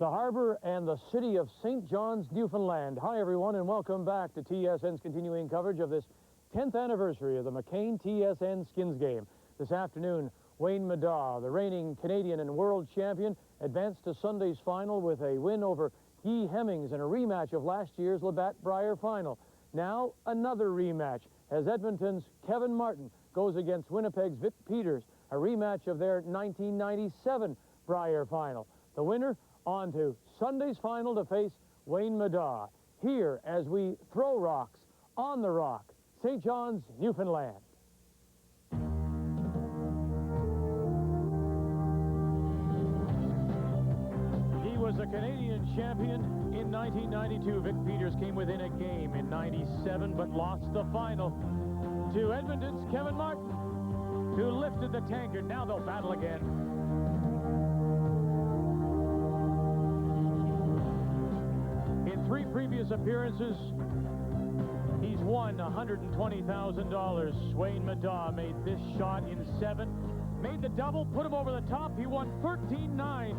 the harbor and the city of St. John's, Newfoundland. Hi, everyone, and welcome back to TSN's continuing coverage of this 10th anniversary of the McCain TSN Skins game. This afternoon, Wayne Middaugh, the reigning Canadian and world champion, advanced to Sunday's final with a win over Guy Hemmings in a rematch of last year's Labatt-Brier final. Now, another rematch as Edmonton's Kevin Martin goes against Winnipeg's Vic Peters, a rematch of their 1997 Brier final. The winner on to Sunday's final to face Wayne Middaugh. Here as we throw rocks on the rock, St. John's, Newfoundland. He was a Canadian champion in 1992. Vic Peters came within a game in 97, but lost the final to Edmonton's Kevin Martin, who lifted the tankard. Now they'll battle again. In 3 previous appearances, he's won $120,000. Wayne Middaugh made this shot in 7, made the double, put him over the top. He won 13-9.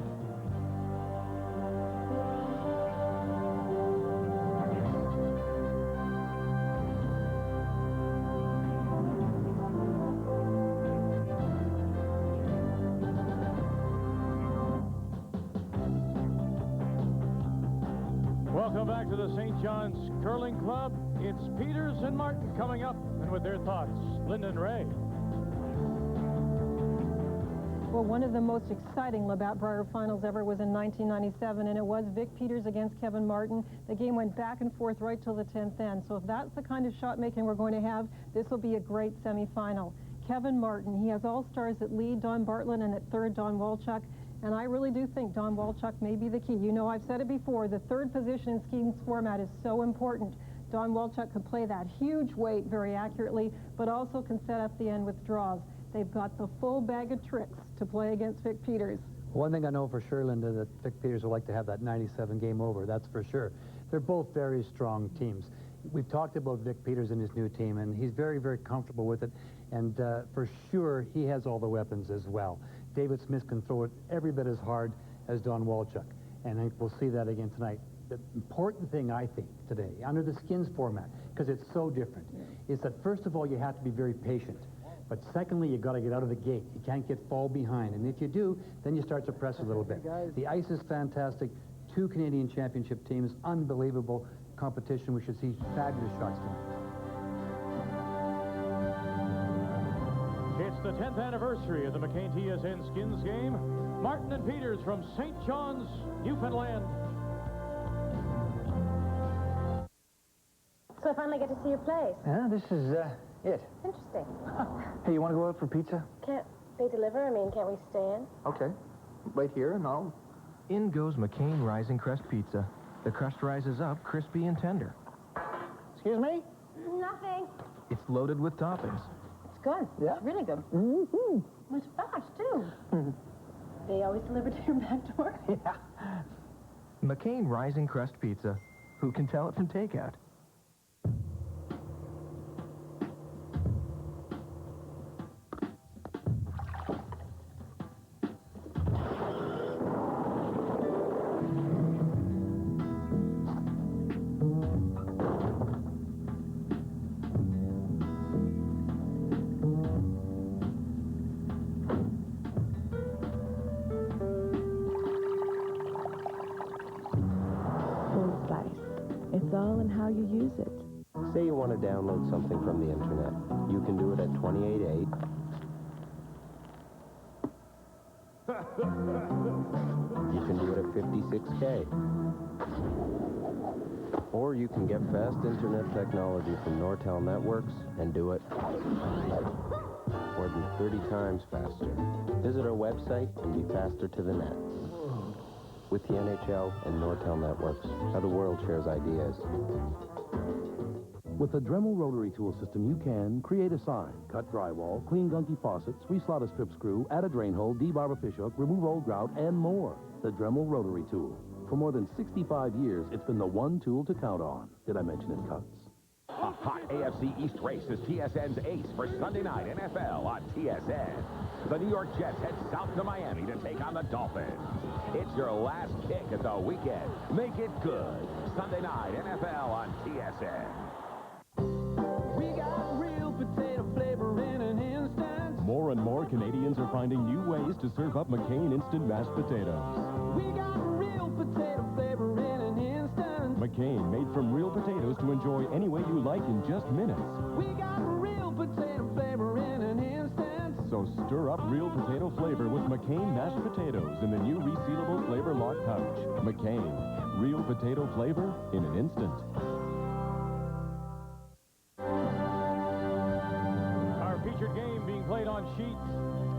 Welcome back to the St. John's Curling Club. It's Peters and Martin coming up, and with their thoughts, Linda and Ray. Well, one of the most exciting Labatt-Brier finals ever was in 1997, and it was Vic Peters against Kevin Martin. The game went back and forth right till the 10th end. So if that's the kind of shot making we're going to have, this will be a great semifinal. Kevin Martin, he has all-stars at lead, Don Bartlett, and at third, Don Walchuk. And I really do think Don Walchuk may be the key. You know, I've said it before, the third position in Skins format is so important. Don Walchuk can play that huge weight very accurately, but also can set up the end with draws. They've got the full bag of tricks to play against Vic Peters. One thing I know for sure, Linda, that Vic Peters would like to have that 97 game over, that's for sure. They're both very strong teams. We've talked about Vic Peters and his new team, and he's very, very comfortable with it. And for sure, he has all the weapons as well. David Smith can throw it every bit as hard as Don Walchuk, and I think we'll see that again tonight. The important thing, I think, today, under the Skins format, because it's so different, is that first of all, you have to be very patient. But secondly, you got to get out of the gate. You can't fall behind, and if you do, then you start to press a little bit. The ice is fantastic. 2 Canadian championship teams, unbelievable competition. We should see fabulous shots tonight. It's the 10th anniversary of the McCain TSN Skins game. Martin and Peters from St. John's, Newfoundland. So I finally get to see your place. Yeah, this is it. Interesting. Hey, you want to go out for pizza? Can't they deliver? I mean, can't we stay in? Okay. Right here, and I'll... In goes McCain Rising Crust Pizza. The crust rises up crispy and tender. Excuse me? Nothing. It's loaded with toppings. It's good. Yeah. It's really good. Mm-hmm. It's fast, too. They always deliver to your back door? Yeah. McCain Rising Crust Pizza. Who can tell it from takeout? It's all in how you use it. Say you want to download something from the internet. You can do it at 28.8. You can do it at 56K. Or you can get fast internet technology from Nortel Networks and do it more than 30 times faster. Visit our website and be faster to the net. With the NHL and Nortel Networks, how the world shares ideas. With the Dremel rotary tool system, you can create a sign, cut drywall, clean gunky faucets, reslot a strip screw, add a drain hole, debar a fish hook, remove old grout, and more. The Dremel rotary tool. For more than 65 years, it's been the one tool to count on. Did I mention it cuts? A hot AFC East race is TSN's ace for Sunday night NFL on TSN. The New York Jets head south to Miami to take on the Dolphins. It's your last kick at the weekend. Make it good. Sunday night, NFL on TSN. We got real potato flavor in an instant. More and more Canadians are finding new ways to serve up McCain Instant Mashed Potatoes. We got real potato flavor in an instant. McCain, made from real potatoes to enjoy any way you like in just minutes. We got real potato flavor in an instant. So stir up real potato flavor with McCain mashed potatoes in the new resealable flavor lock pouch. McCain, real potato flavor in an instant. Our featured game being played on sheets.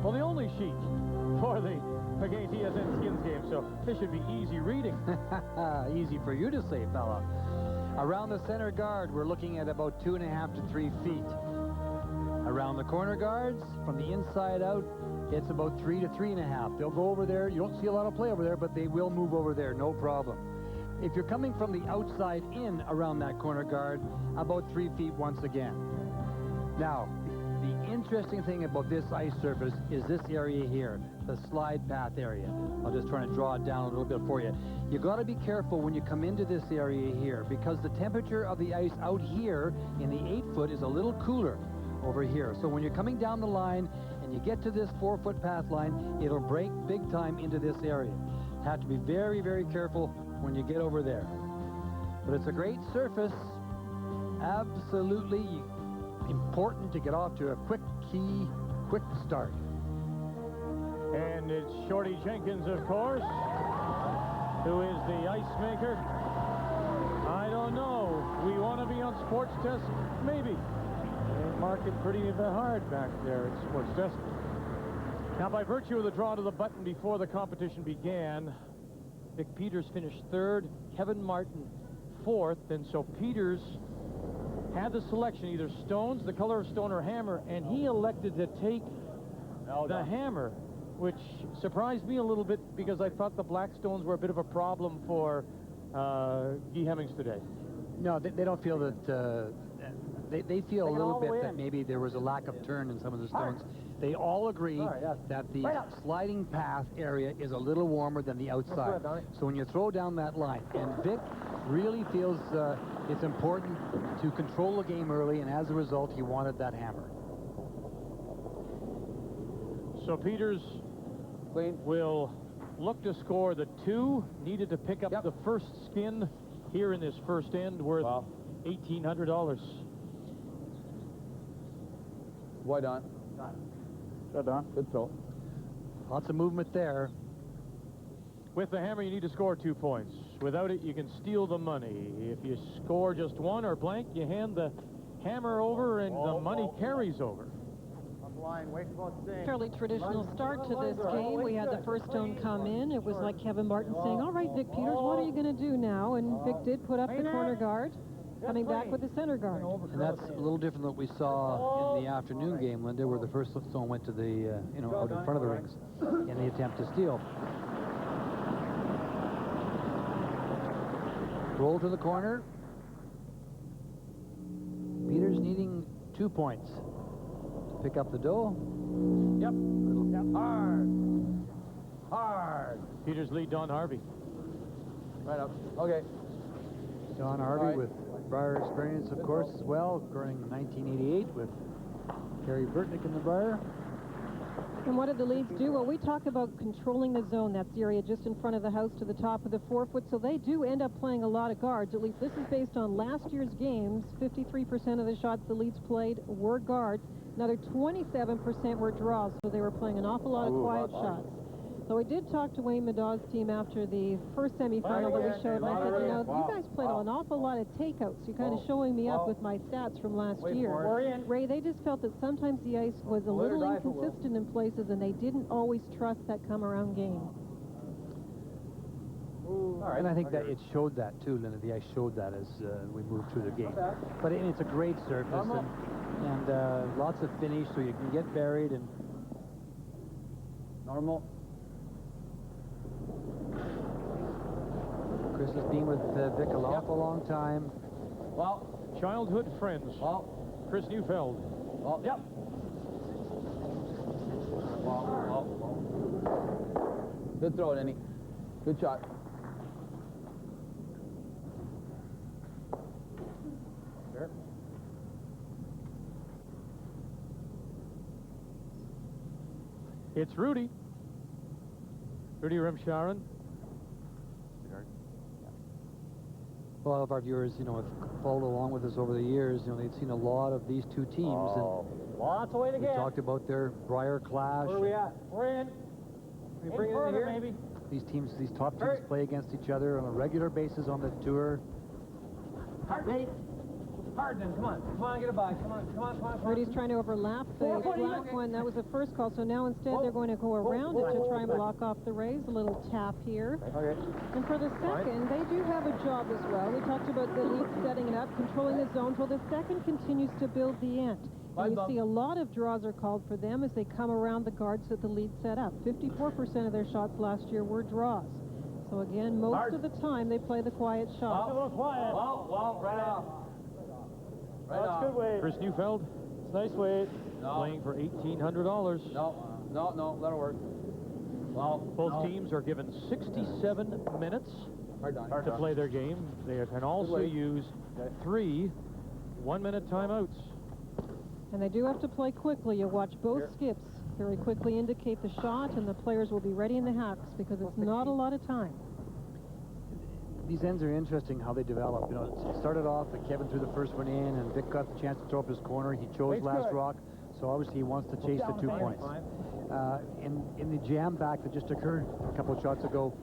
Well, the only sheet for the McCain TSN Skins game, so this should be easy reading. Easy for you to say, fella. Around the center guard, we're looking at about 2.5 to 3 feet. Around the corner guards, from the inside out, it's about 3 to 3.5. They'll go over there. You don't see a lot of play over there, but they will move over there, no problem. If you're coming from the outside in around that corner guard, about 3 feet once again. Now, the interesting thing about this ice surface is this area here, the slide path area. I'll just try to draw it down a little bit for you. You got to be careful when you come into this area here, because the temperature of the ice out here in the 8-foot is a little cooler over here. So when you're coming down the line and you get to this 4-foot path line, it'll break big time into this area. Have to be very, very careful when you get over there. But it's a great surface. Absolutely important to get off to a quick start. And it's Shorty Jenkins, of course, who is the ice maker. I don't know. We want to be on Sports Test? Maybe. They mark it pretty hard back there at Sports Test. Now, by virtue of the draw to the button before the competition began, Vic Peters finished 3rd, Kevin Martin 4th, and so Peters had the selection, either stones, the color of stone, or hammer, and he elected to take the hammer, which surprised me a little bit because I thought the black stones were a bit of a problem for Guy Hemmings today. No, they don't feel that... They feel a little bit that maybe there was a lack of turn in some of the stones. They all agree that the sliding path area is a little warmer than the outside. So when you throw down that line, and Vic really feels it's important to control the game early, and as a result, he wanted that hammer. So Peters will look to score the 2 needed to pick up the first skin here in this first end, worth $1,800. Boy, Don. Good, Don. Good throw. Lots of movement there. With the hammer, you need to score 2 points. Without it, you can steal the money. If you score just 1 or blank, you hand the hammer over, and the money carries over. Fairly traditional start to this game. We had the first stone come in. It was like Kevin Martin saying, all right, Vic Peters, what are you going to do now? And Vic did put up the corner guard, coming back with the center guard. And that's a little different than what we saw in the afternoon game, Linda, where the first stone went to the, out in front of the rings in the attempt to steal. Roll to the corner. Peters needing 2 points. Pick up the dough. Yep. Hard. Peters lead Don Harvey. Right up. Okay. Don Harvey with Briar experience, of course, as well, during 1988 with Kerry Burtnick in the Briar. And what did the leads do? Well, we talk about controlling the zone. That's the area just in front of the house to the top of the 4-foot. So they do end up playing a lot of guards. At least this is based on last year's games. 53% of the shots the Leeds played were guards. Another 27% were draws. So they were playing an awful lot of quiet shots. So we did talk to Wayne Madaw's team after the first semifinal that we showed, and I said, you guys played an awful lot of takeouts. You're kind of showing me up with my stats from last year. Ray, they just felt that sometimes the ice was a little inconsistent in places, and they didn't always trust that come-around game. And I think that it showed that, too, Linda. The ice showed that as we moved through the game. But it's a great surface, and lots of finish, so you can get buried and... Normal. Chris has been with Vic an awful long time. Well, childhood friends. Well, Chris Neufeld. Well, yep. Good throw, Denny. Good shot. There. It's Rudy. Rudy Rimsharan. A lot of our viewers, you know, have followed along with us over the years. You know, they've seen a lot of these two teams. Oh, lots of way to We get. talked about their Briar clash. Where are we at? We're in. We bring it in here, maybe. These teams, these top teams play against each other on a regular basis on the tour. Hardman, come on. Come on, get a bye. Come on, come on, come on. Rudy's trying to overlap the black one. That was the first call, so now instead they're going to go around it to try and block off the rays. A little tap here. Okay. And for the second, they do have a job as well. We talked about the lead setting it up, controlling the zones, while the second continues to build the end. And you see a lot of draws are called for them as they come around the guards that the lead set up. 54% of their shots last year were draws. So again, most of the time they play the quiet shot. A little quiet. Well, right off. That's good weight. Chris Neufeld, it's nice weight. Playing for $1,800. No, that'll work. Well, both teams are given 67 minutes to play their game. They can also use 3 one-minute timeouts. And they do have to play quickly. You watch both skips very quickly indicate the shot, and the players will be ready in the hacks because it's not a lot of time. These ends are interesting how they develop. You know, it started off that Kevin threw the first one in, and Vic got the chance to throw up his corner. He chose last rock, so obviously he wants to chase the 2 points. In the jam back that just occurred a couple of shots ago,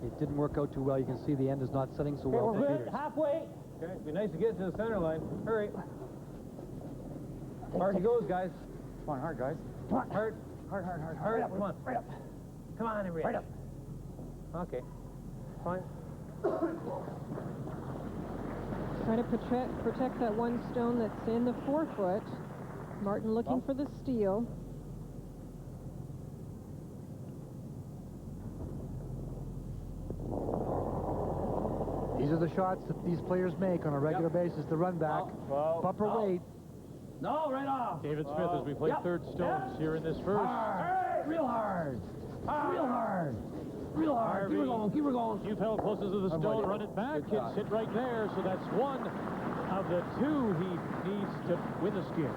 it didn't work out too well. You can see the end is not setting so well. We're good. Halfway. Okay, it'd be nice to get to the center line. Hurry. Hard he goes, guys. Come on, hard, guys. Come on, hard. Hurry up, come on. Right up. Come on, everybody. Right up. Okay. Fine. Trying to protect that one stone that's in the 4-foot. Martin looking for the steal. These are the shots that these players make on a regular basis. The run back, bumper weight. No, right off. David Smith as we play third stones here in this first. Hard. Real hard. Real hard. Real hard. Keep her going. Keep her going. Neufeld closest to the stone. Run it back. It's hit right there. So that's one of the 2 he needs to win the skin.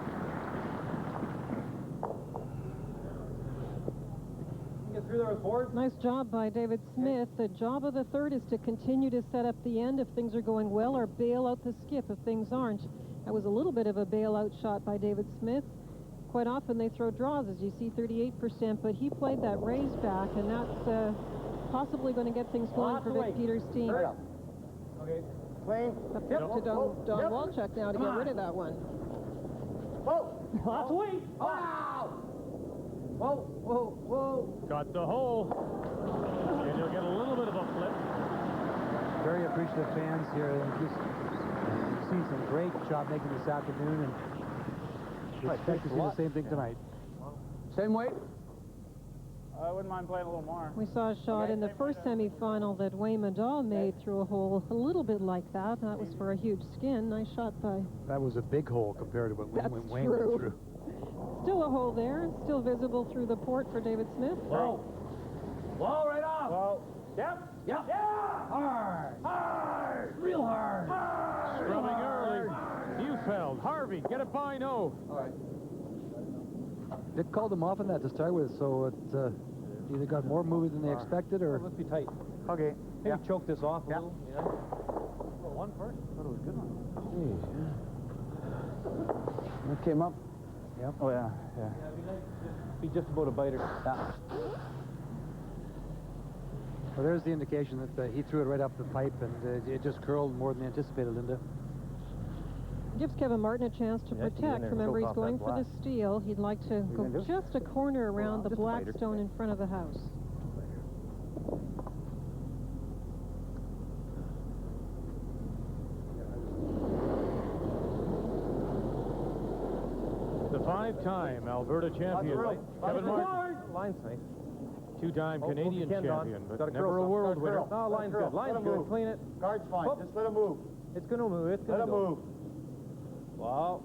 Get through there with 4. Nice job by David Smith. The job of the third is to continue to set up the end if things are going well, or bail out the skip if things aren't. That was a little bit of a bailout shot by David Smith. Quite often they throw draws, as you see, 38%, but he played that raise back, and that's possibly going to get things going for Vic Peters' team. Okay. Up to Don Walchuk now to get rid of that one. Whoa! Lots of weight! Wow! Whoa! Got the hole. And you'll get a little bit of a flip. Very appreciative fans here. Just see some great shot making this afternoon, and we expect to see the same thing tonight. Same weight? I wouldn't mind playing a little more. We saw a shot in the first semifinal that Wayne Medall made through a hole a little bit like that. That was for a huge skin. Nice shot by... That was a big hole compared to what Wayne went through. Still a hole there. Still visible through the port for David Smith. Whoa, right off. Whoa. Yep. Yeah. Hard. Real hard. Scrubbing early. Neufeld. Harvey, get it by no. All right. Vic called him off on that to start with, so it either got more moving than they expected, or... Let's be tight. Okay. Maybe choke this off a little. You know? One first. Thought it was a good one. Jeez, That came up. Yep. Oh, yeah. Be just about a biter. Yeah. Well, there's the indication that he threw it right up the pipe, and it just curled more than anticipated, Linda. Gives Kevin Martin a chance to protect. Remember, he's going for the steal. He'd like to go just a corner around the black stone in front of the house. The 5-time Alberta champion, Kevin Martin. Line's nice. 2-time Canadian champion, but never a world winner. No, line's good. Line's good. Clean it. Guard's fine. Just let him move. It's going to move. It's going to move. Wow.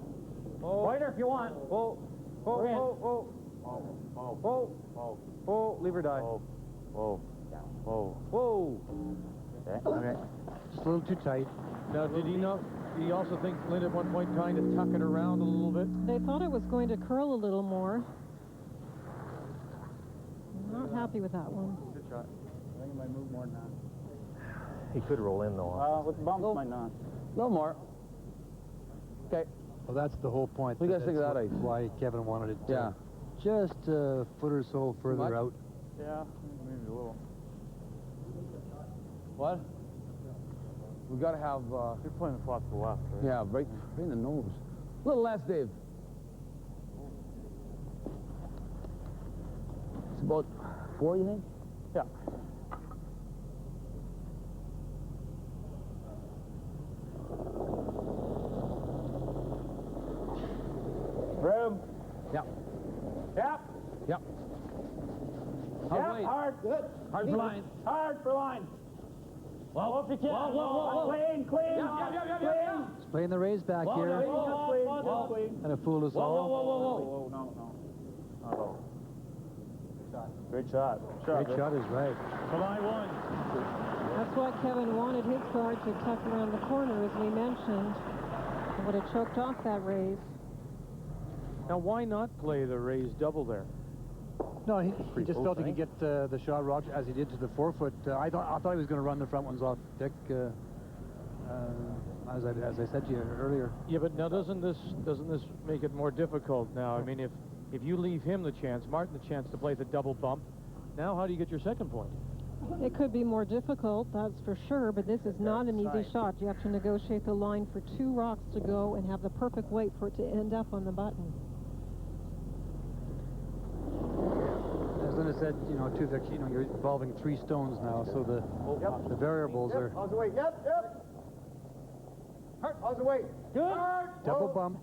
Pointer if you want. Whoa. Leave her die. Whoa. Whoa. Okay. Just a little too tight. Now, did he also think Flynn at one point trying to tuck it around a little bit? They thought it was going to curl a little more. Not happy with that one. Good shot. I think it might move more than that. He could roll in, though. With the bumps, might not. A little more. Okay. Well, that's the whole point. What do you guys think of that ice? Why Kevin wanted it Yeah. just a foot or so further out. Yeah, maybe a little. What? We got to have, You're playing the flop to the left, right? yeah, right in the nose. A little less, Dave. It's about 4, you think? Yeah. Room. Yep. Yep. Yep. Yep. Hard. Good. Hard for line. Hard for line. Well, if you can. Whoa. Clean. Yeah. He's playing the raise back here. Clean. And it fooled us all. Whoa, no. Not at all. Great shot. Great shot is right. To line one. That's what Kevin wanted his guard to tuck around the corner, as we mentioned. It would have choked off that raise. Now, why not play the raised double there? No, he just felt he could get the shot rocked as he did to the 4-foot. I thought he was going to run the front ones off Dick, as I said to you earlier. Yeah, but now doesn't this make it more difficult now? I mean, if you leave him the chance, Martin the chance to play the double bump, now how do you get your second point? It could be more difficult, that's for sure, but this is not an easy shot. You have to negotiate the line for 2 rocks to go and have the perfect weight for it to end up on the button. As Linda said, to Vic, you're involving 3 stones now, so the variables are... How's the weight? Yep. How's the weight? Good. Double bump.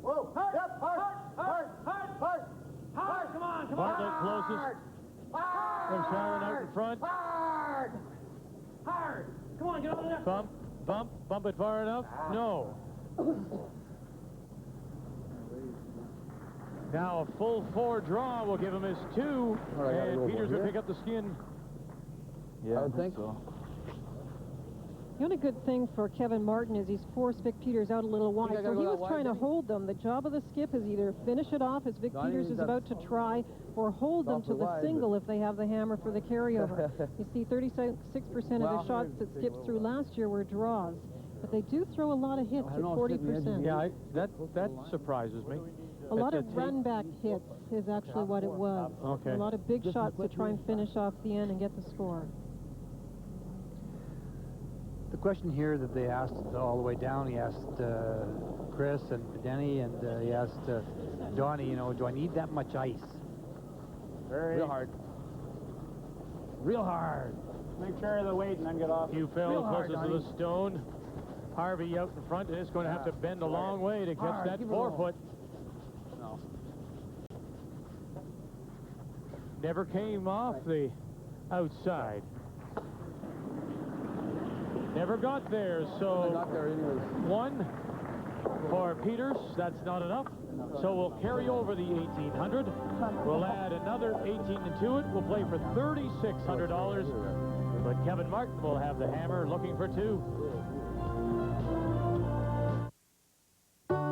Whoa. Yep. Hard. Come on. Bartlett closest. There's Sharon out in front. Hard. Come on, get over there. Bump it far enough? No. Now a full 4 draw will give him his 2, and Peters will pick up the skin. Yeah, I would think so. The only good thing for Kevin Martin is he's forced Vic Peters out a little wide, so he was trying to hold them. The job of the skip is either finish it off, as Vic Peters is about to try, or hold them to the single if they have the hammer for the carryover. You see, 36% of the shots that skipped through last year were draws, but they do throw a lot of hits at 40%. Yeah, that surprises me. A lot of run-back hits is actually what it was. Okay. A lot of big shots to try and finish off the end and get the score. The question here that they asked all the way down, he asked Chris and Denny, and he asked Donnie, do I need that much ice? Real hard. Make sure of the weight and then get off. You fell closest to the stone. Harvey out in front, and it's going to have to bend a long way to catch that 4-foot. No. Never came off the outside. Never got there, so Not there anyways. 1 for Peters. That's not enough. So we'll carry over the 1,800. We'll add another 18 to it. We'll play for $3,600. But Kevin Martin will have the hammer, looking for 2.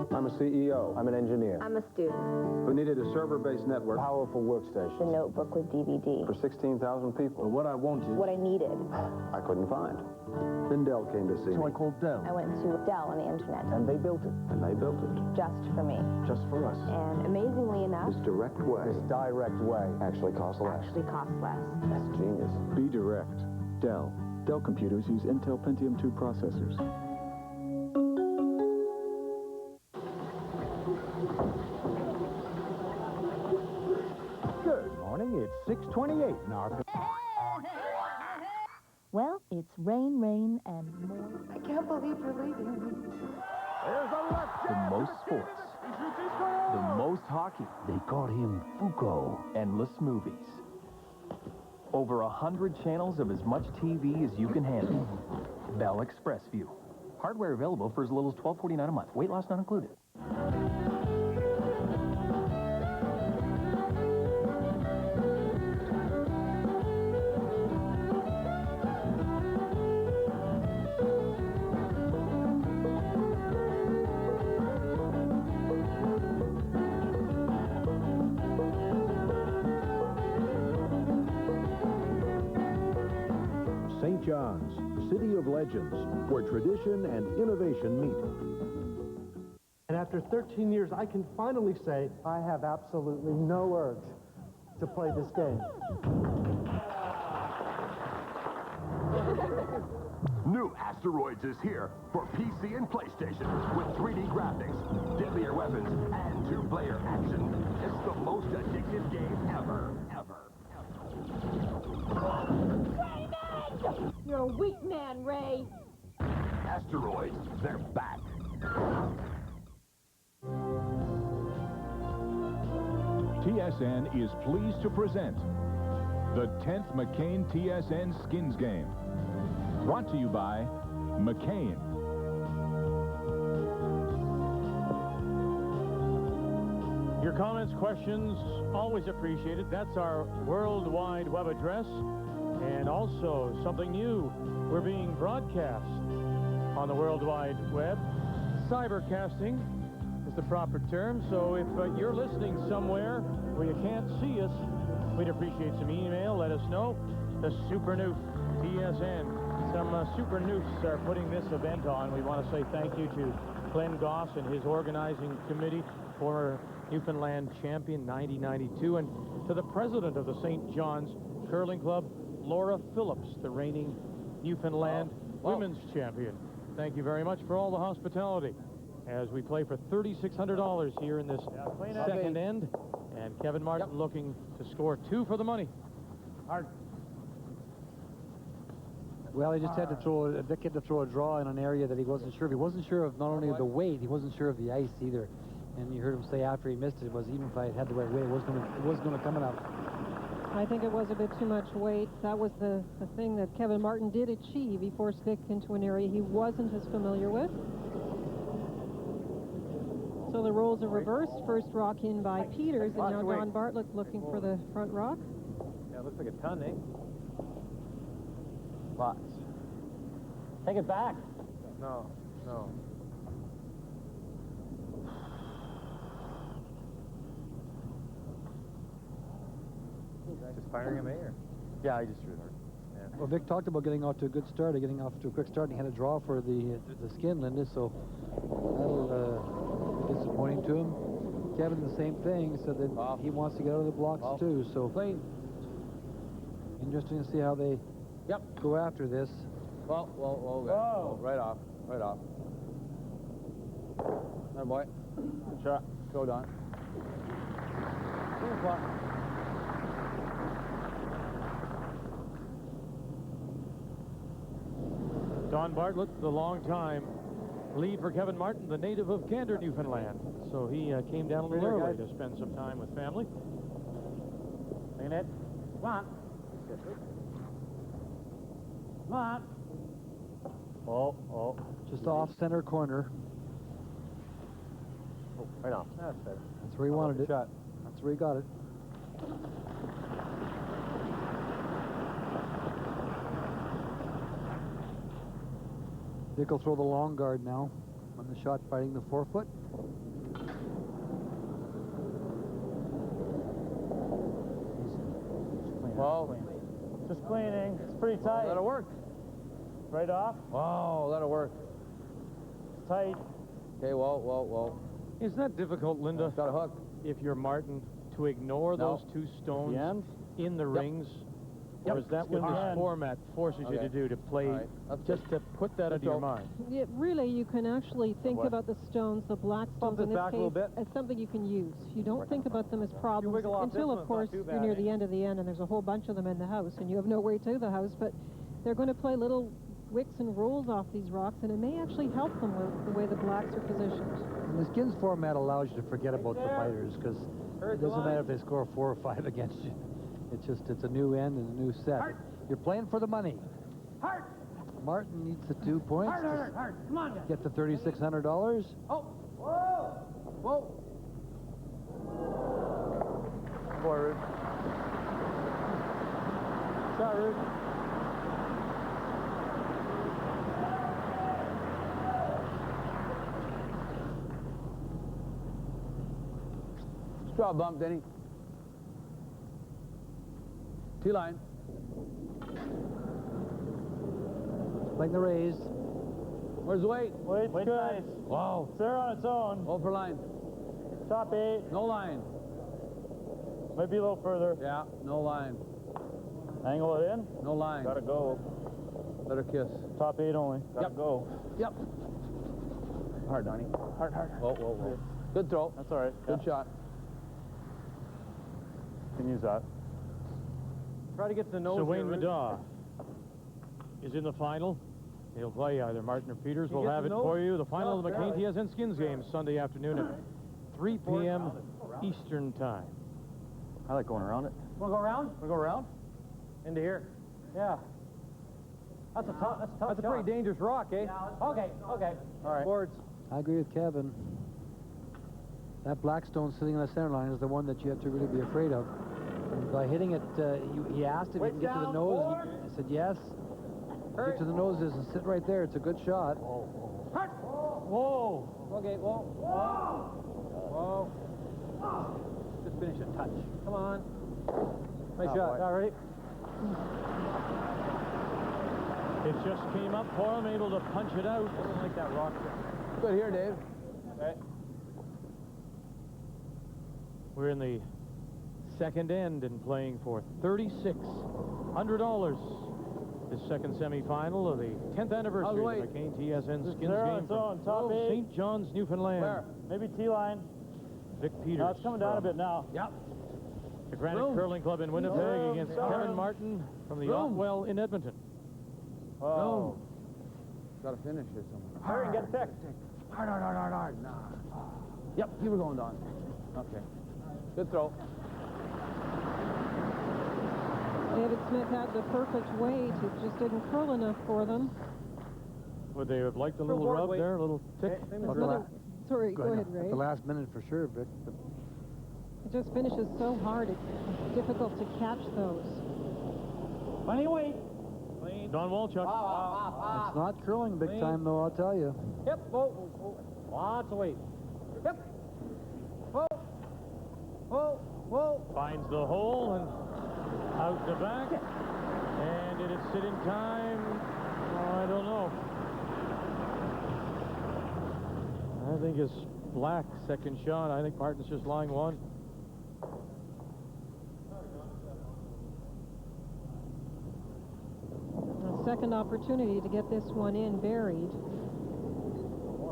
I'm a CEO. I'm an engineer. I'm a student. Who needed a server-based network, powerful The workstation notebook with DVD. for 16,000 people. But what I wanted... What I needed. I couldn't find. Then Dell came to see me. So I called Dell. I went to Dell on the internet. And they built it. And they built it. Just for me. Just for us. And amazingly enough, This direct way actually costs less. costs less. That's genius. Be direct. Dell. Dell computers use Intel Pentium 2 processors. Good morning. It's 6:28 in our... Well, it's rain, and more. I can't believe you're leaving me. There's a left. The most sports. The most hockey. They call him Fuko. Endless movies. Over 100 channels of as much TV as you can handle. Bell Express View. Hardware available for as little as $12.49 a month. Weight loss not included. John's, City of Legends, where tradition and innovation meet. And after 13 years, I can finally say I have absolutely no urge to play this game. New Asteroids is here for PC and PlayStation with 3D graphics, deadlier weapons, and two-player action. It's the most addictive game ever. Raymond! You're a weak man, Ray. Asteroids, they're back. TSN is pleased to present the 10th McCain TSN Skins Game. Brought to you by McCain. Your comments, questions, always appreciated. That's our World Wide Web address. And also something new, we're being broadcast on the World Wide Web. Cybercasting is the proper term. So if you're listening somewhere where you can't see us, we'd appreciate some email. Let us know. The Super Noof TSN. Some super noofs are putting this event on. We want to say thank you to Glenn Goss and his organizing committee, former Newfoundland champion 1992, and to the president of the St. John's Curling Club, Laura Phillips, the reigning Newfoundland women's champion. Thank you very much for all the hospitality as we play for $3,600 here in this second end. And Kevin Martin looking to score 2 for the money. Hard. Well, he just had to throw, Vic had to throw a draw in an area that he wasn't sure of. He wasn't sure of not only the weight, he wasn't sure of the ice either. And you heard him say after he missed it, was even if I had the right weight, it wasn't going to come enough. I think it was a bit too much weight. That was the thing that Kevin Martin did achieve. He forced Vic into an area he wasn't as familiar with. So the roles are reversed. First rock in by Peters, and now Don Bartlett looking for the front rock. Yeah, it looks like a ton, eh? Lots. Take it back. No. Just firing him, or? Yeah, I just threw it hard. Yeah. Well, Vic talked about getting off to a good start, getting off to a quick start, and he had a draw for the skin, Linda, so that'll be disappointing to him. Kevin, the same thing, so that he wants to get out of the blocks too, so clean. Interesting to see how they go after this. Well, right off. There, boy. Good shot. Go, Don. Don Bartlett, the long-time lead for Kevin Martin, the native of Gander, Newfoundland. So he came down a little early to spend some time with family. Clean it. Come on. Come on. Oh. Just off center corner. Oh, right off. That's better. That's where he wanted it. Shot. That's where he got it. Dick will throw the long guard now on the shot fighting the 4-foot. Whoa. Just cleaning. It's pretty tight. That'll work. Right off. Oh, that'll work. It's tight. Okay, whoa. Isn't that difficult, Linda? Got a hook. If you're Martin, to ignore those 2 stones in the rings? Or is that what this format forces you to do, to play, just to put that into your mind? Really, you can actually think about the stones, the black stones in this case, as something you can use. You don't think about them as problems until, of course, you're near the end of the end and there's a whole bunch of them in the house and you have no way to the house, but they're going to play little wicks and rolls off these rocks, and it may actually help them with the way the blacks are positioned. And the skins format allows you to forget about the fighters, because it doesn't matter if they score 4 or 5 against you. It's a new end and a new set. You're playing for the money. Martin needs the 2 points. Come on, guys. Get the $3,600. Oh. Whoa. Boy, Rude. Shot, Rude. Straw bump, Denny. T-line. Like the Rays. Where's Wade? Wade's good. Nice. Wow. It's there on its own. Over line. Top 8. No line. Might be a little further. Yeah, no line. Angle it in. No line. Gotta go. Let her kiss. Top 8 only. Gotta go. Yep. Hard, Donnie. Hard, hard. Whoa, whoa, whoa. Good throw. That's all right. Good shot. Can use that. Try to get to the nose. So Wayne Madaw is in the final. He'll play either Martin or Peters. We'll have it for you. The final of the McCain TSN Skins game Sunday afternoon at 3 p.m. Eastern Time. I like going around it. Want to go around? Want to go around? Into here. Yeah. That's a tough That's a pretty dangerous rock, eh? Okay. All right. Boards. I agree with Kevin. That black stone sitting on the center line is the one that you have to really be afraid of. And by hitting it, he asked if he can get to the nose. He said yes. Get to the noses and sit right there. It's a good shot. Whoa. Okay, whoa. Whoa. Just finish a touch. Come on. Nice shot. All right. It just came up for him, able to punch it out. I don't like that rock. Good here, Dave. Okay. We're in the second end and playing for $3,600. This second semifinal of the 10th anniversary of the McCain TSN Skins game from top 8. St. John's, Newfoundland. Where? Maybe T-line. Vic Peters. No, it's coming down a bit now. Yep. The Granite Curling Club in Winnipeg against Kevin Martin from the Otwell in Edmonton. Oh. Got to finish here somewhere. Hurry and get picked. Hard. Nah. Yep, you were going, Don. Okay. Good throw. David Smith had the perfect weight. It just didn't curl enough for them. Would they have liked a little rub there, a little tick? Sorry, go ahead, Ray. At the last minute for sure, Vic. But It just finishes so hard. It's difficult to catch those. Plenty of weight. Don Walchuk. it's not curling big time, though, I'll tell you. Yep. Whoa. Lots of weight. Yep. Whoa. Finds the hole and out the back. And did it sit in time? Oh, I don't know. I think it's black second shot. I think Martin's just lying one. A second opportunity to get this one in buried.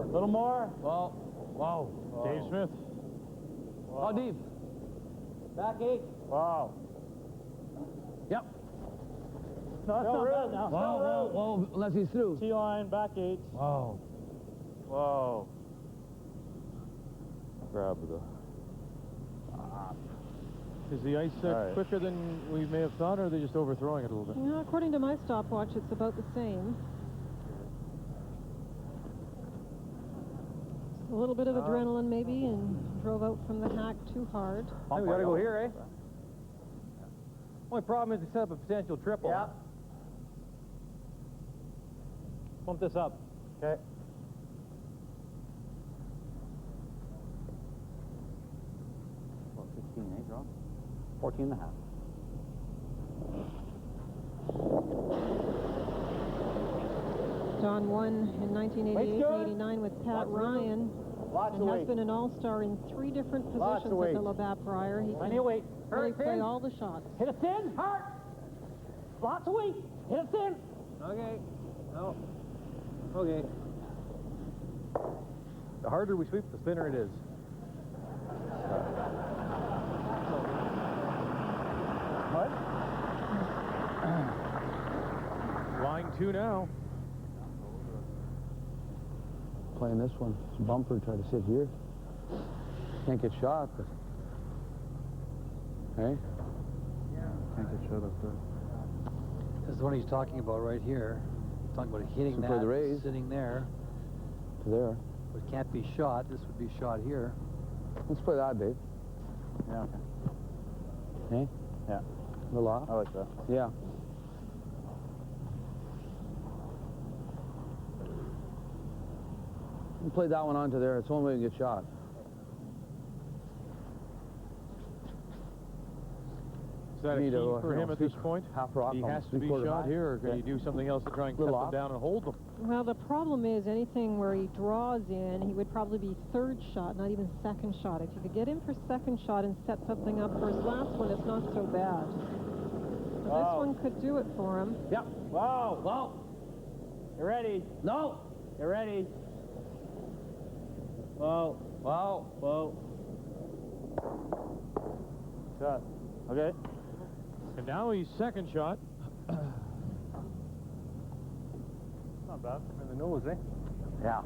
A little more. Well, wow. Dave Smith. How deep? Back 8. Wow. Yep. No, it's not bad now. Whoa. Unless he's through. T-line, back 8. Wow. Whoa. Grab the... Is the ice quicker than we may have thought, or are they just overthrowing it a little bit? Yeah, according to my stopwatch, it's about the same. A little bit of adrenaline, maybe, and drove out from the hack too hard. I think we got to go here, eh? Only problem is to set up a potential triple. Yeah. Pump this up. Okay. Well, 16, eh, John? 14 and a half. Don won in 1988-89 with Pat Ryan. And has been an all-star in 3 different positions at the Labatt Briar. He can really play all the shots. Hit it thin, hard. Lots of weight. Hit it thin. Okay. No. Okay. The harder we sweep, the thinner it is. What? Line 2 now. Playing this one. It's a bumper, try to sit here. Can't get shot, but... Hey? Can't get shot up there. This is the one he's talking about right here. He's talking about hitting that, the raise. sitting there. To there. But it can't be shot. This would be shot here. Let's play that, Dave. Yeah, okay. Hey? Yeah. The law? I like that. Yeah. We'll play that one onto there. It's the only way we can get shot. Is that a key for him at this point? Half rock. He has to be shot here, or can he do something else to try and cut them down and hold them? Well, the problem is anything where he draws in, he would probably be third shot, not even second shot. If you could get him for second shot and set something up for his last one, it's not so bad. So this one could do it for him. Yep. Whoa, whoa. You ready? No. You ready? Whoa, whoa, whoa. Shot. Okay. And now he's second shot. Not bad. In the nose, eh? Yeah.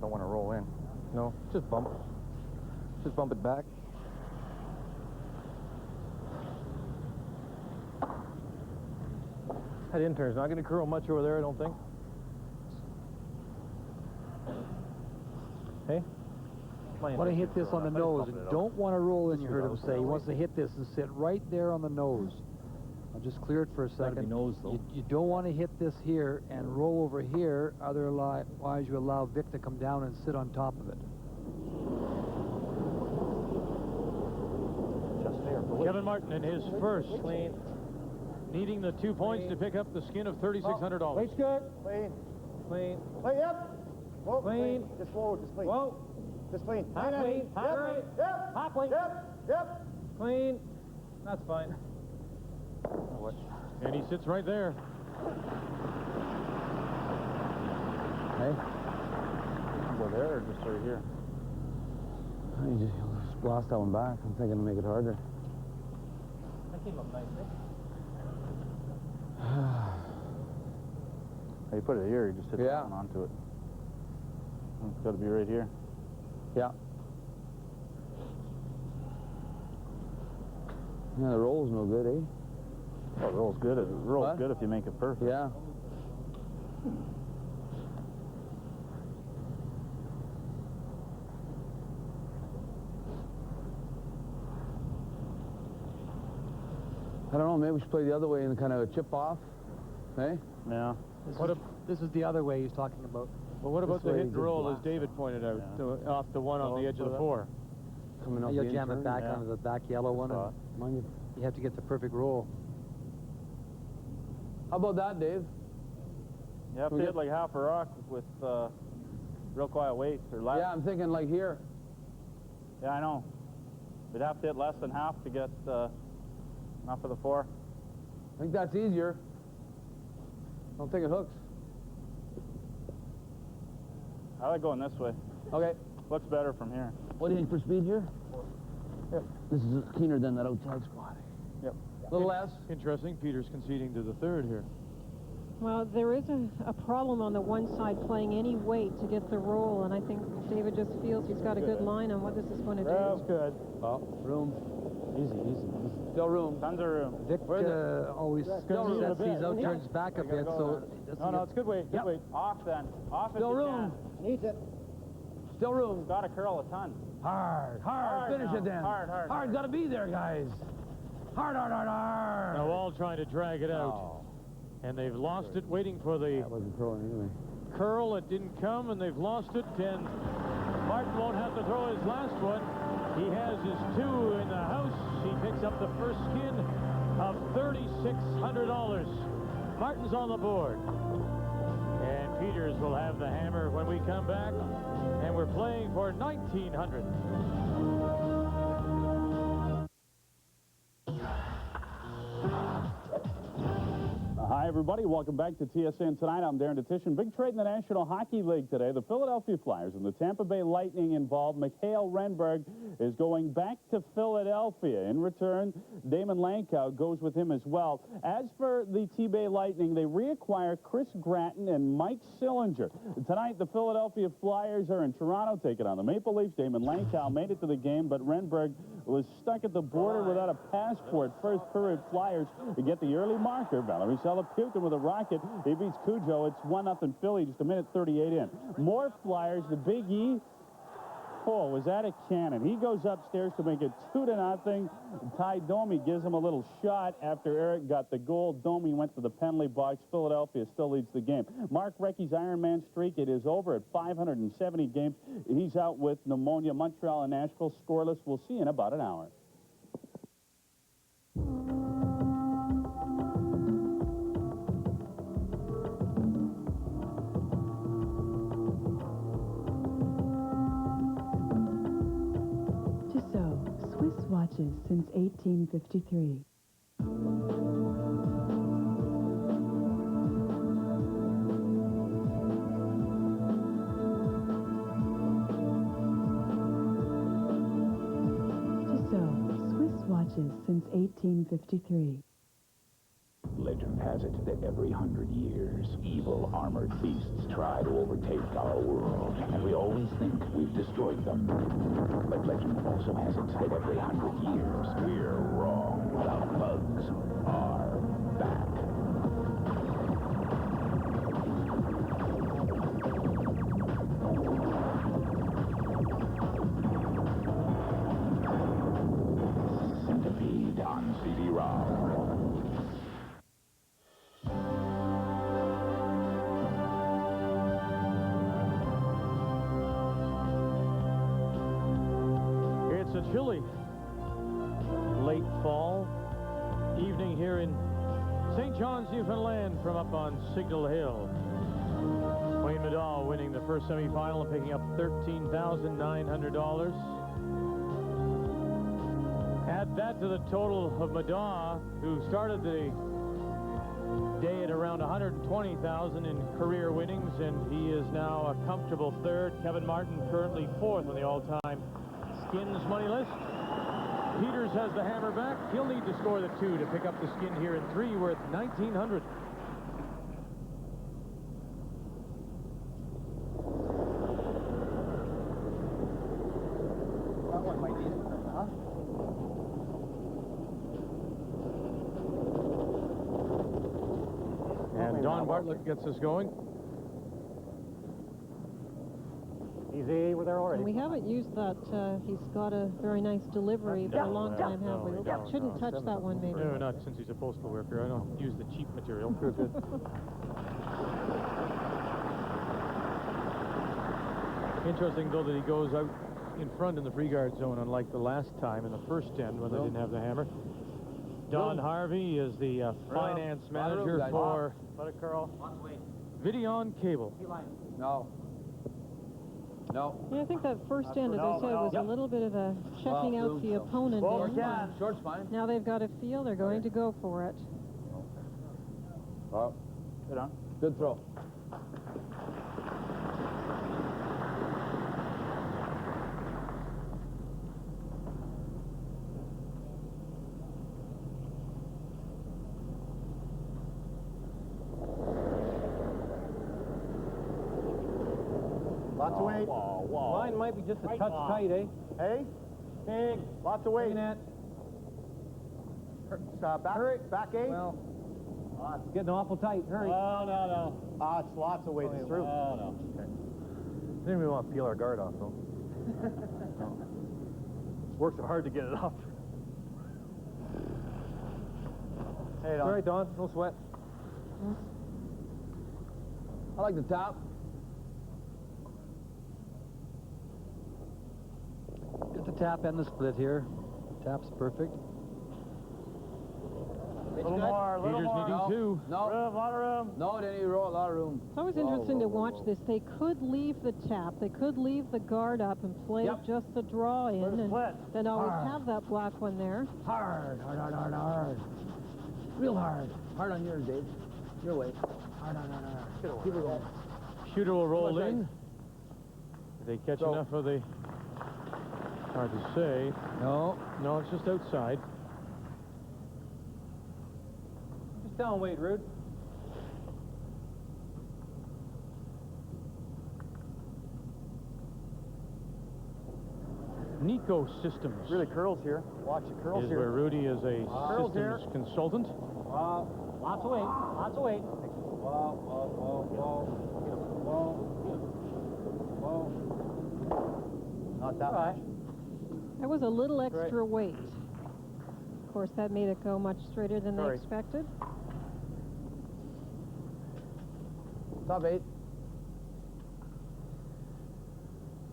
Don't want to roll in. No, just bump. Just bump it back. That intern's not going to curl much over there, I don't think. Hey? Want to hit this on the nose and don't want to roll in, you heard him say. He wants to hit this and sit right there on the nose. I'll just clear it for a second. You don't want to hit this here and roll over here, otherwise you allow Vic to come down and sit on top of it. Just there. Kevin Martin in his first. Clean. Needing the 2 points to pick up the skin of $3,600. Weight's good. Clean. Clean. Play, yep. Whoa, Clean. Just forward, just clean. Whoa. Just clean. Hot clean. Hot right. Yep. Hot clean. Yep. Clean. That's fine. And he sits right there. Hey. Go there or just right here? You just blast that one back. I'm thinking to make it harder. That came up nice, You put it here, you just hit the one onto it. It's got to be right here. Yeah. Yeah, the roll's no good, eh? Well, the roll's good. It rolls good if you make it perfect. Yeah. I don't know, maybe we should play the other way and kind of chip off, eh? Yeah. This is the other way he's talking about. Well, what about the hit and roll, as David pointed out, off the one on the edge of the four? Coming off You'll the jam it back onto the back yellow one. And you have to get the perfect roll. How about that, Dave? You have to hit like half a rock with real quiet weights or less. Yeah, I'm thinking like here. Yeah, I know. You'd have to hit less than half to get enough of the four. I think that's easier. I don't think it hooks. I like going this way. Okay. Looks better from here. What do you think for speed here? Yep. This is keener than that outside squat. Yep. A little less. Interesting. Peter's conceding to the third here. Well, there is a problem on the one side playing any weight to get the roll, and I think David just feels he's got a good line on what this is going to do. That's good. Oh, room. Easy. Still room. Tons of room. Vic always sets these out turns back a bit, so... No, it's good weight. Good weight. Off then. Off if Still you room. can. Needs it. Still room. Got to curl a ton. Hard. Finish it then. Hard. Got to be there, guys. Hard. Now all trying to drag it out. And they've lost it waiting for the That wasn't throwing anyway. curl. It didn't come, and they've lost it. And Martin won't have to throw his last one. He has his two in the house. He picks up the first skin of $3,600. Martin's on the board. And Peters will have the hammer when we come back. And we're playing for $1,900. Hi, everybody. Welcome back to TSN Tonight. I'm Darren Detition. Big trade in the National Hockey League today. The Philadelphia Flyers and the Tampa Bay Lightning involved. Mikhail Renberg is going back to Philadelphia. In return, Damon Lankow goes with him as well. As for the T-Bay Lightning, they reacquire Chris Gratton and Mike Sillinger. Tonight, the Philadelphia Flyers are in Toronto taking on the Maple Leafs. Damon Lankow made it to the game, but Renberg was stuck at the border without a passport. First period Flyers get the early marker. Valerie Putin with a rocket. He beats Cujo. It's 1-0 Philly, just a minute 38 in. More Flyers. The Big E. Oh, was that a cannon? He goes upstairs to make it 2-0. Ty Domi gives him a little shot after Eric got the goal. Domi went to the penalty box. Philadelphia still leads the game. Mark Recchi's Ironman streak, it is over at 570 games. He's out with pneumonia. Montreal and Nashville scoreless. We'll see in about an hour. since 1853. Watches since 1853. Legend has it that every 100 years, evil armored beasts try to overtake our world, and we always think we've destroyed them. But legend also has it that every 100 years, we're wrong. The bugs are back. On CD-ROM. It's a chilly late fall evening here in St. John's, Newfoundland, from up on Signal Hill. Wayne Middaugh winning the first semifinal and picking up $13,900. Add that to the total of Middaugh, who started the day at around $120,000 in career winnings, and he is now a comfortable third. Kevin Martin currently fourth on the all-time skins money list. Peters has the hammer back. He'll need to score the 2 to pick up the skin here in 3, worth $1,900. That one might be, huh? And Don Bartlett gets us going. Easy, we're there already. And we haven't used that. He's got a very nice delivery for a long time, have we? Shouldn't touch that one, maybe. No, not since he's a postal worker. I don't use the cheap material. Good. Interesting, though, that he goes out in front in the free guard zone, unlike the last time in the first end when they didn't have the hammer. Don Harvey is the finance manager for Videon Cable. No. Yeah, I think that first end, as I said, was a little bit of a checking out the opponent. Short's fine. Now they've got a feel. They're going to go for it. Oh. Good on. Good throw. Lots of weight. Mine might be just a touch tight, eh? Hey? Big. Lots of weight. It. Back 8. Well, it's getting awful tight. Hurry. No. It's lots of weight. It's through. No. Okay. Didn't we want to peel our guard off, though? Worked so hard to get it off. Hey, Don. All right, Don. No sweat. I like the top. Get the tap and the split here. Tap's perfect. A little more. Peters needing 2. No. Room, a lot of room. No, it ain't a lot of room. It's always interesting to watch this. They could leave the tap. They could leave the guard up and play just the draw in, and then always have that black one there. Hard. Real hard. Hard on yours, Dave. Your way. Hard. Keep it going. Shooter will roll in. Did they catch enough of the... Hard to say. No, it's just outside. Just down weight, Rude. Nico Systems. Really curls here. Watch the curls is here. where Rudy is a systems consultant. Lots of weight. Whoa. Not that much. That was a little extra weight. Of course, that made it go much straighter than they expected. Top 8.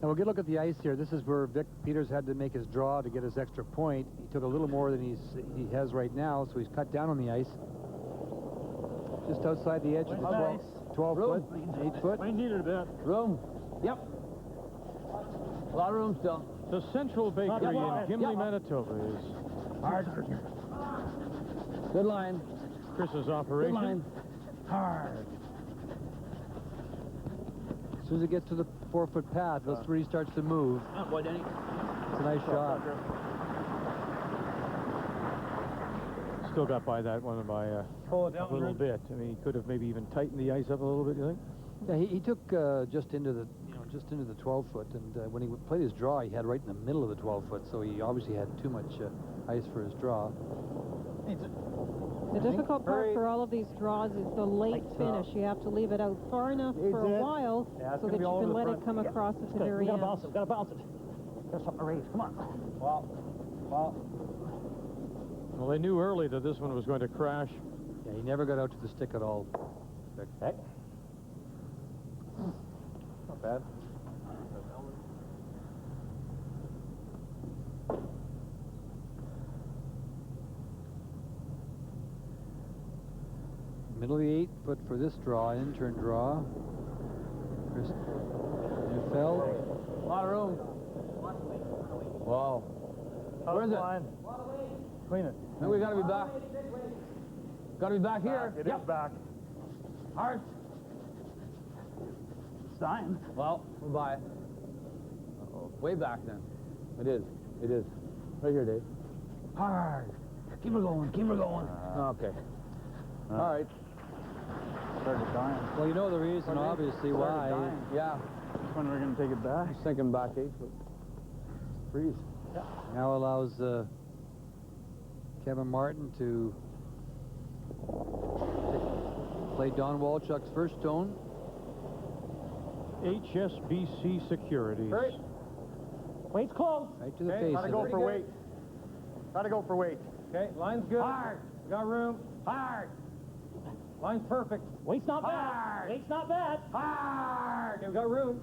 Now we'll get a look at the ice here. This is where Vic Peters had to make his draw to get his extra point. He took a little more than he has right now, so he's cut down on the ice. Just outside the edge of the 12 foot, 8 foot. I needed a bit. Room. Yep. A lot of room still. The Central Bakery in Gimli, Manitoba is Hard. Good line. Chris's operation. Good line. Hard. As soon as it gets to the 4-foot pad, those 3 starts to move. Oh, boy, Denny. It's a nice shot. Still got by that one by a little bit. I mean, he could have maybe even tightened the ice up a little bit, you think? Yeah, he took just into the 12-foot, and when he played his draw, he had right in the middle of the 12-foot, so he obviously had too much ice for his draw. The difficult part for all of these draws is the late finish. You have to leave it out far enough for a while so that you can let it come across at the very end. Gotta bounce it. Got something to raise. Come on. Well, they knew early that this one was going to crash. Yeah, he never got out to the stick at all. Okay. Not bad. Middle of the 8-foot for this draw, in-turn draw. Chris Newfeld. A lot of room. Wow. Where is it? Clean it. No, we gotta be back. Gotta be back here. It is back. Hard. Stein. Well, we're by it. Way back then. It is. It is. Right here, Dave. Hard. Keep her going. Keep her going. Okay. All right. Started dying. Well, you know the reason, obviously, why. Yeah. When we're going to take it back. Just thinking back 8 foot. Freeze. Yeah. Now allows Kevin Martin to play Don Walchuk's first stone. HSBC Securities. Great. Weight's close. Right to the face. Gotta go for weight. Gotta go for weight. Okay, line's good. Hard. Got room. Hard. Line's perfect. Weight's not bad. Weight's not bad. Hard. You've got room.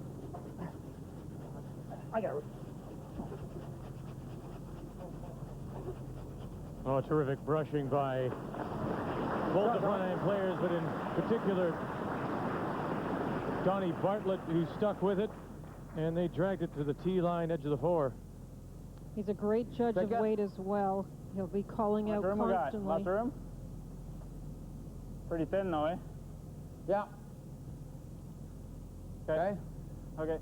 I got room. Oh, terrific brushing by both the front-end players, but in particular, Donnie Bartlett, who stuck with it, and they dragged it to the tee line, edge of the 4. He's a great judge of weight as well. He'll be calling out constantly. Lots of room? Pretty thin, though, eh? Yeah. Okay. Okay.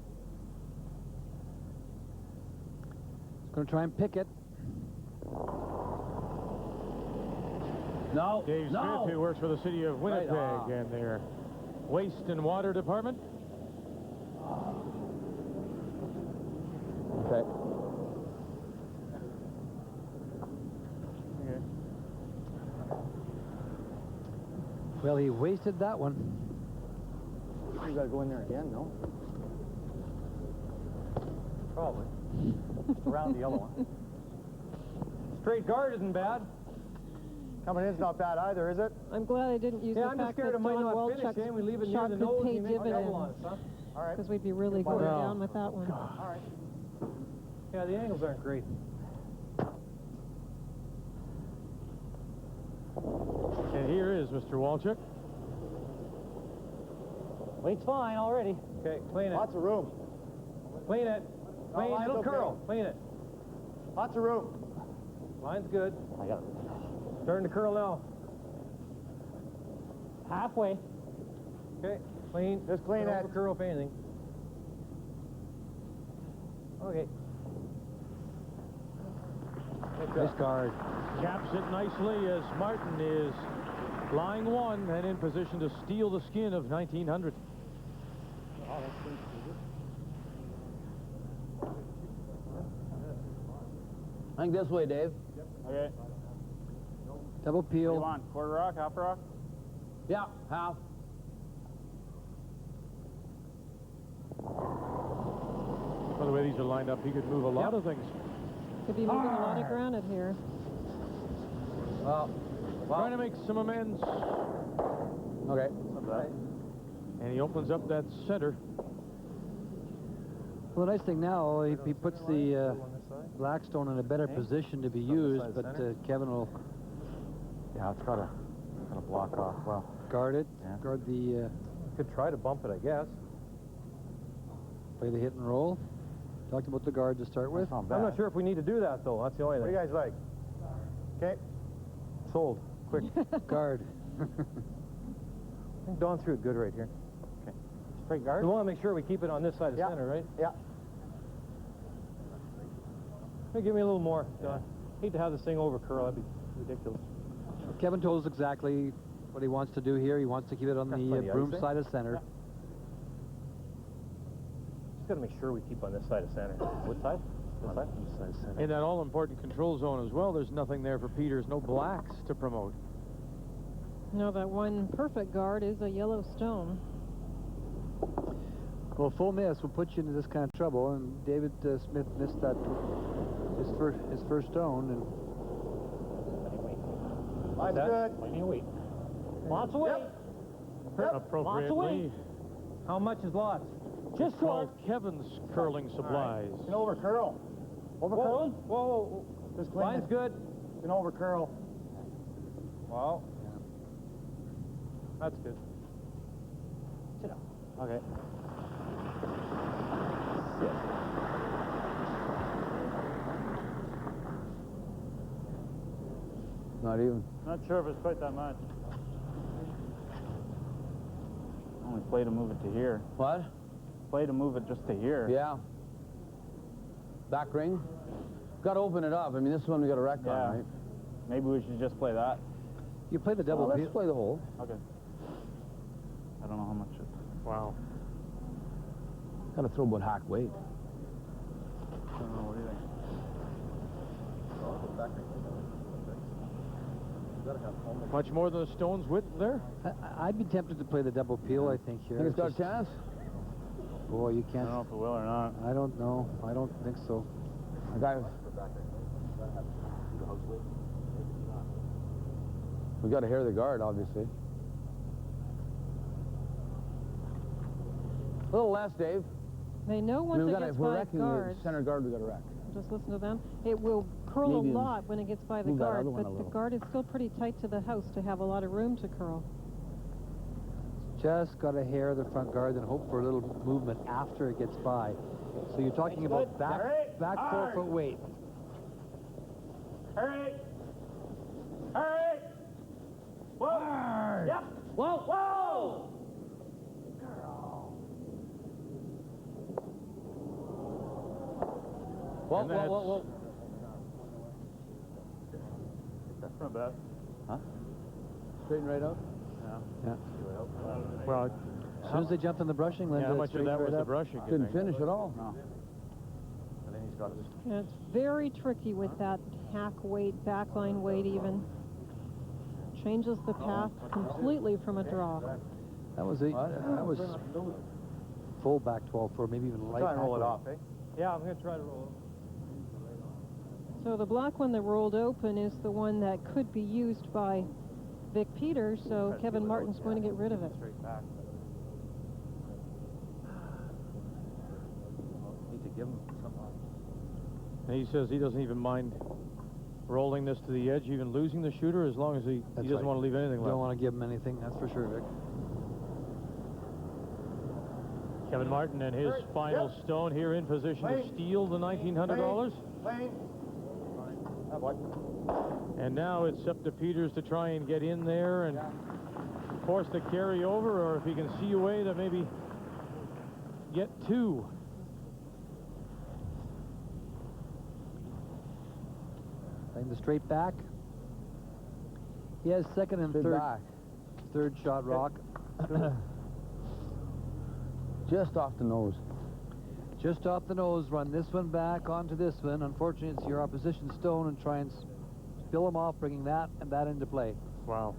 He's going to try and pick it. No. Dave Smith, who works for the city of Winnipeg and their waste and water department. Okay. Well, he wasted that one. You gotta go in there again, no? Probably. Around the yellow one. Straight guard isn't bad. Coming in's not bad either, is it? I'm glad I didn't use the fact that Don Walchuk's shot could pay dividends. All right. Because we'd be really going down with that one. All right. Yeah, the angles aren't great. And here is Mr. Walchuk. Weight's fine already. Okay, clean it. Lots of room. Clean it. Clean it. Little curl. Clean it. Lots of room. Line's good. I got it. Starting to curl now. Halfway. Okay, clean. Just clean Don't it. overcurl if anything. Okay. Nice guard. Caps it nicely as Martin is lying 1 and in position to steal the skin of 1900. I think this way, Dave. Okay. Double peel. What do you want? Quarter rock, half rock? Yeah, half. By the way, these are lined up. He could move a lot of things. Could be moving a lot of ground at here. Well, Trying to make some amends. Okay. And he opens up that center. Well, the nice thing now, he puts the Blackstone in a better position to be used, but Kevin will... Yeah, it's gotta block off well. Guard it. Yeah. Guard the... Could try to bump it, I guess. Play the hit and roll. Talked about the guard to start with. I'm not sure if we need to do that, though. That's the only thing. What do you guys like? Okay. Sold. Quick. Guard. I think Don threw it good right here. Okay. Straight guard? We want to make sure we keep it on this side of center, right? Yeah. Hey, give me a little more, Don. Hate to have this thing over curl. That'd be ridiculous. Kevin told us exactly what he wants to do here. He wants to keep it on the broom side of center. Yeah. Just got to make sure we keep on this side of center. What side? This side? This side of center. In that all-important control zone as well, there's nothing there for Peters, no blacks to promote. No, that one perfect guard is a yellow stone. Well, full miss will put you into this kind of trouble, and David Smith missed that his first stone. And Line's good. Plenty of weight. Lots of weight. Yep. Appropriately. Lots of weight. How much is lots? Just called Kevin's curling supplies. An over curl. Over curl? Whoa. Just clean Line's it. good. An over curl. Wow. That's good. Sit down. Okay. Not even. Not sure if it's quite that much. Only play to move it to here. What? Play to move it just to here. Yeah. Back ring. Got to open it up. I mean, this one we got a wreck on, right? Maybe we should just play that. you play the double. Let's play the hole. Okay. I don't know how much it. Wow. Got to throw about half weight. I don't know. What do you think? Much more than a stone's width there? I'd be tempted to play the double peel, I think, here. Think it's got a chance? Boy, you I can't. don't know if it will or not. I don't know. I don't think so. A guy. We got to hair the guard, obviously. A little less, Dave. They know once it gets if we're by wrecking guards. the center guard, we got to wreck. Just listen to them. It will curl Maybe a lot when it gets by the move that guard, other one but a the little. guard is still pretty tight to the house to have a lot of room to curl. Just got to hair the front guard and hope for a little movement after it gets by. So you're talking about back 4 foot weight. Hurry! Hurry! Whoa! Hard. Yep! Whoa! Whoa! Whoa. That's not bad. Huh? Straighten right out? Yeah. Well, as soon as they jumped in the brushing, Linda, how much of that was the brushing? you Didn't think? finish at all. No. And then he's got this. Yeah, it's very tricky with that hack weight, backline weight even. Changes the path completely from a draw. that was full back 12 for maybe even light. Try and roll back it weight. off, eh? Yeah, I'm going to try to roll it. So the black one that rolled open is the one that could be used by Vic Peters, so Kevin Martin's going to get rid of it. Straight back. Need to give him something. And he says he doesn't even mind rolling this to the edge, even losing the shooter, as long as he doesn't want to leave anything left. Don't want to give him anything, that's for sure, Vic. Kevin Martin and his final stone here in position to steal the $1,900. And now it's up to Peters to try and get in there and force the carry over, or if he can see a way to maybe get two. Playing the straight back. He has second and third shot rock. Just off the nose. Just off the nose, run this one back onto this one. Unfortunately, it's your opposition stone, and try and spill them off, bringing that and that into play. Wow.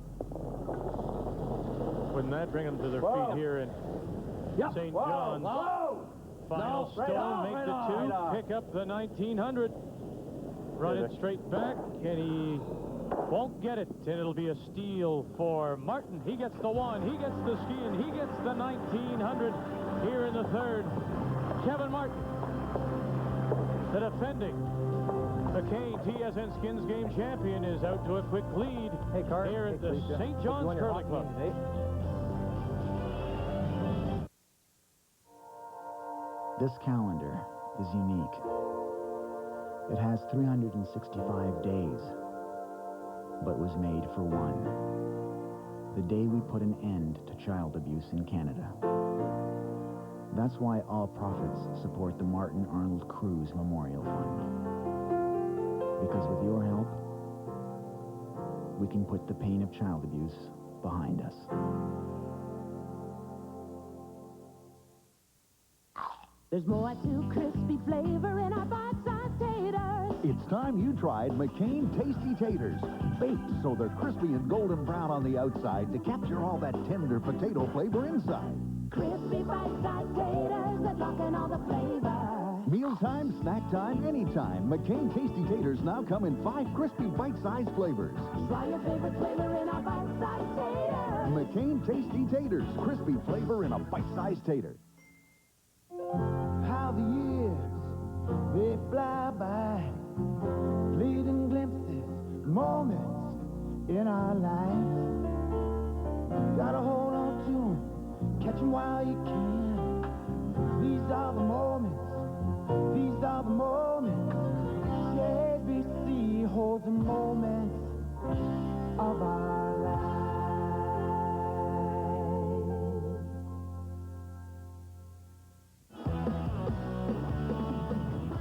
Wouldn't that bring them to their feet here in St. John's? Final stone, make the two, pick up the 1,900. Run it straight back, and he won't get it, and it'll be a steal for Martin. He gets the one, he gets the ski, and he gets the 1,900 here in the third. Kevin Martin, the defending McCain TSN Skins Game champion, is out to a quick lead here at the St. John's Curling Club. This calendar is unique. It has 365 days, but was made for one. The day we put an end to child abuse in Canada. That's why all profits support the Martin Arnold Cruz Memorial Fund. Because with your help, we can put the pain of child abuse behind us. There's more to crispy flavor in our bite-sized taters. It's time you tried McCain Tasty Taters. Baked so they're crispy and golden brown on the outside to capture all that tender potato flavor inside. Crispy bite-sized taters that lock in all the flavor. Mealtime, snack time, anytime. McCain Tasty Taters now come in 5 crispy bite-sized flavors. Try your favorite flavor in our bite-sized taters. McCain Tasty Taters. Crispy flavor in a bite-sized tater. How the years, they fly by, fleeting glimpses, moments in our lives. Gotta hold on to them, catch them while you can. These are the moments, these are the moments. CABC holds the moments of our lives.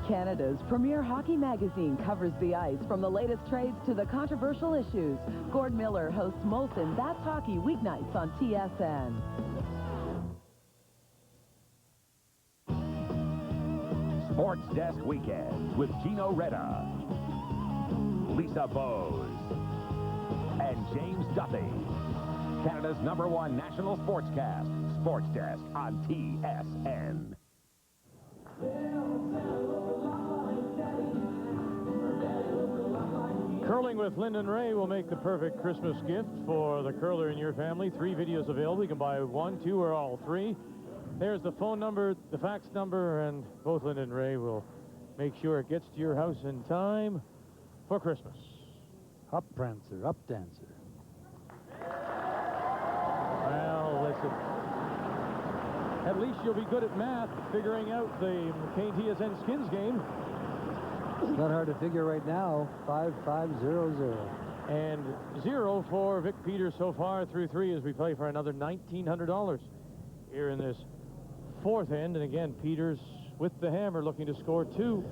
Canada's premier hockey magazine covers the ice from the latest trades to the controversial issues. Gord Miller hosts Molson That's Hockey weeknights on TSN. Sports Desk Weekends with Gino Reda, Lisa Bowes, and James Duffy. Canada's #1 national sportscast, Sports Desk on TSN. Curling with Lyndon Ray will make the perfect Christmas gift for the curler in your family. 3 videos available. You can buy 1, 2, or all 3. There's the phone number, the fax number, and both Lyndon and Ray will make sure it gets to your house in time for Christmas. Up prancer, up dancer. Well, listen. At least you'll be good at math, figuring out the McCain TSN Skins game. It's not hard to figure right now. 5500. And 0 for Vic Peters so far through 3 as we play for another $1,900 here in this 4th end. And again, Peters with the hammer looking to score 2.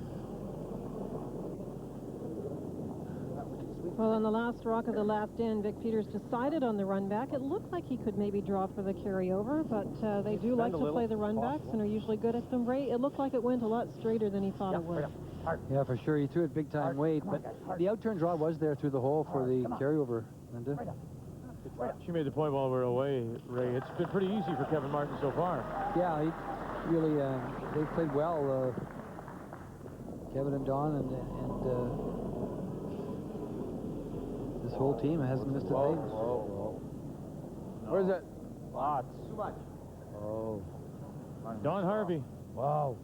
Well, on the last rock of the last end, Vic Peters decided on the run back. It looked like he could maybe draw for the carryover, but they do like to play the run backs and are usually good at them. Ray, it looked like it went a lot straighter than he thought it would. Yeah, for sure. He threw it big time weight, but the outturn draw was there through the hole for the carryover, Linda. She made the point while we were away, Ray. It's been pretty easy for Kevin Martin so far. Yeah, he really, they played well, Kevin and Don, and this whole team hasn't missed a thing. Where's it? Lots. Too much. Oh. Don Harvey. Wow.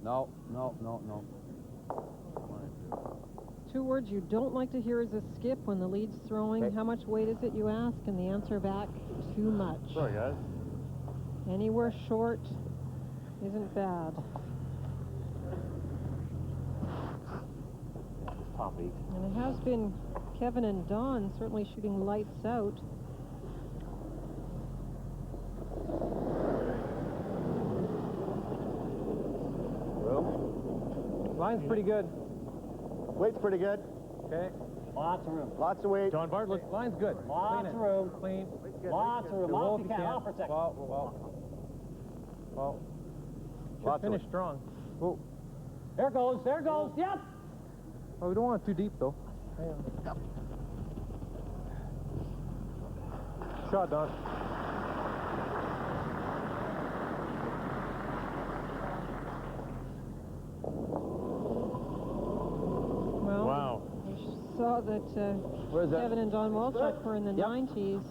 No. 2 words you don't like to hear is a skip when the lead's throwing. Okay. How much weight is it, you ask? And the answer back, too much. Sorry, guys. Anywhere short isn't bad. Top 8. And it has been Kevin and Don certainly shooting lights out. Line's pretty good. Weight's pretty good. Okay. Lots of room. Lots of weight. Don Bartlett. Line's good. Lots of room. Clean. Lots of room. Well, Off you can. Off for a second. Well. Should finish strong. Oh. There goes. There goes. Yep. Oh, we don't want it too deep, though. Shot, Don. Well, wow. You saw that Kevin and Don Walchuk were in the 90s.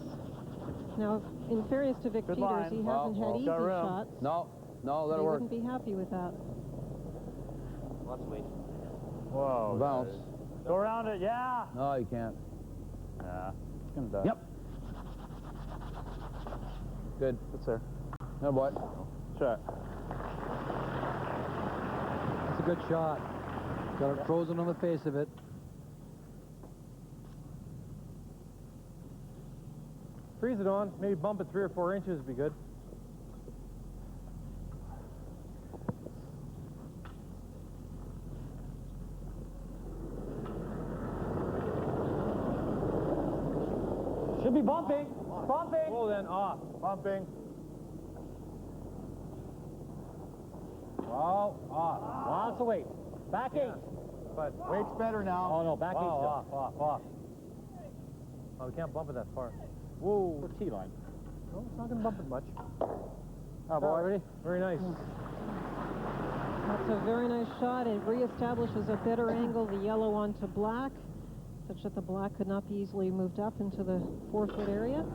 Now, in fairness to Vic Good Peters, line. he hasn't had easy shots. No, let He it work. wouldn't be happy with that. Lots of weight. Whoa. Bounce. Go around it, yeah. No, you can't. Yeah. It's gonna die. Yep. Good. It's there. No, boy. Shot. It's a good shot. Got it frozen on the face of it. Freeze it on. Maybe bump it 3 or 4 inches would be good. Should be bumping. Bumping. Well then, off. Bumping. Oh, off. Lots of weight. Back 8. But Weight's better now. Oh, no, back 8 still. off. Oh, we can't bump it that far. Whoa. The tee line. No, it's not going to bump it much. Oh, boy. Ready? Very nice. That's a very nice shot. It reestablishes a better angle, the yellow onto black, such that the black could not be easily moved up into the 4-foot area.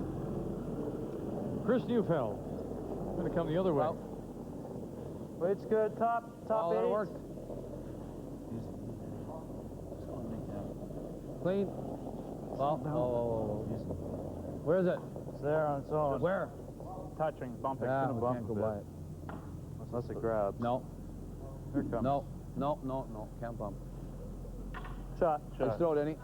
Chris Neufeld going to come the other way. Weight's good. Top 8. That worked. Clean. Where is it? It's there on its own. Where? Touching, bumping. Yeah, It's we gonna can't bump go a by bit. it. Unless it grabs. No. Here it comes. No. Can't bump. Shot. Let's throw it, Denny.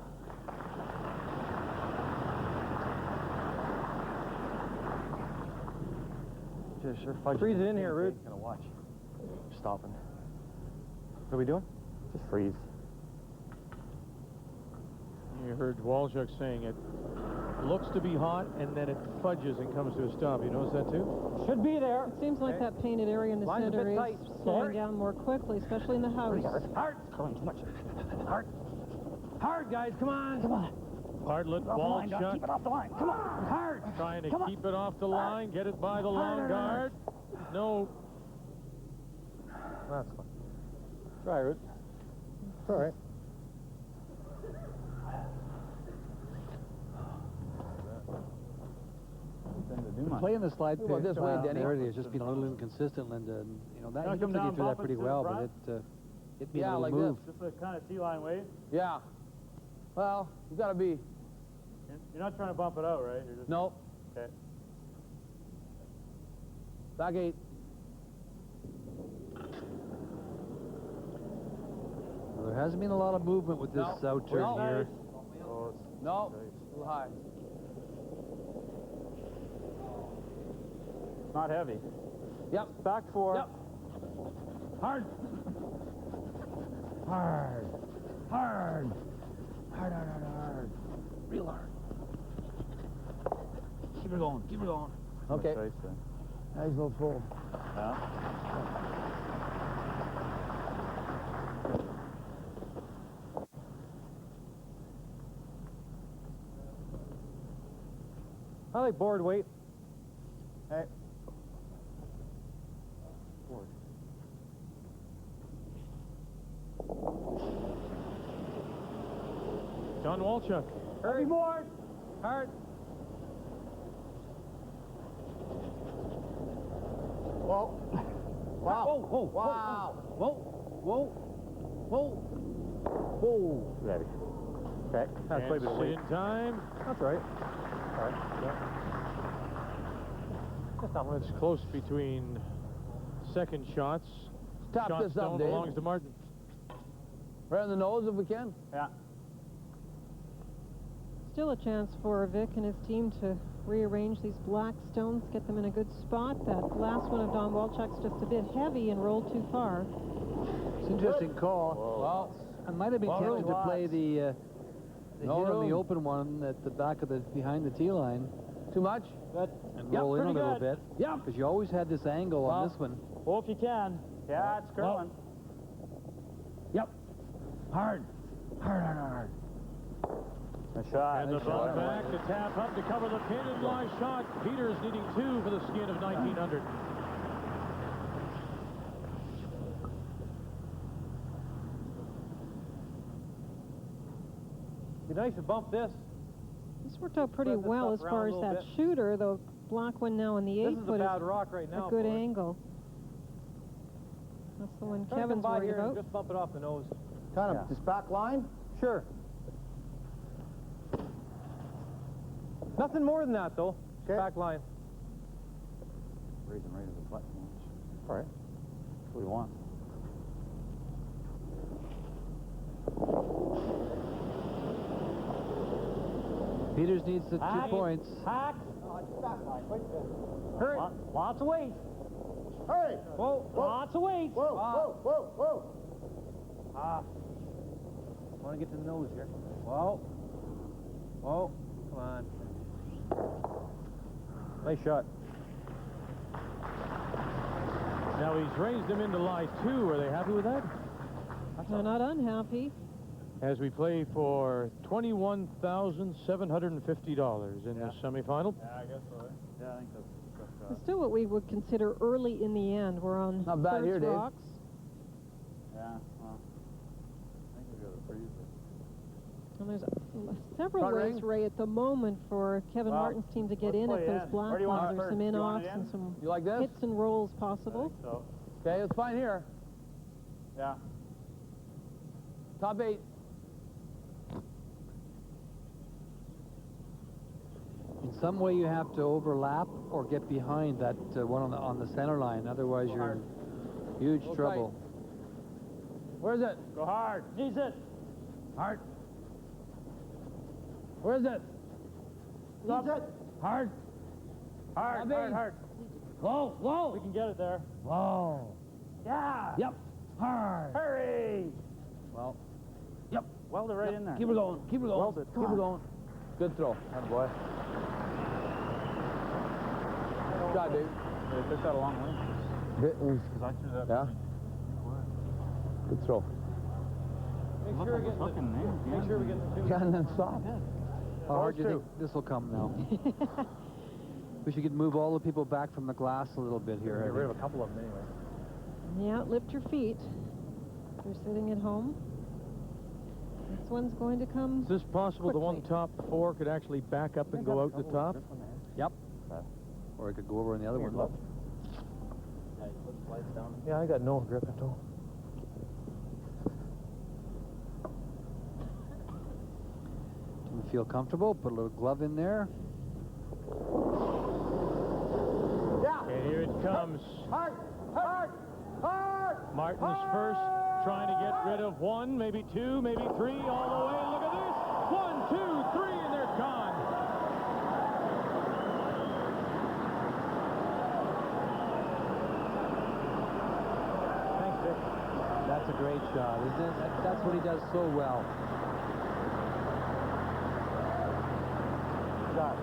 Just sure Freeze it in here, Rude. Gonna watch. Stopping. What are we doing? Just freeze. You heard Walchuk saying it looks to be hot, and then it fudges and comes to a stop. You notice that too? Should be there. It seems like that painted area in the Line's a center bit is tight. slowing down more quickly, especially in the house. Hard. Too much. Hard. Hard, guys. Come on. Bartlett, Walchuk. Keep it off the line. Come on. Hard. Trying to keep it off the line, get it by the long guard. No. That's fine. Try, Rude. It's all right. Playing the slide What about this way, Denny? area has just been a little inconsistent, Linda. And, you know, that Gotta you come took down, you through that bump it pretty to the well, front. but it made Yeah, a like little move. this. Just a kind of T-line weight. Yeah. Well, you got to be. You're not trying to bump it out, right? You're just... No. Okay. Back 8. Well, there hasn't been a lot of movement with this out turn here. Oh, No. A little high. it's not heavy. Yep. Back 4. Yep. Hard. Hard. Hard. Hard, hard, hard, hard. Real hard. Keep her going. Keep her going. Okay. Nice little pull. Yeah. I like board weight. Hey. John Walchuk. Heavy board. Hard. Whoa. Wow. Whoa. Wow. Whoa. Ready. Okay. That's quite a bit of weight. In time. That's right. All right. That's not much. It's close between second shots. Tap Shot this up, stone Dave. belongs to Martin. Right on the nose if we can. Yeah. Still a chance for Vic and his team to rearrange these black stones, get them in a good spot. That last one of Don Walchuk's just a bit heavy and rolled too far. It's an interesting call. Well, I might have been tempted to play the hit No on the room. open one at the back of the behind the tee line. Too much? Good. And Yep, roll in a pretty little good. bit. Yeah. Because you always had this angle on this one. Well, if you can. Yeah, it's curling. Yep. Hard. Hard. Nice shot. And the ball back to tap up to cover the pin and live shot. Peters needing 2 for the skin of 1900. Be nice to bump this. This worked out pretty Spread this well stuff as around far a as little that bit. shooter, the black one now in the 8 This is a foot bad rock right now. a good for it. angle. That's the one Try to come Kevin's by worried here and about. just bump it off the nose. Kind of just back line? Sure. Nothing more than that, though. Okay. Back line. Raising right as a button. All right. That's what we want. Peters needs the 2 points. Hack. Hurry. Lots of weight. Hurry. Whoa. Lots of weight. Whoa. Want to get to the nose here. Whoa. Come on. Nice shot. Now he's raised him into lie 2. Are they happy with that? They're not unhappy. As we play for $21,750 in the semifinal. Yeah, I guess so. Yeah, I think that's It's still what we would consider early in the end. We're on Not bad here, Dave. rocks. Yeah, well, I think we got to freeze it. And there's several Front ways, ring. Ray, at the moment for Kevin Martin's team to get in at those black Where do you want lines. it There's some first? You want in-offs it in? and some You like this? hits and rolls possible. So, Okay, it's fine here. yeah. Top 8. In some way, you have to overlap or get behind that one on the center line. Otherwise, you're in huge trouble. Where is it? Go hard. Needs it. Hard. Where is it? Needs it. Hard. Hard. Whoa. We can get it there. Whoa. Yeah. Yep. Hard. Hurry. Well. Yep. Weld it right in there. Keep her going. Keep her going. Weld it. Keep her going. Good throw. Atta boy. Good shot, Dave. They took that a long way. Because I threw that. Yeah. Good throw. Make sure we get the 2. Yeah, and then stop. How hard do you think this will come now? We should move all the people back from the glass a little bit here. Get rid of a couple of them anyway. Yeah, lift your feet. If you're sitting at home. This one's going to come Is this possible the one top 4 could actually back up and go out the top? Yep. Or it could go over on the other one. Yeah, I got no grip at all. Do you feel comfortable? Put a little glove in there. And here it comes. Hard. Martin's first, trying to get rid of 1, maybe 2, maybe 3, all the way. Look at this. 1, 2, 3, and they're gone. Thanks, Vic. That's a great shot, isn't it? That's what he does so well. Shot.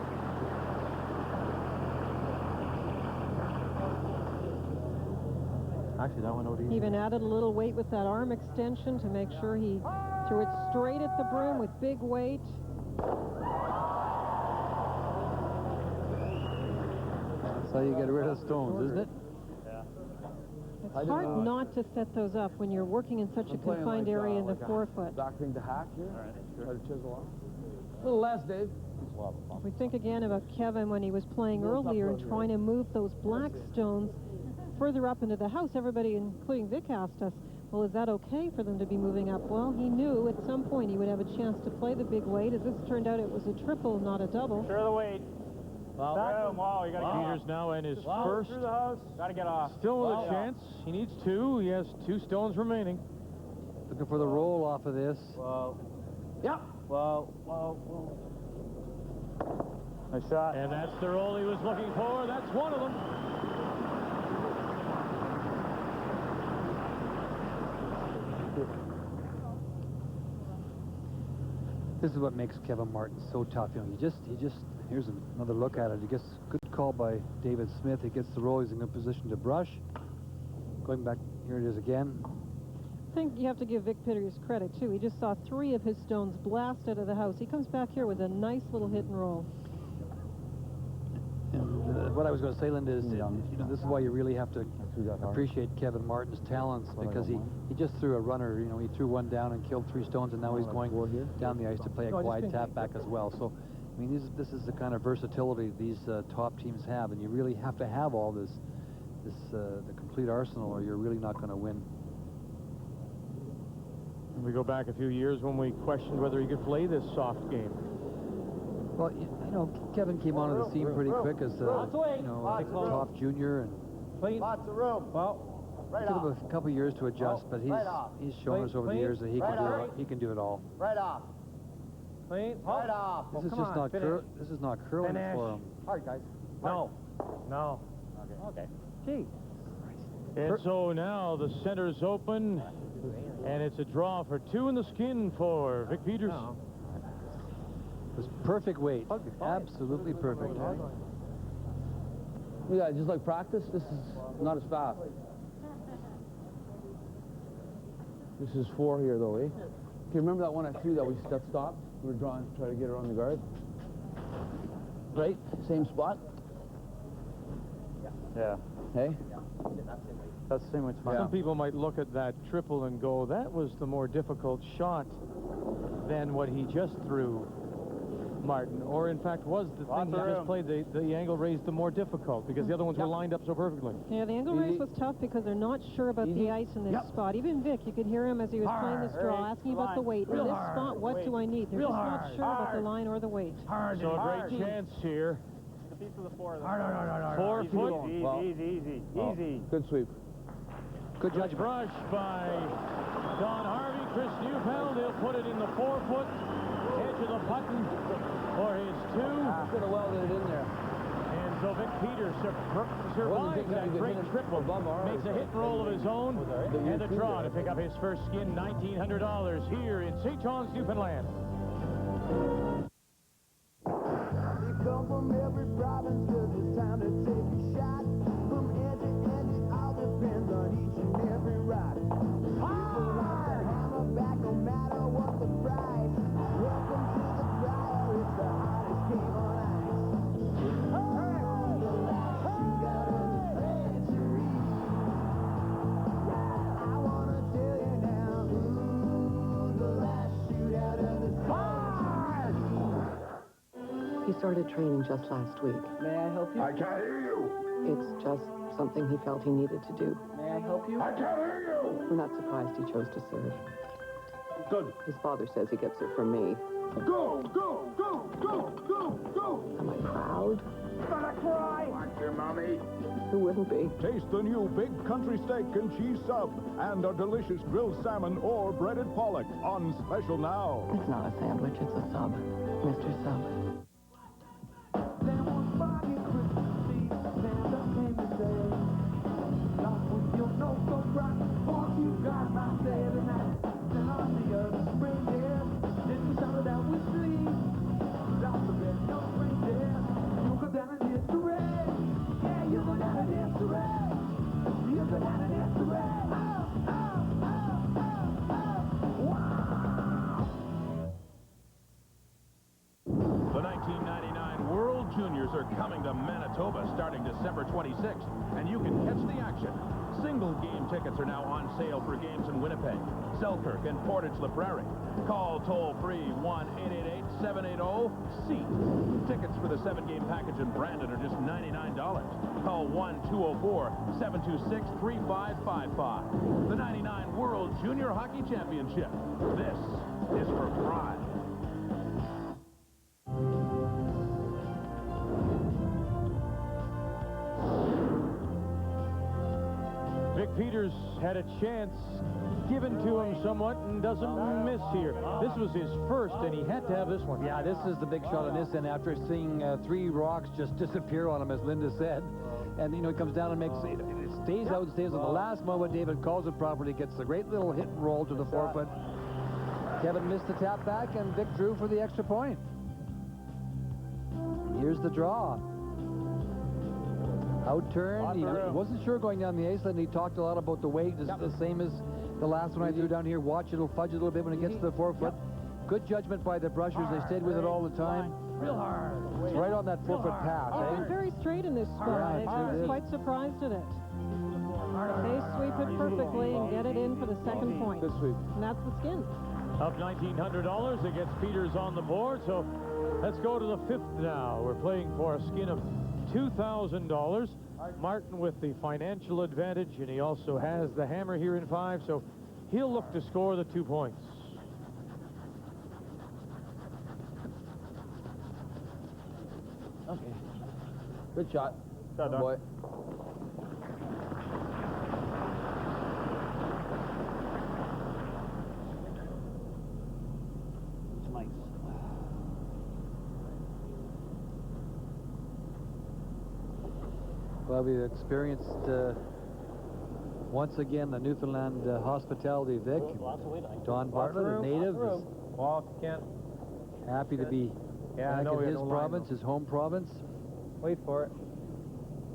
Actually, that one OD. Even added a little weight with that arm extension to make sure he threw it straight at the broom with big weight. That's how you get rid of stones, isn't it? It's hard not to set those up when you're working in such a confined area in the forefoot. Doctoring to hack here. All right. Try to chisel off. A little less, Dave. We think again about Kevin when he was playing earlier and trying to move those black stones further up into the house. Everybody, including Vic, asked us, well, is that okay for them to be moving up? Well, he knew at some point he would have a chance to play the big weight. As this turned out, it was a triple, not a double. Sure the weight. Well, Wow, you got to get Peters now in his first. Through the house. Got to get off. Still with a chance. He needs 2. He has 2 stones remaining. Looking for the roll off of this. Whoa. Yep. Whoa. Nice shot. And that's the roll he was looking for. That's one of them. This is what makes Kevin Martin so tough. You know, he just. Here's another look at it. He gets good call by David Smith. He gets the roll. He's in good position to brush. Going back, here it is again. I think you have to give Vic Peters credit, too. He just saw 3 of his stones blast out of the house. He comes back here with a nice little hit and roll. And what I was going to say, Linda, is this is why you really have to appreciate Kevin Martin's talents, because he just threw a runner. You know, he threw one down and killed 3 stones, and now he's going down the ice to play a glide tap back as well. So, I mean, this is the kind of versatility these top teams have, and you really have to have all the complete arsenal, or you're really not going to win. We go back a few years when we questioned whether he could play this soft game. Well, you know, Kevin came onto the scene pretty quick as a top junior, and Lots of room. Well, it took him a couple of years to adjust, but he's shown us over the years that he can do it all. Right off. Clean. Right off. This is just not this is not curling for him. Hard, guys. No. No. Okay. Gee. And so now the center's open, and it's a draw for 2 in the skin for Vic Peters. It was perfect weight. Absolutely perfect. Yeah, just like practice, this is not as fast. This is 4 here, though, eh? Okay, remember that one I threw that stopped? We were trying to get her on the guard. Right? Same spot? Yeah. Hey? That's the same way. Some people might look at that triple and go, that was the more difficult shot than what he just threw, Martin. Or, in fact, was the thing he just played, the angle raised the more difficult because the other ones were lined up so perfectly. Yeah, the angle raise was tough because they're not sure about the ice in this spot. Even Vic, you could hear him as he was playing this draw, asking about the weight. In this spot, what do I need? They're just not sure about the line or the weight. So a great chance here. The piece of the 4. 4 foot. Easy. Good sweep. Good judgment. Brush by Don Harvey. Chris Newfoundland, he'll put it in the 4-foot edge of the button for his 2. Could have welded it in there. And so Vic Peters survives that great triple. Makes a hit and roll of his own. And the draw to pick up his first skin, $1,900 here in St. John's, Newfoundland. You come from every province, 'cause it's time to take a shot. From end to end, it all depends on each and every ride. People want that hammer back no matter what the price. Welcome to the Briar, it's the hottest game on ice. The last shootout of the century. I wanna tell you now, the last shootout of the century. He started training just last week. May I help you? I can't hear you. It's just something he felt he needed to do. May I help you? I can't hear you. We're not surprised he chose to serve. Good. His father says he gets it from me. Go, go, go, go, go, go. Am I proud? Gonna cry. Want your mommy? Who wouldn't be? Taste the new Big Country Steak and Cheese Sub and a delicious grilled salmon or breaded pollock on special now. It's not a sandwich, it's a sub. Mr. Sub. The 1999 World Juniors are coming to Manitoba starting December 26th, and you can catch the action. Single game tickets are now on sale for games in Winnipeg, Selkirk, and Portage-La Prairie. Call toll-free 1-888-780-SEAT. Tickets for the 7-game package in Brandon are just $99. Call 1-204-726-3555. The 99 World Junior Hockey Championship. This is for pride. Vic Peters had a chance given to him somewhat and doesn't miss here. This was his first, and he had to have this one. Yeah, this is the big shot on this end after seeing 3 rocks just disappear on him, as Linda said. And, he comes down and makes it stays out, stays at the last moment. David calls it properly, gets a great little hit and roll to the 4-foot. Kevin missed the tap back, and Vic drew for the extra point. Here's the draw. Out-turned. He wasn't sure going down the ice, and he talked a lot about the weight. It's the same as the last one I threw down here. Watch, it'll fudge a little bit when it gets to the 4-foot. Good judgment by the brushers. They stayed with it all the time. Real hard. It's right on that 4-foot path. It was very straight in this spot. I was quite surprised at it. They sweep it perfectly and get it in for the second point. Good sweep. And that's the skin. Up $1,900 against Peters on the board. So let's go to the 5th now. We're playing for a skin of $2,000. Martin with the financial advantage, and he also has the hammer here in 5, so he'll look to score the 2 points. Okay. Good shot. Good boy. Nice. Well, we've experienced once again the Newfoundland hospitality, Vic. Don Bartlett, a native, is Walk, Kent. happy to be back in his province, his home province. Wait for it.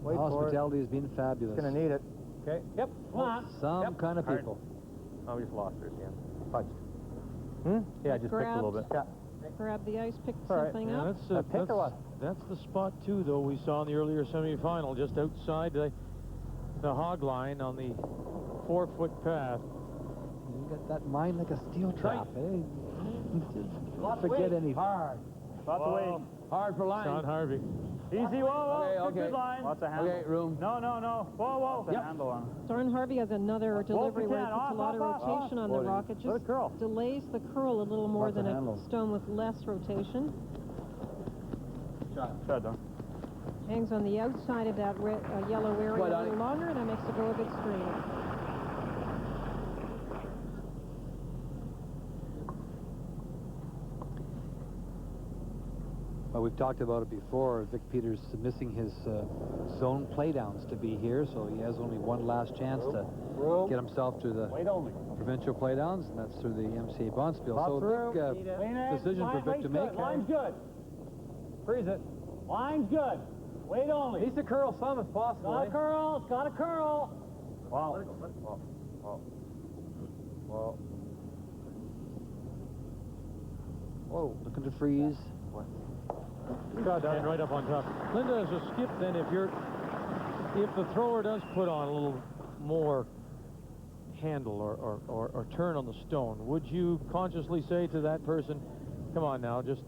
Wait for it. Hospitality has been fabulous. Gonna need it. Okay. Yep. Come on. Some kind of people. Oh, we just lost her again. Touched. Yeah, I just picked a little bit. Yeah. Grab the ice, pick All right. something Yeah, up. that's the spot too, though. We saw in the earlier semifinal, just outside the hog line on the 4-foot path. You got that mind like a steel trap, eh? Lots forget weight. any. Hard. Lots of weight. Hard for line. Sean Harvey. Easy, whoa, whoa. Okay. Good line. Lots of handle. Okay, room. No. Whoa, whoa. Lots of handle on it. Darn Harvey has another delivery where he puts off, a lot of off, rotation on the rocket. Just delays the curl a little more than a stone with less rotation. Shot, Don. Hangs on the outside of that yellow area a little longer, and that makes it go a bit straighter. Well, we've talked about it before. Vic Peters missing his zone playdowns to be here, so he has only one last chance to get himself to the provincial playdowns, and that's through the MCA Bonspiel. So big decision for Vic to make. Line's good. Freeze it. Line's good. Wait only. Needs to curl some if possible. Got to curl. Got to curl. Wow. Whoa, looking to freeze. Got that right up on top. Linda, as a skip, then, if the thrower does put on a little more handle or turn on the stone, would you consciously say to that person, come on now, just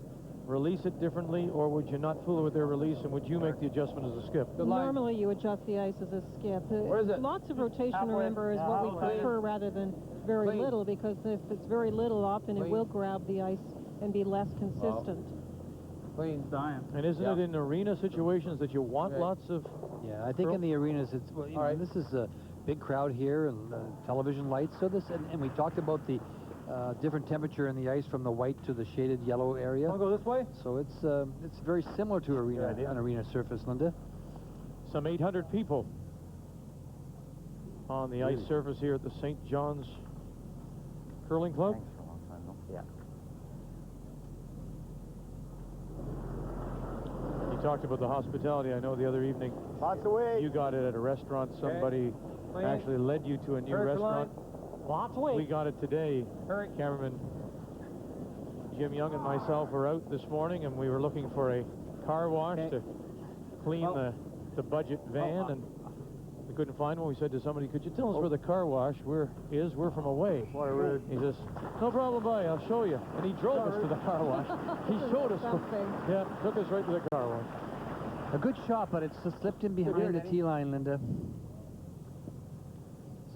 release it differently, or would you not fool with their release, and would you make the adjustment as a skip? Normally you adjust the ice as a skip. Where is it? Lots of rotation, remember, is what we prefer rather than very little, because if it's very little, often it will grab the ice and be less consistent. Clean. Dying. And isn't it in arena situations that you want lots of... Yeah, I think in the arenas, it's, well, you know, this is a big crowd here and television lights, so this, and we talked about the different temperature in the ice from the white to the shaded yellow area. Want to go this way? So it's very similar to an arena surface, Linda. Some 800 people on the ice surface here at the St. John's Curling Club. Yeah. You talked about the hospitality. I know the other evening Lots of weight. you got it at a restaurant. Somebody actually led you to a new restaurant. Lots of weight. We got it today. Cameraman Jim Young and myself were out this morning, and we were looking for a car wash to clean the budget van, and we couldn't find one. We said to somebody, could you tell us where the car wash is? We're from away. He says, no problem, bye, I'll show you. And he drove us to the car wash. He showed us. Yeah, took us right to the car wash. A good shot, but it's just slipped in behind the tee line, Linda.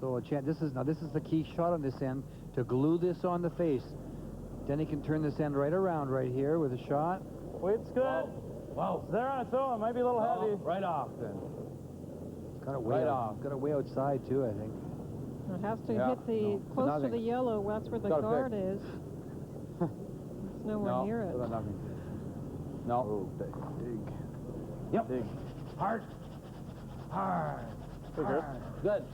So this is the key shot on this end, to glue this on the face. Then he can turn this end right around right here with a shot. Weight's good. Wow. It's there on its own. Might be a little heavy. Right off then. Got it way outside too, I think. It has to hit the close to the yellow. That's where the guard is. It's nowhere near it. No. Big. Yep. Big. Hard. Good.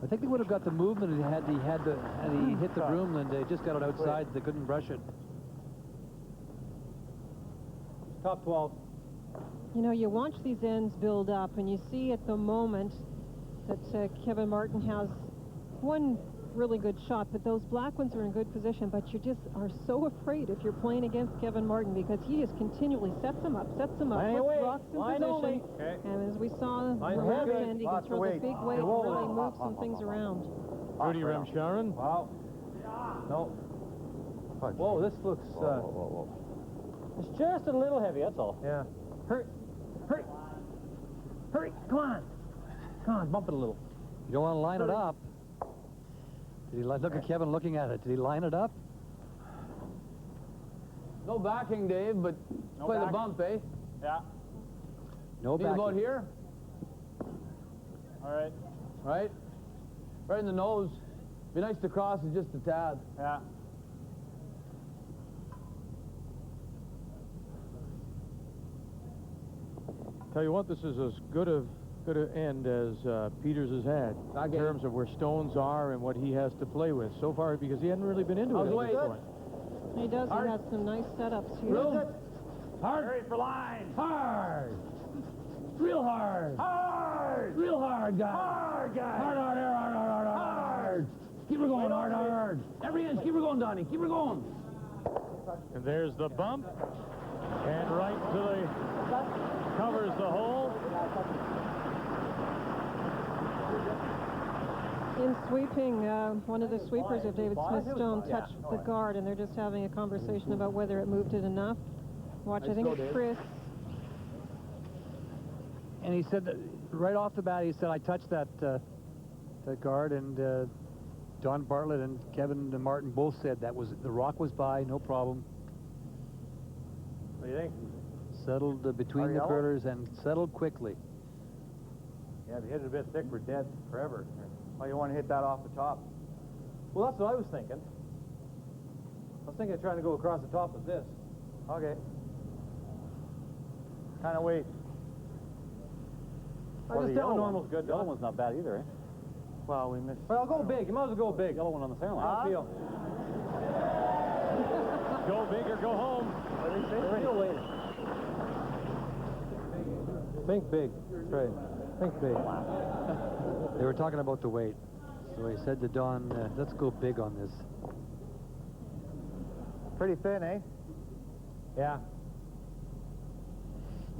I think they would have got the movement had he hit the broom, Linda. He just got it outside. They couldn't brush it. Top 12. You know, you watch these ends build up, and you see at the moment that Kevin Martin has one really good shot, but those black ones are in good position, but you just are so afraid if you're playing against Kevin Martin, because he just continually sets them up, puts rocks in position, and as we saw in the last end, he can throw the big weight and really move some things around. Rudy Remsharon. Wow. No. Whoa, this looks... It's just a little heavy, that's all. Yeah. Hurry. Come on, bump it a little. You don't want to line it up. Did he look at Kevin looking at it? Did he line it up? No backing, Dave, but play the bump, eh? Yeah. No backing. About here? All right. Right? Right in the nose. Be nice to cross it just a tad. Yeah. Tell you what, this is as good an end as Peters has had in terms of where stones are and what he has to play with so far, because he hadn't really been into it at this point. He does. He has some nice setups here. Hard. Hurry for line. Hard. Real hard. Hard. Real hard, guy. Hard, guy. Hard, hard, hard, hard, hard, hard, hard. Keep her going, hard, hard, hard. Every inch, keep her going, Donnie. Keep her going. And there's the bump. And right to the... covers the hole. In sweeping, one of the sweepers of David Smith's stone touched the guard, and they're just having a conversation about whether it moved it enough. Watch, I think it's Chris. And he said that right off the bat, he said, I touched that guard, and Don Bartlett and Kevin Martin both said that the rock was by, no problem. What do you think? Settled between the curlers and settled quickly. Yeah, if you hit it a bit thick, we're dead forever. Oh, you want to hit that off the top? Well, that's what I was thinking. I was thinking of trying to go across the top of this. Okay. Kind of wait. Well, the yellow normal's good. The other one's not bad either, eh? Well, we missed. Well, go big. You might as well go big. Yellow one on the center line. I feel. Go big or go home. What do you say? They're still waiting. Think big. Right. Think big. They were talking about the weight. So he said to Don, let's go big on this. Pretty thin, eh? Yeah.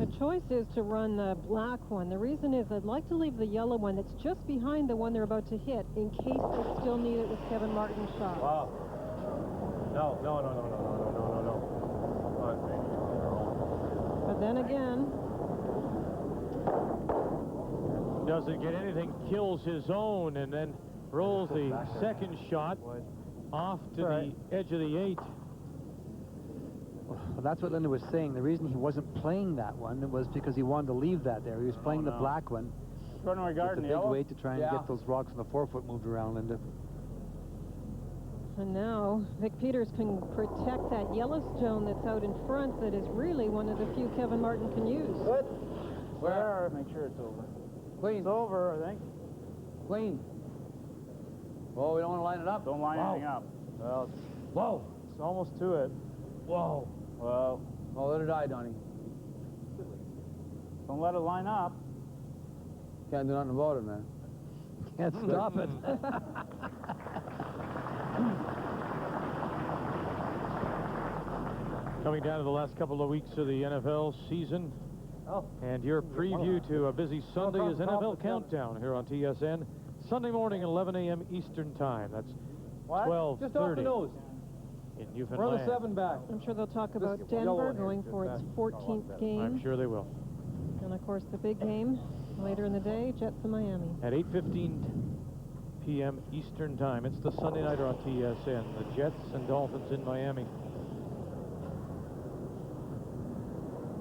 The choice is to run the black one. The reason is I'd like to leave the yellow one that's just behind the one they're about to hit in case they still need it with Kevin Martin's shot. Wow. No. But then again... doesn't get anything, kills his own, and then rolls the second shot off to the edge of the 8. Well, that's what Linda was saying. The reason he wasn't playing that one was because he wanted to leave that there. He was playing the black one. Extraordinary Garden, it's a big weight to try and get those rocks on the 4-foot moved around, Linda. And now Vic Peters can protect that Yellowstone that's out in front that is really one of the few Kevin Martin can use. Good. Where? Make sure it's over. Clean. It's over, I think. Clean. Well, we don't want to line it up. Don't line anything up. Well, whoa. It's almost to it. Whoa. Well. Oh, let it die, Donnie. Don't let it line up. Can't do nothing about it, man. Can't stop it. Coming down to the last couple of weeks of the NFL season. And your preview to a busy Sunday is NFL Countdown here on TSN. Sunday morning at 11 a.m. Eastern Time. That's 12:30. Just off the nose. In Newfoundland. Run the 7 back. I'm sure they'll talk about Denver going for its 14th game. I'm sure they will. And, of course, the big game later in the day, Jets in Miami. At 8:15 p.m. Eastern Time. It's the Sunday nighter on TSN. The Jets and Dolphins in Miami.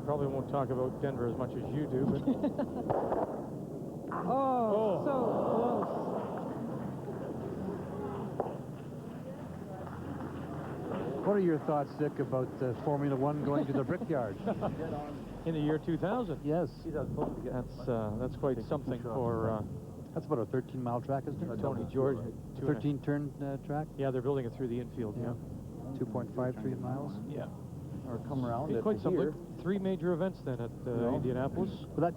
Probably won't talk about Denver as much as you do, but... oh, so close. What are your thoughts, Dick, about Formula One going to the Brickyard? In the year 2000? Yes. That's quite something for... that's about a 13-mile track, isn't it? Tony George. 13-turn track? Yeah, they're building it through the infield, yeah. 2.53 miles? Yeah. Or come around it. Quite something. 3 major events then at Indianapolis. Well,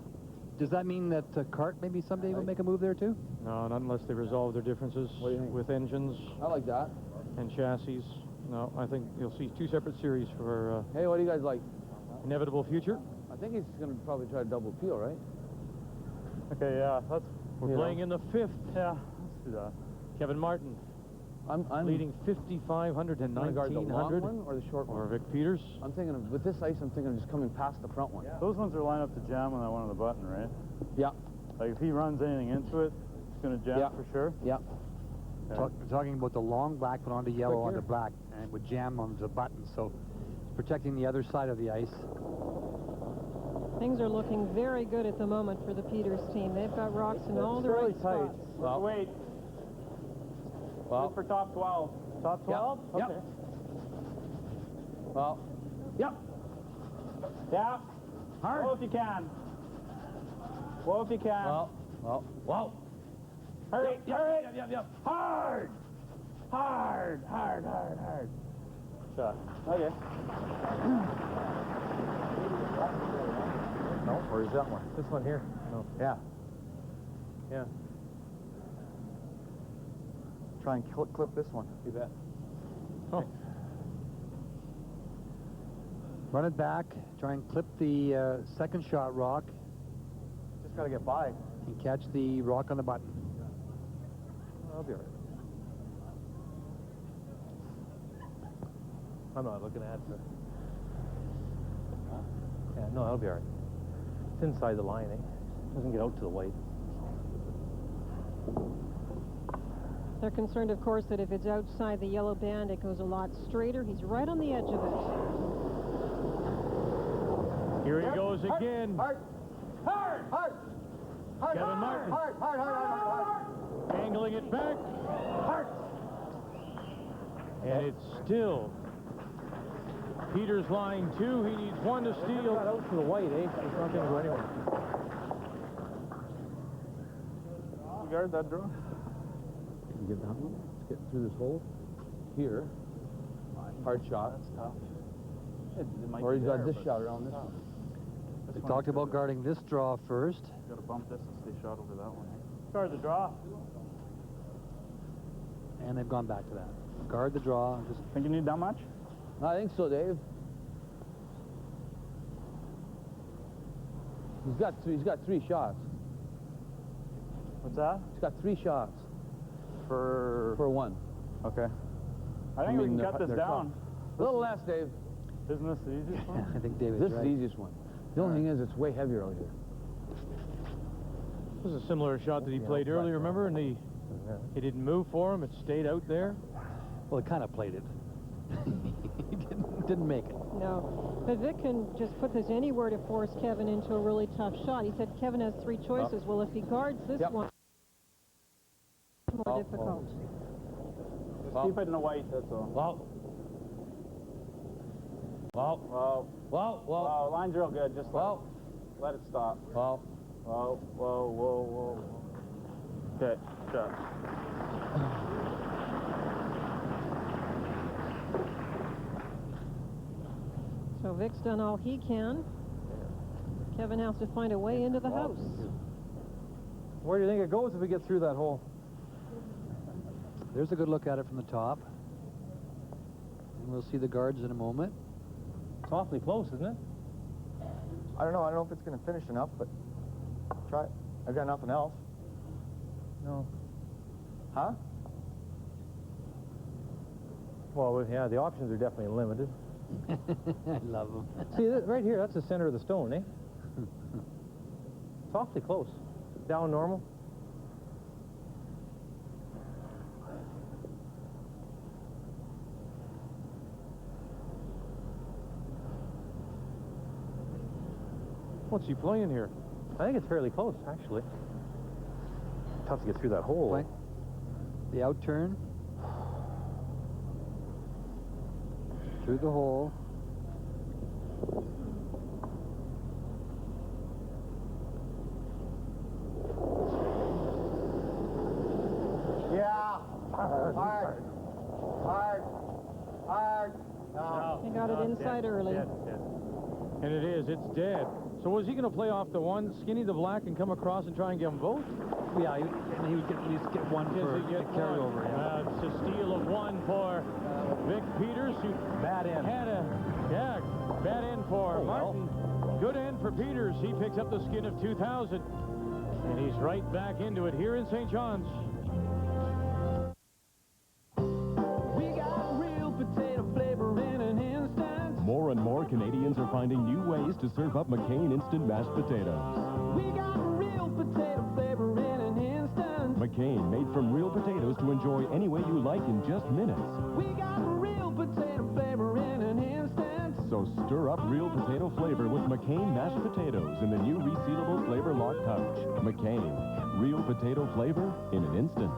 does that mean that CART maybe someday will make a move there too? No, not unless they resolve their differences with engines. I like that. And chassis. No, I think you'll see 2 separate series for... hey, what do you guys like? Inevitable future. I think he's going to probably try to double peel, right? Okay, yeah. We're playing in the 5th. Yeah, let's do that. Kevin Martin. I'm leading 5,500 and 1,900. The long one or the short one? Or Vic Peters. I'm thinking of, with this ice, I'm thinking of just coming past the front one. Yeah. Those ones are lined up to jam on that one on the button, right? Yeah. Like if he runs anything into it, it's going to jam for sure? Yeah. We're talking about the long black one onto yellow onto black, and it would jam onto the button, so it's protecting the other side of the ice. Things are looking very good at the moment for the Peters team. They've got rocks in all the right spots. Well, wait. Well, for top 12. Top 12? Yep. Okay. Well, yep. Yeah. Hard. Oh, if you can. Whoa, if you can. Well. Hurry, hurry. Yep. Hard. Shot. Okay. No, or is that one? This one here. No. Yeah. Yeah. Try and clip this one. You bet. Oh. Run it back. Try and clip the second shot rock. Just got to get by. And catch the rock on the button. I'll be all right. I'm not looking at it. Yeah, no, that'll be all right. It's inside the line, eh? Doesn't get out to the white. They're concerned, of course, that if it's outside the yellow band, it goes a lot straighter. He's right on the edge of it. Here he goes again. Hard. Kevin Martin. Hard. Angling it back. And it's still Peters line 2. He needs one to steal. Got out to the white, eh? It's not going to go anywhere. You guard that draw? You get that one? Let's get through this hole. Here. Hard shot. That's tough. Or he's got this shot around this one. They talked about guarding this draw first. Got to bump this and stay shot over that one. Guard the draw. And they've gone back to that. Guard the draw. Just think you need that much? I think so, Dave. He's got three shots. What's that? He's got 3 shots. For one. Okay. I think we can cut this down. A little less, Dave. Isn't this the easiest one? I think David's This right. is the easiest one. The only thing is, it's way heavier out here. This is a similar shot that he played earlier, remember? And he didn't move for him. It stayed out there. Well, it kind of played it. He didn't make it. No. But Vic can just put this anywhere to force Kevin into a really tough shot. He said Kevin has 3 choices. Well, if he guards this one, it's more difficult. Just keep it in the white, that's all. Whoa, line's real good. Just let it stop. Whoa. Okay, shot. So Vic's done all he can. Kevin has to find a way into the house. Where do you think it goes if we get through that hole? There's a good look at it from the top. And we'll see the guards in a moment. It's awfully close, isn't it? I don't know if it's going to finish enough, but try it. I've got nothing else. No. Huh? Well, yeah, the options are definitely limited. I love them. See, right here, that's the center of the stone, eh? It's awfully close. Down normal. What's he playing here? I think it's fairly close, actually. Tough to get through that hole. Play. The out turn. Through the hole. Yeah. Hard. No. He got it inside early. Dead. And it is. It's dead. So was he going to play off the one, Skinny the black, and come across and try and get them both? Yeah, and he would at least get one for the carryover. Yeah. It's a steal of one for Vic Peters, who bad end. Had bad end for Martin. Good end for Peters. He picks up the skin of 2,000. And he's right back into it here in St. John's. We got real potato flavor in an instant. More and more Canadians are finding new ways to serve up McCain instant mashed potatoes. We got real potato flavor in an instant. McCain, made from real potatoes to enjoy any way you like in just minutes. We got real potato flavor in an instant. So stir up real potato flavor with McCain mashed potatoes in the new resealable flavor lock pouch. McCain, real potato flavor in an instant.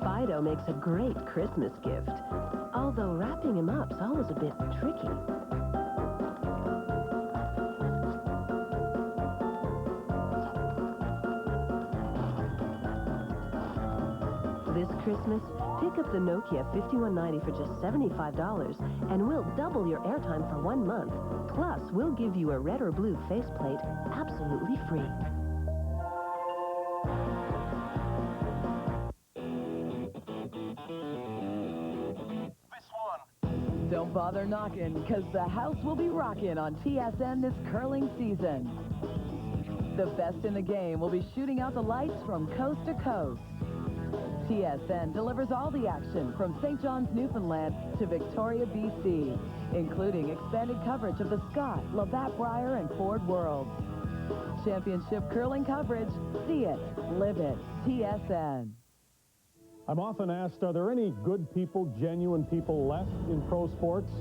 Fido makes a great Christmas gift, although wrapping him up's always a bit tricky. This Christmas, pick up the Nokia 5190 for just $75, and we'll double your airtime for 1 month. Plus, we'll give you a red or blue faceplate absolutely free. Don't bother knocking, because the house will be rocking on TSN this curling season. The best in the game will be shooting out the lights from coast to coast. TSN delivers all the action from St. John's, Newfoundland to Victoria, BC, including expanded coverage of the Scott, Labatt Brier, and Ford Worlds. Championship curling coverage. See it, live it. TSN. I'm often asked, are there any good people, genuine people left in pro sports?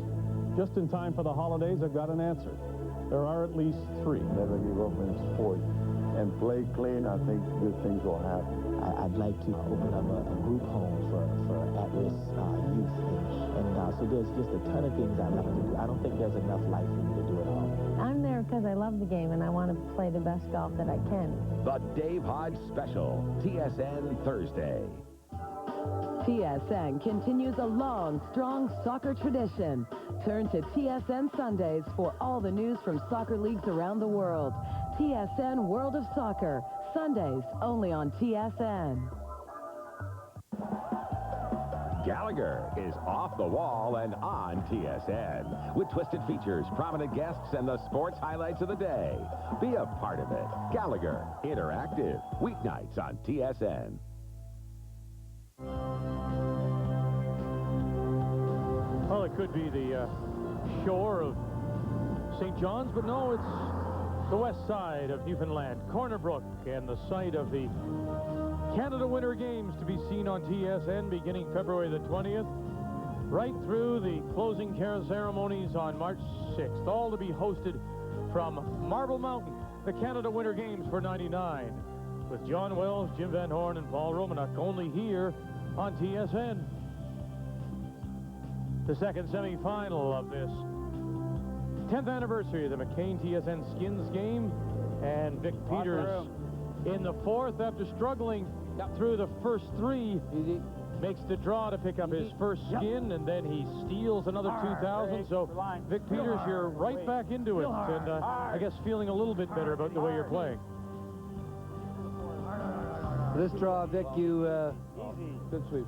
Just in time for the holidays, I've got an answer. There are at least 3. Never give up in sport and play clean. I think good things will happen. I'd like to open up a group home for at-risk youth. And so there's just a ton of things I'd like to do. I don't think there's enough life for me to do it all. I'm there because I love the game and I want to play the best golf that I can. The Dave Hodge Special, TSN Thursday. TSN continues a long, strong soccer tradition. Turn to TSN Sundays for all the news from soccer leagues around the world. TSN World of Soccer, Sundays only on TSN. Gallagher is off the wall and on TSN with twisted features, prominent guests, and the sports highlights of the day. Be a part of it. Gallagher, interactive, weeknights on TSN. Well, it could be the shore of St. John's, but no, it's the west side of Newfoundland, Corner Brook, and the site of the Canada Winter Games to be seen on TSN beginning February the 20th, right through the closing ceremonies on March 6th, all to be hosted from Marble Mountain, the Canada Winter Games for '99, with John Wells, Jim Van Horn, and Paul Romanuk, only here on TSN. The second semifinal of this 10th anniversary of the McCain TSN Skins game, and Vic Peters in the 4th after struggling through the first 3. Makes the draw to pick up his first skin, and then he steals another 2,000. So, Vic Peters, you're right back into it, and I guess feeling a little bit better about the way you're playing. This draw, Vic, you good sweep.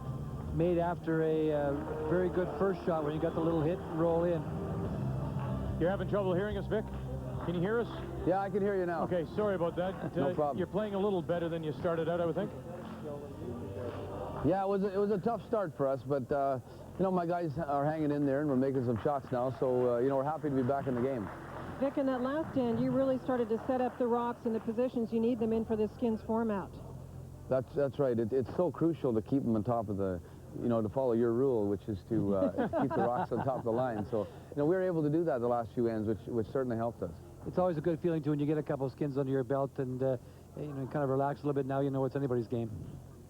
Made after a very good first shot when you got the little hit and roll in. You're having trouble hearing us, Vic? Can you hear us? Yeah, I can hear you now. Okay, sorry about that. No problem. You're playing a little better than you started out, I would think. Yeah, it was a tough start for us, but you know, my guys are hanging in there, and we're making some shots now, so you know, we're happy to be back in the game. Vic, in that last end, you really started to set up the rocks in the positions you need them in for this skins format. That's right. It's so crucial to keep them on top of the, you know, to follow your rule, which is to keep the rocks on top of the line. So, you know, we were able to do that the last few ends, which certainly helped us. It's always a good feeling, too, when you get a couple of skins under your belt and, you know, kind of relax a little bit. Now you know it's anybody's game.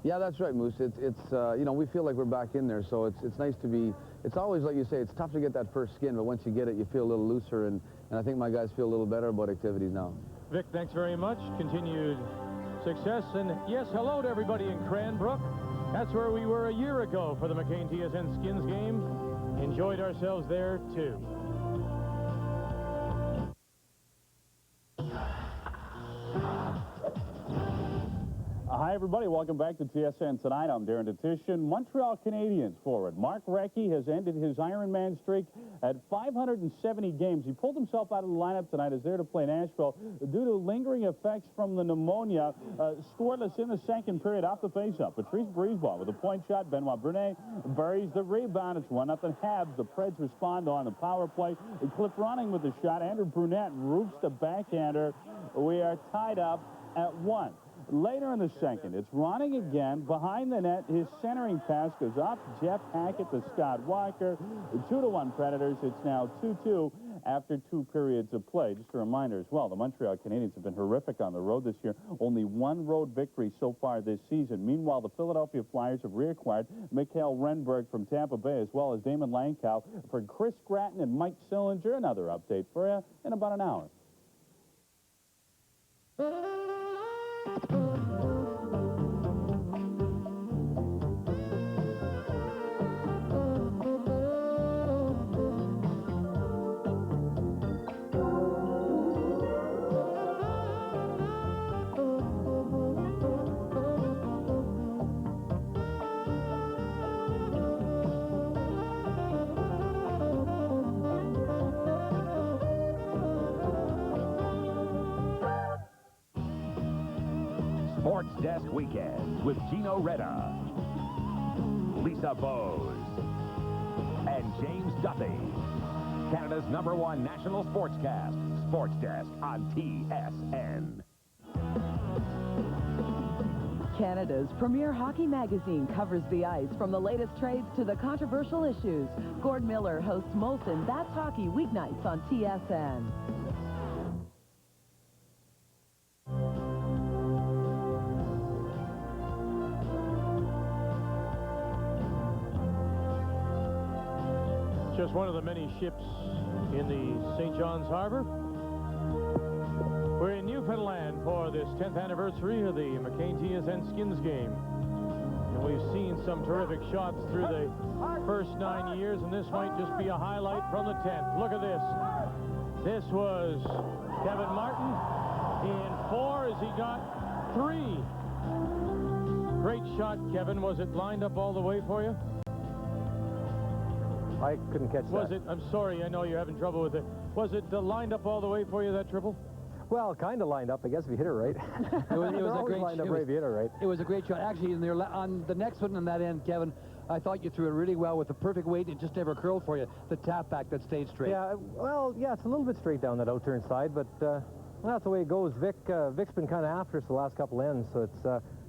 Yeah, that's right, Moose. It's you know, we feel like we're back in there, so it's nice to be. It's always, like you say, it's tough to get that first skin, but once you get it, you feel a little looser, and I think my guys feel a little better about activities now. Vic, thanks very much. Continued success, and yes, hello to everybody in Cranbrook. That's where we were a year ago for the McCain TSN Skins game. Enjoyed ourselves there, too. Hi, everybody. Welcome back to TSN Tonight. I'm Darren Detition. Montreal Canadiens forward Mark Recchi has ended his Ironman streak at 570 games. He pulled himself out of the lineup tonight as there to play Nashville due to lingering effects from the pneumonia. Scoreless in the second period off the faceoff. Patrice Brisebois with a point shot. Benoit Brunet buries the rebound. It's 1-0 Habs. The Preds respond on the power play. Clip Ronning with the shot. Andrew Brunette roofs the backhander. We are tied up at 1. Later in the second, it's Ronning again behind the net. His centering pass goes off Jeff Hackett to Scott Walker. 2-1 Predators. It's now 2-2 after 2 periods of play. Just a reminder as well, the Montreal Canadiens have been horrific on the road this year. Only 1 road victory so far this season. Meanwhile, the Philadelphia Flyers have reacquired Mikhail Renberg from Tampa Bay, as well as Damon Langkow for Chris Gratton and Mike Sillinger. Another update for you in about an hour. Sports Desk Weekend with Gino Reda, Lisa Bowes, and James Duffy. Canada's #1 national sportscast, Sports Desk on TSN. Canada's premier hockey magazine covers the ice from the latest trades to the controversial issues. Gord Miller hosts Molson That's Hockey weeknights on TSN. Just one of the many ships in the St. John's Harbor. We're in Newfoundland for this 10th anniversary of the McCain TSN Skins game. And we've seen some terrific shots through the first 9 years, and this might just be a highlight from the 10th. Look at this. This was Kevin Martin in 4 as he got 3. Great shot, Kevin. Was it lined up all the way for you? I couldn't catch that. Was it? I'm sorry, I know you're having trouble with it. Was it lined up all the way for you, that triple? Well, kind of lined up, I guess, if you hit it right. It was a great lined up right if you hit it right. It was a great shot. Actually, on the next one on that end, Kevin, I thought you threw it really well with the perfect weight. It just never curled for you. The tap back that stayed straight. Yeah, well, yeah, it's a little bit straight down that outturn side, but that's the way it goes. Vic's been kind of after us the last couple ends, so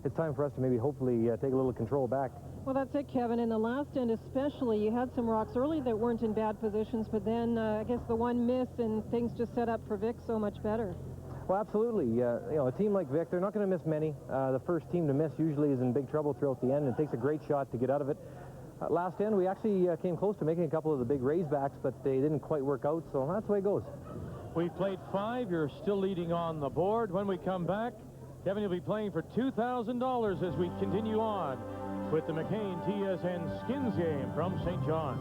it's time for us to maybe hopefully take a little control back. Well, that's it, Kevin. In the last end especially, you had some rocks early that weren't in bad positions, but then I guess the one miss and things just set up for Vic so much better. Well, absolutely. You know, a team like Vic, they're not going to miss many. The first team to miss usually is in big trouble throughout the end, and it takes a great shot to get out of it. Last end, we actually came close to making a couple of the big raisebacks, but they didn't quite work out, so that's the way it goes. We've played 5. You're still leading on the board. When we come back, Kevin will be playing for $2,000 as we continue on with the McCain TSN Skins game from St. John's.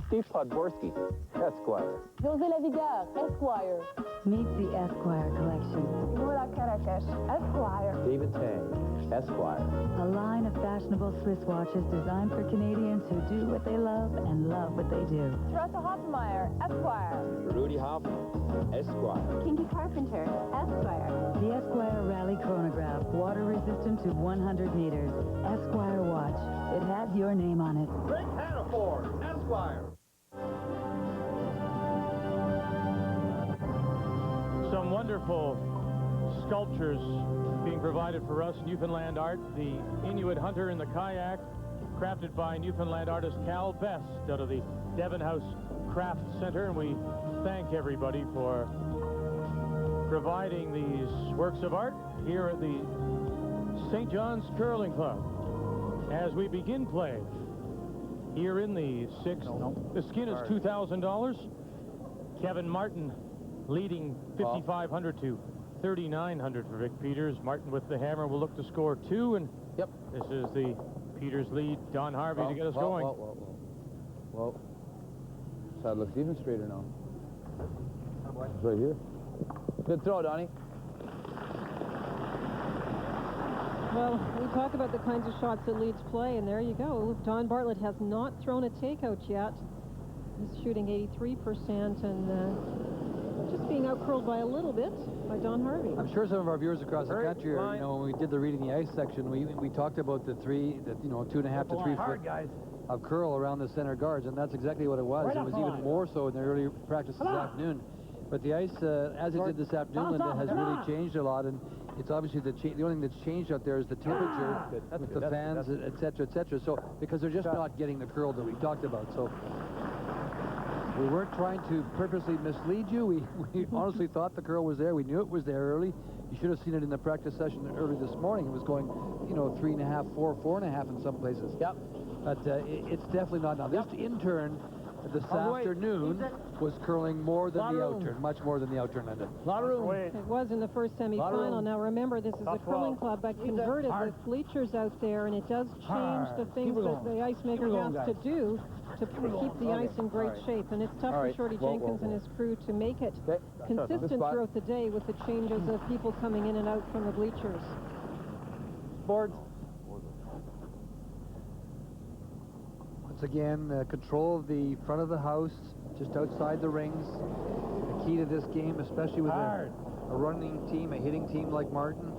Steve Podborski, Esquire. José Lavigueur, Esquire. Meet the Esquire collection. Mola Caracas, Esquire. David Tang, Esquire. A line of fashionable Swiss watches designed for Canadians who do what they love and love what they do. Teresa Hoffmeyer, Esquire. Rudy Hoffman, Esquire. Kinky Carpenter, Esquire. The Esquire Rally Chronograph, water resistant to 100 meters. Esquire watch. It has your name on it. Rick Hannaford, Esquire. Some wonderful sculptures being provided for us. Newfoundland art, the Inuit hunter in the kayak, crafted by Newfoundland artist Cal Best out of the Devon House Craft Center, and we thank everybody for providing these works of art here at the St. John's Curling Club. As we begin play here in the 6th, the skin is $2,000. Kevin Martin leading 5,500 to 3,900 for Vic Peters. Martin with the hammer will look to score 2, and this is the Peters lead. Don Harvey to get us going. Whoa. Side looks even straighter now. It's right here. Good throw, Donnie. Well, we talk about the kinds of shots that leads play, and there you go. Don Bartlett has not thrown a takeout yet. He's shooting 83% and just being outcurled by a little bit by Don Harvey. I'm sure some of our viewers across the country are, when we did the reading the ice section, we talked about the 2.5 to 3 foot of curl around the center guards, and that's exactly what it was. It was even more so in the early practice this afternoon. But the ice, as it did this afternoon, Linda, has really changed a lot, and it's obviously the only thing that's changed out there is the temperature with the fans, et cetera, So, because they're just not getting the curl that we talked about. So, we weren't trying to purposely mislead you. We honestly thought the curl was there. We knew it was there early. You should have seen it in the practice session early this morning. It was going, 3.5, 4, 4.5 in some places. Yep. But it's definitely not now. This intern this afternoon was curling more than the outturn, much more than the outturn ended. It was in the first semifinal. Now remember, this is a curling club, but converted with bleachers out there, and it does change the things that the ice maker has to do to keep the ice in great shape. And it's tough for Shorty Jenkins and his crew to make it consistent throughout the day with the changes of people coming in and out from the bleachers. Boards. Once again, control of the front of the house, just outside the rings. The key to this game, especially with a a running team, a hitting team like Martin,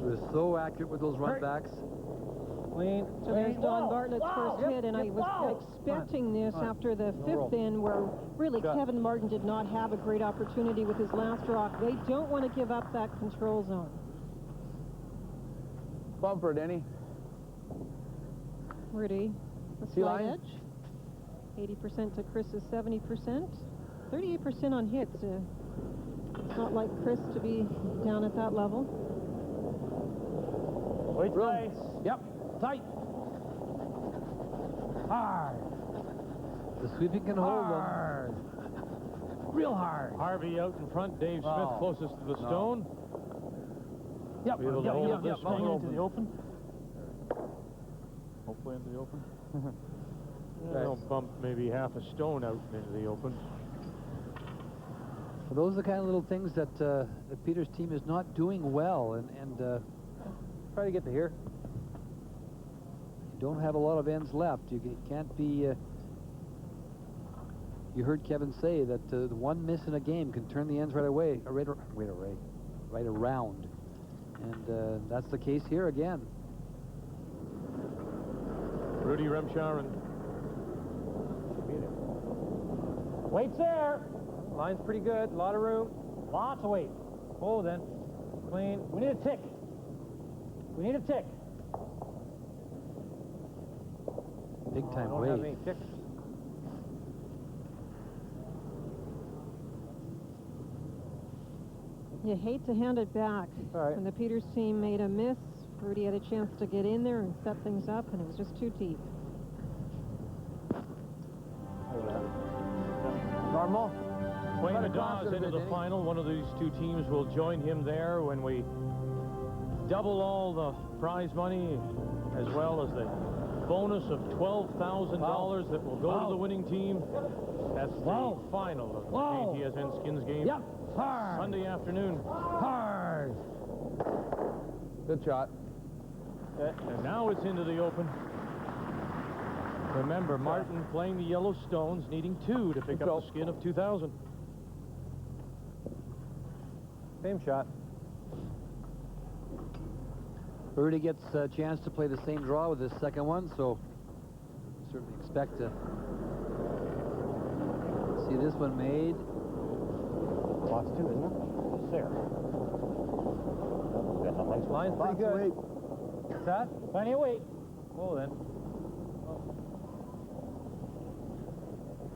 who is so accurate with those run backs. So there's Don Bartlett's first hit, and I was expecting this after the fifth in, where really Kevin Martin did not have a great opportunity with his last rock. They don't want to give up that control zone. Bumper, Denny. Rudy, a slight edge. 80% to Chris's 70%. 38% on hits. It's not like Chris to be down at that level. Wait, nice. Yep. Tight. Hard. The sweeping can hold hard. Real hard. Harvey out in front. Dave Smith closest to the stone. Yep. Be able to hold this one into the open. Hopefully into the open. They'll bump maybe half a stone out into the open. So those are the kind of little things that the Peters team is not doing well, and try to get to here. You don't have a lot of ends left. You can't be... you heard Kevin say that the one miss in a game can turn the ends right around. And that's the case here again. Rudy Remsharon. Weight's there. Line's pretty good. A lot of room. Lots of weight. Oh, then. Clean. We need a tick. We need a tick. Big time don't weight. have any ticks. You hate to hand it back. When the Peters team made a miss, Rudy had a chance to get in there and set things up, and it was just too deep. Normal. Wayne Madonna's into the final. One of these two teams will join him there when we double all the prize money, as well as the bonus of $12,000 that will go to the winning team. That's the final of the TSN Skins game. Yep. Hard. Sunday afternoon. Hard. Good shot. And now it's into the open. Remember, Martin playing the Yellow Stones, needing 2 to pick up the skin of 2,000. Same shot. Rudy gets a chance to play the same draw with his second one, so certainly expect to see this one made. Lots too, isn't it? Just there. Line's pretty good. What's that? Plenty of weight. Oh, then.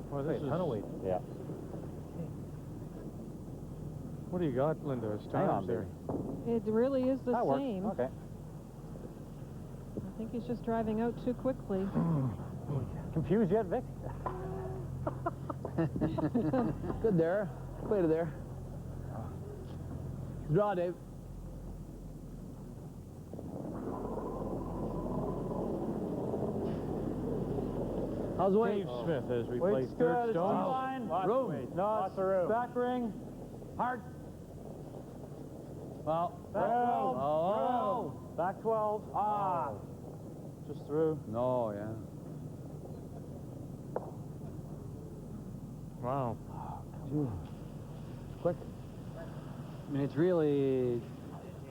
Well, this is a ton of weight. Yeah. What do you got, Linda? It's times there. It really is the That works. same. Okay. I think he's just driving out too quickly. Confused yet, Vic? Good there. Play to there. Draw, Dave. How's Wayne? Dave Smith as we play Weight's third good. stone. Line. Room. Lots of room. Back ring. Hard. Well. Back 12. Oh. Back 12. Ah. Just through. No, yeah. Wow. Quick. I mean, it's really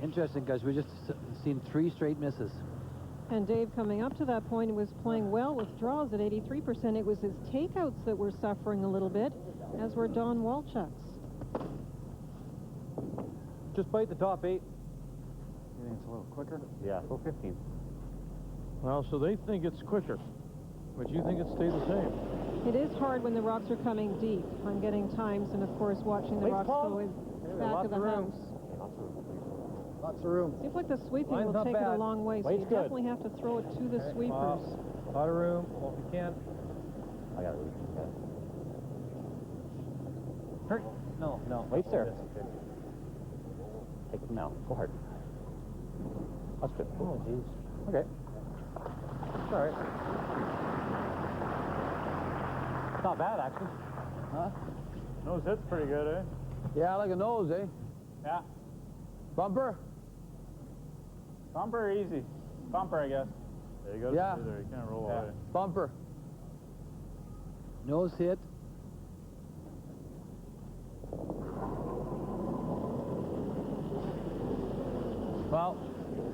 interesting because we just seen 3 straight misses. And Dave, coming up to that point, was playing well with draws at 83%. It was his takeouts that were suffering a little bit, as were Don Walchuk's. Just bite the top 8. You think it's a little quicker? Yeah, go 15. Well, so they think it's quicker, but you think it stayed the same. It is hard when the rocks are coming deep. I'm getting times, and of course, watching the rocks go in back of the house. Lots of room. Seems like the sweeping Line's will not take it a bad. long way, so Weight's you good. definitely have to throw it to the sweepers. A lot of room. Well, if you can't. I got it. Hurt. No. Weight's there. Take it now. Go hard. That's good. Oh, jeez. Okay. All right. It's not bad, actually. Huh? Nose hit's pretty good, eh? Yeah, like a nose, eh? Yeah. Bumper? Bumper, easy. Bumper, I guess. There you go. Yeah. There. You can't roll Yeah. away. Bumper. Nose hit. Well.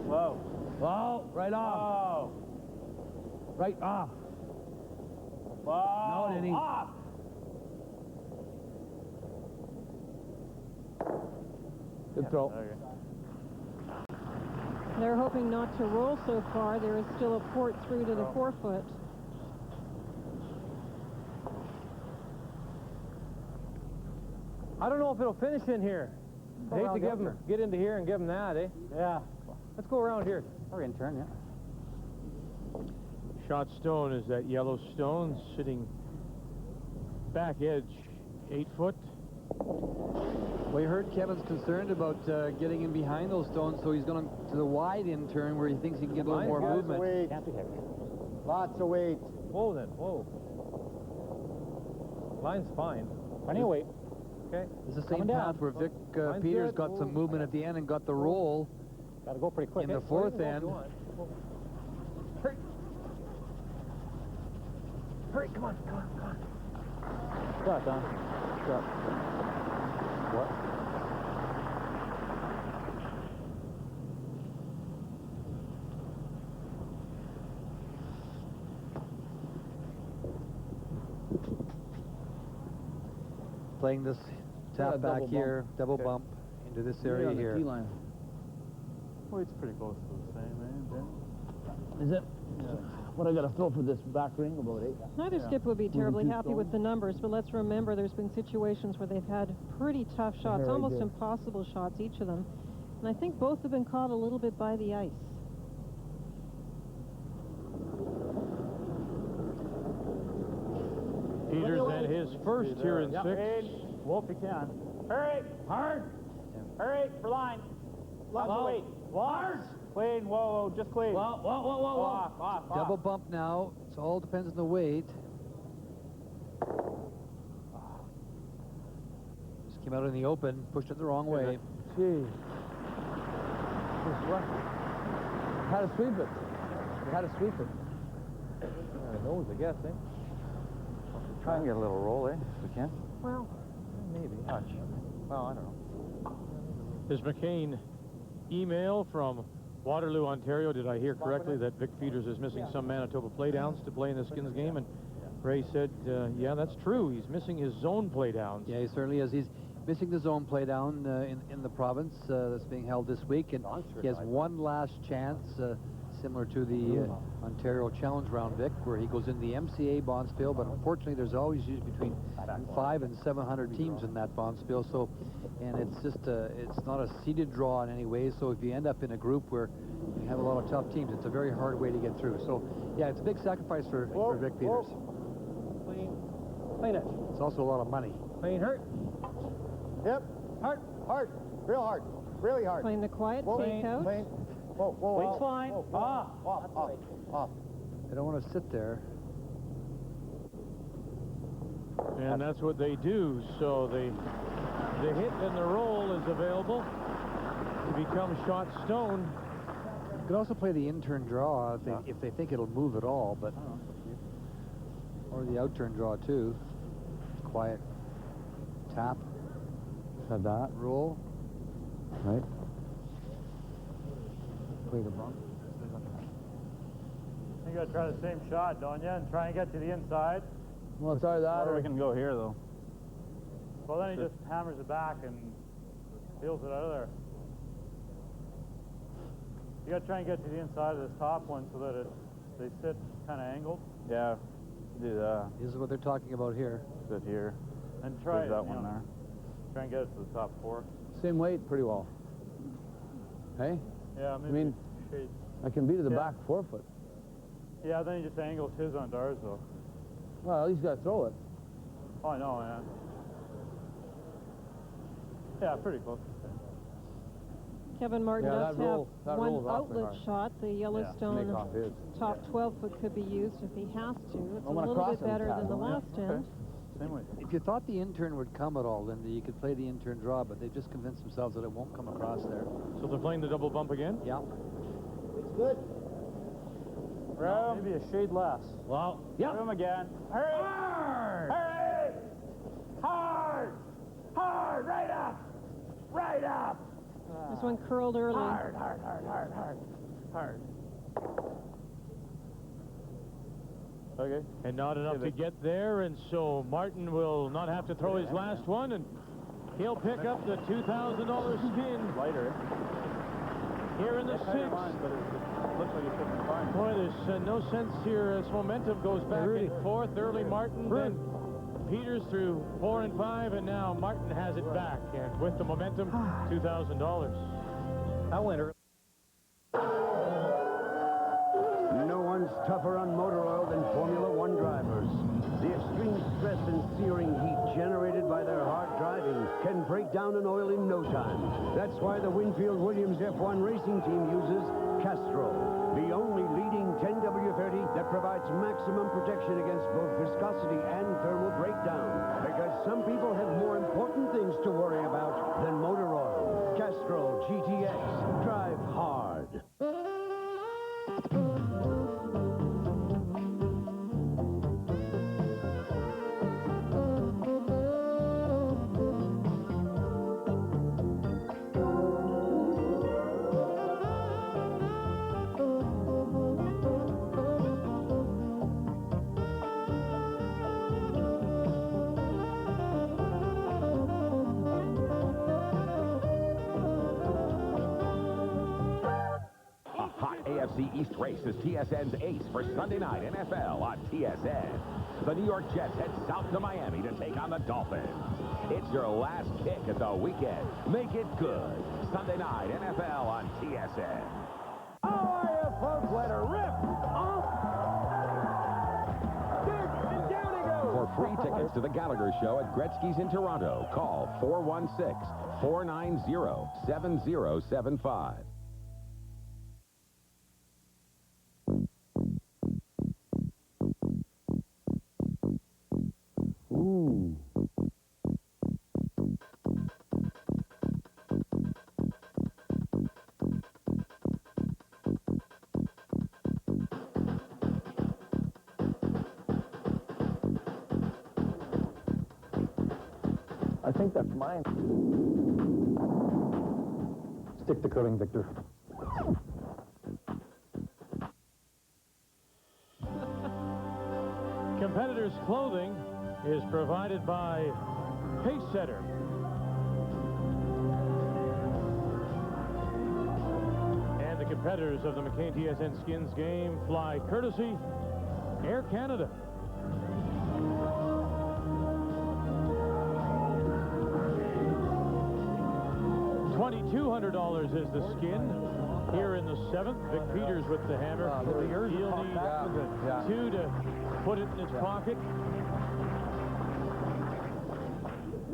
Whoa. Whoa, right off. Whoa. Right off. Whoa. No, Denny. Off. Good throw. Okay. They're hoping not to roll so far. There is still a port through to the 4-foot. I don't know if it'll finish in here. I hate to give him, get into here and give him that, eh? Yeah. Let's go around here. Or in turn, yeah. Shot stone is that yellow stone sitting back edge 8 foot. Well, you heard Kevin's concerned about getting in behind those stones, so he's going to the wide in turn where he thinks he can get a little more movement. Weight. Lots of weight. Whoa then, whoa. Line's fine. Plenty of weight. Okay. It's the same path where Vic Peters good. got some movement at the end and got the roll. Got to go pretty quick. In the fourth end. Hurry. Hurry, come on, come on, come on. Shot, Don. Shot. What? Playing this tap back here, double bump into this area here. Weight's pretty close to the same, eh, Ben? Is it? Yeah. What I got to throw for this back ring about 8? Neither skip would be terribly happy with the numbers, but let's remember there's been situations where they've had pretty tough shots, almost impossible shots, each of them. And I think both have been caught a little bit by the ice. Peters had his first here in 6. Wolf, you can. Hurry! Hard! Hurry, for line. Lots of weight. Hard! Clean, whoa, just clean. Whoa, whoa, whoa, whoa, Off, off, off. Double bump now. It all depends on the weight. Just came out in the open, pushed it the wrong way. Gee. How to sweep it? How to sweep it? Nose, I guess, eh? Try and get a little roll, eh, if we can. Well, maybe. Touch. Well, I don't know. His McCain email from Waterloo, Ontario. Did I hear correctly that Vic Peters is missing some Manitoba playdowns to play in the Skins game? And Ray said, yeah, that's true. He's missing his zone playdowns. Yeah, he certainly is. He's missing the zone playdown in the province that's being held this week. And he has one last chance, similar to the Ontario Challenge Round, Vic, where he goes in the MCA Bonspiel. But unfortunately, there's always usually between 500 and 700 teams in that Bonspiel. So, and it's just it's not a seeded draw in any way. So if you end up in a group where you have a lot of tough teams, it's a very hard way to get through. So yeah, it's a big sacrifice for Vic Peters. Clean it. It's also a lot of money. Clean, hurt. Yep. Hard. Hard. Real hard. Really hard. Playing the quiet takeout. Clean. Whoa, whoa, Weight's fine. Off, off, off. They don't want to sit there. And that's what they do. So the hit and the roll is available to become shot stone. You could also play the in-turn draw if they think it'll move at all, but or the out-turn draw too. Quiet tap. Had that. Roll. Right. Play the bump. You got to try the same shot, don't you? And try and get to the inside. Well, it's either that or we can go here, though. Well, then he just hammers it back and peels it out of there. You got to try and get to the inside of this top one so that they sit kind of angled. Yeah, do that. This is what they're talking about here. Sit here. And try that one there. Try and get it to the top 4. Same weight pretty well. Hey? Yeah, maybe. I mean, shade. I can be to the back 4 foot. Yeah, then he just angles his on ours, though. Well, at least you got to throw it. Oh, I know, man. Yeah, pretty close. Kevin Martin does have one outlet hard. shot. The Yellowstone top 12-foot could be used if he has to. It's a little bit better than the last end. Same way. If you thought the in-turn would come at all, Linda, you could play the in-turn draw, but they've just convinced themselves that it won't come across there. So they're playing the double bump again? Yeah. It's good. Room. Maybe a shade less. Well, yeah. Room again. Hurry! Hard! Hurry! Hard! Hard! Right up! Right up! This one curled early. Hard, hard, hard, hard, hard, hard. Okay. And not enough to get there, and so Martin will not have to throw his last one, and he'll pick up the $2,000 skin. Lighter. Here in the sixth. But it looks like it's looking fine. Boy, there's no sense here as momentum goes back in fourth. Early Martin, then Peters through 4 and 5, and now Martin has it back. And with the momentum, $2,000. I went early. No one's tougher on motor oil than Formula One drivers. The extreme stress and searing heat generated by their hard driving can break down an oil in no time. That's why the Winfield-Williams F1 racing team uses Castrol, the only leading 10W30 that provides maximum protection against both viscosity and thermal breakdown. Because some people have more important things to worry about than motor oil. Castrol GTX. Drive hard. AFC East race is TSN's ace for Sunday night NFL on TSN. The New York Jets head south to Miami to take on the Dolphins. It's your last kick at the weekend. Make it good. Sunday night NFL on TSN. How are you, folks? Let her rip. Off. And down he goes. For free tickets to the Gallagher Show at Gretzky's in Toronto, call 416-490-7075. Ooh. I think that's mine. Stick to curling, Victor. Competitors' clothing is provided by Pace Setter. And the competitors of the McCain TSN Skins game fly courtesy Air Canada. $2,200 is the skin. Here in the 7th, Vic Peters with the hammer. He'll need 2 to put it in his pocket.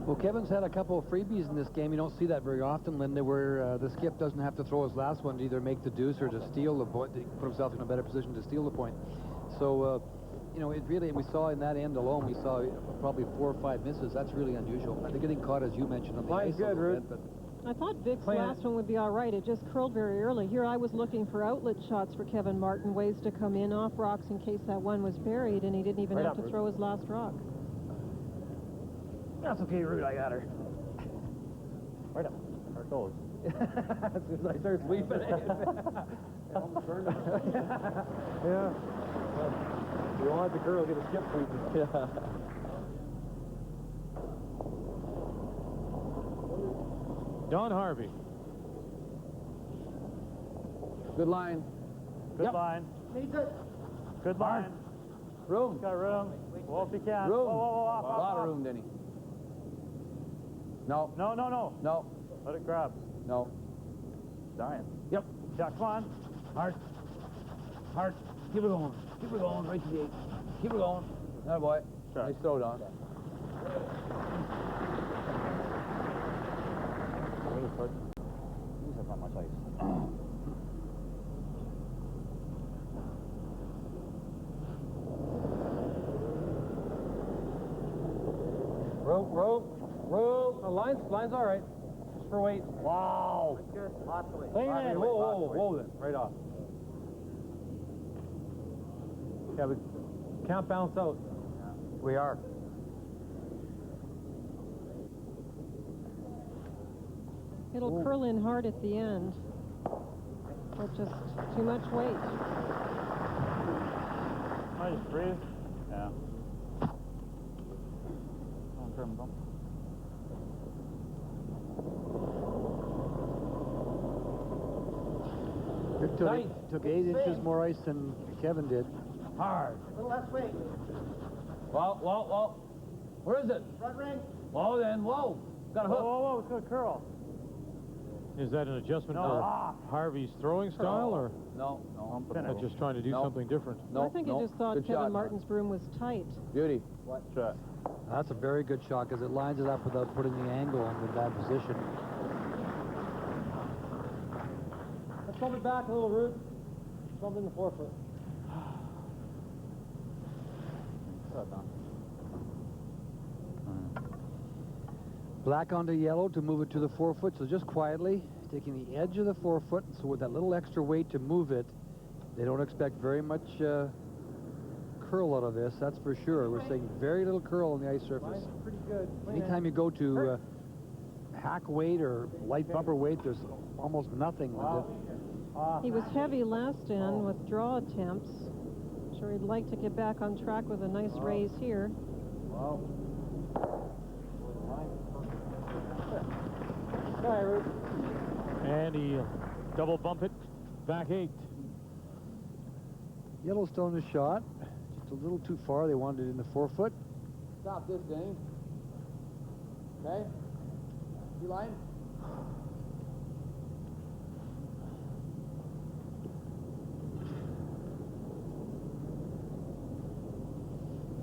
Well, Kevin's had a couple of freebies in this game. You don't see that very often, Linda, where the skip doesn't have to throw his last one to either make the deuce or to steal the point, to put himself in a better position to steal the point. So, you know, it really, we saw in that end alone, we saw probably 4 or 5 misses. That's really unusual. They're getting caught, as you mentioned, on the ice a little bit, I thought Vic's last one would be all right. It just curled very early. Here I was looking for outlet shots for Kevin Martin, ways to come in off rocks in case that one was buried, and he didn't even have to throw his last rock. That's okay, Rude. I got her. Right up. There it goes. As soon as I start sweeping it. Yeah. You don't want the girl to get a skip sweeping. Yeah. Don Harvey. Good line. Good line. Needs it. Good line. Room. Got room. Well, if you can. Room. Whoa, whoa, whoa, A lot of room, Denny. No. No, no, no. No. Let it grab. No. Dying. Yep. Shot, come on. Hard. Hard. Keep it going. Keep it going. Right to the 8. Keep it going. That boy. Sure. Nice throw, Don. These have not much ice. Rope. The line's all right. Just for weight. Wow. That's good. Lots of weight. Clean it. Whoa, then. Right off. Yeah, we can't bounce out. we are. It'll curl in hard at the end. Or just too much weight. I just breathe. Yeah. Don't turn them. Vic took 8 inches more ice than Kevin did. Hard. A little less weight. Whoa. Where is it? Front ring. Whoa, then. Whoa. Got a hook. Whoa, it's going to curl. Is that an adjustment for Harvey's throwing style, or No. just trying to do something different? I think he just thought Kevin Martin's broom was tight. Beauty. What shot? That's a very good shot because it lines it up without putting the angle in the bad position. Let's bump it back a little, Root. Bump in the forefoot. Black onto yellow to move it to the forefoot, so just quietly taking the edge of the forefoot, so with that little extra weight to move it, they don't expect very much curl out of this, that's for sure. We're seeing very little curl on the ice surface. Pretty good. Anytime you go to hack weight or light bumper weight, there's almost nothing. He was heavy last in with draw attempts. Sure he'd like to get back on track with a nice raise here. And he double bump it, back 8. Yellowstone is shot, just a little too far. They wanted it in the forefoot. Stop this, Danny. Okay? You line?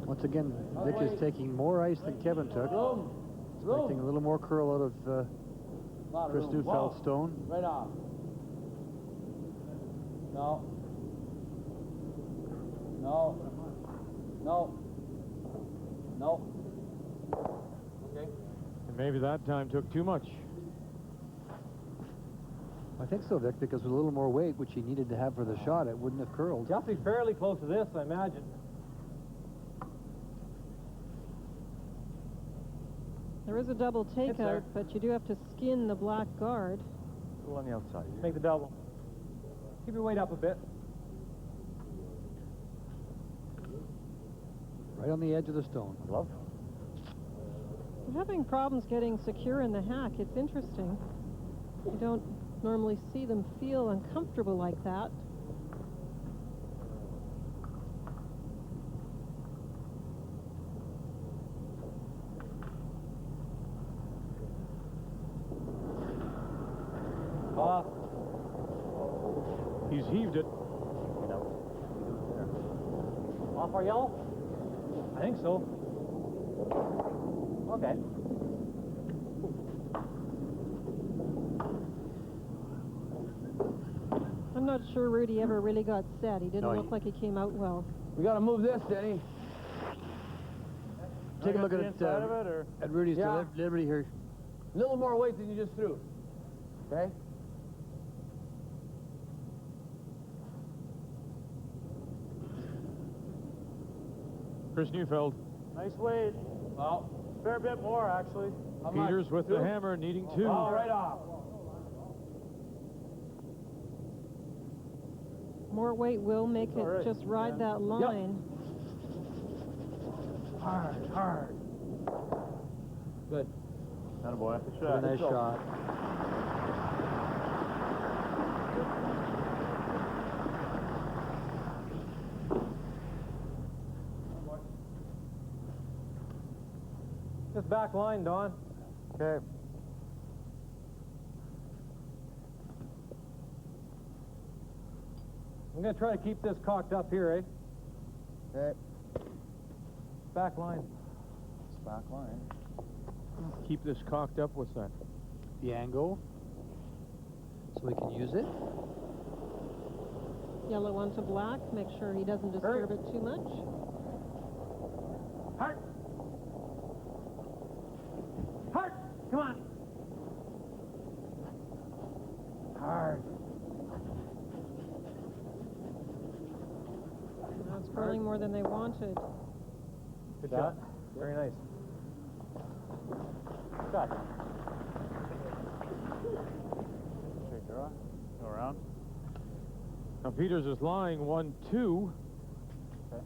Once again, Vic is taking more ice than Kevin took. Expecting a little more curl out of Chris Newfoundland stone. Right off. No. Okay. And maybe that time took too much. I think so, Vic, because with a little more weight, which he needed to have for the shot, it wouldn't have curled. You have to be fairly close to this, I imagine. There is a double takeout, but you do have to skin the black guard. A little on the outside. Make the double. Keep your weight up a bit. Right on the edge of the stone. Glove. We're having problems getting secure in the hack. It's interesting. You don't normally see them feel uncomfortable like that. He's heaved it. Off our yellow? I think so. Okay. I'm not sure Rudy ever really got set. He didn't look like he came out well. We got to move this, Denny. Take a look at Rudy's delivery here. A little more weight than you just threw. Okay? Chris Neufeld. Nice weight. Well, fair bit more, actually. Peters with the hammer, needing 2. Oh, right off. More weight will make it just ride that line. Hard, hard. Good. Attaboy. Good shot. Nice shot. Just back line, Don. Okay. I'm going to try to keep this cocked up here, eh? Okay. Back line. It's back line. Keep this cocked up. What's that? The angle, so we can use it. Yellow onto black. Make sure he doesn't disturb it too much. Hard. Hard. Come on. Hard. That's curling more than they wanted. Good shot. Very nice. Shot. around. Now Peters is lying 1-2. Okay.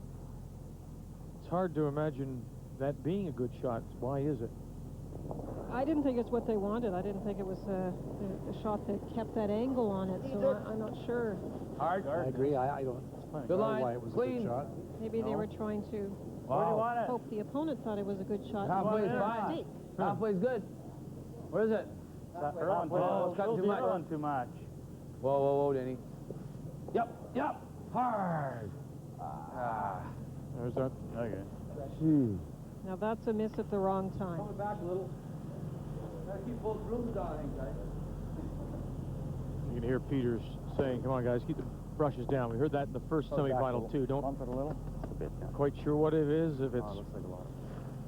It's hard to imagine that being a good shot. Why is it? I didn't think it's what they wanted. I didn't think it was a shot that kept that angle on it, so I'm not sure. Hard. I agree. I don't know why it was a good shot. Maybe they were trying to Wow. hope the opponent thought it was a good shot. Halfway is fine. Halfway's good. Where is it? Oh, it's got too much. Too much. Whoa, whoa, whoa, Denny. Yep. Hard. There's that. Okay. Gee. Now that's a miss at the wrong time. Coming back a little. Gotta keep both rooms on, guys. You can hear Peters saying, come on, guys, keep the brushes down. We heard that in the first semifinal, too. Don't bump it a little. quite sure what it is, if it's, Looks like a lot.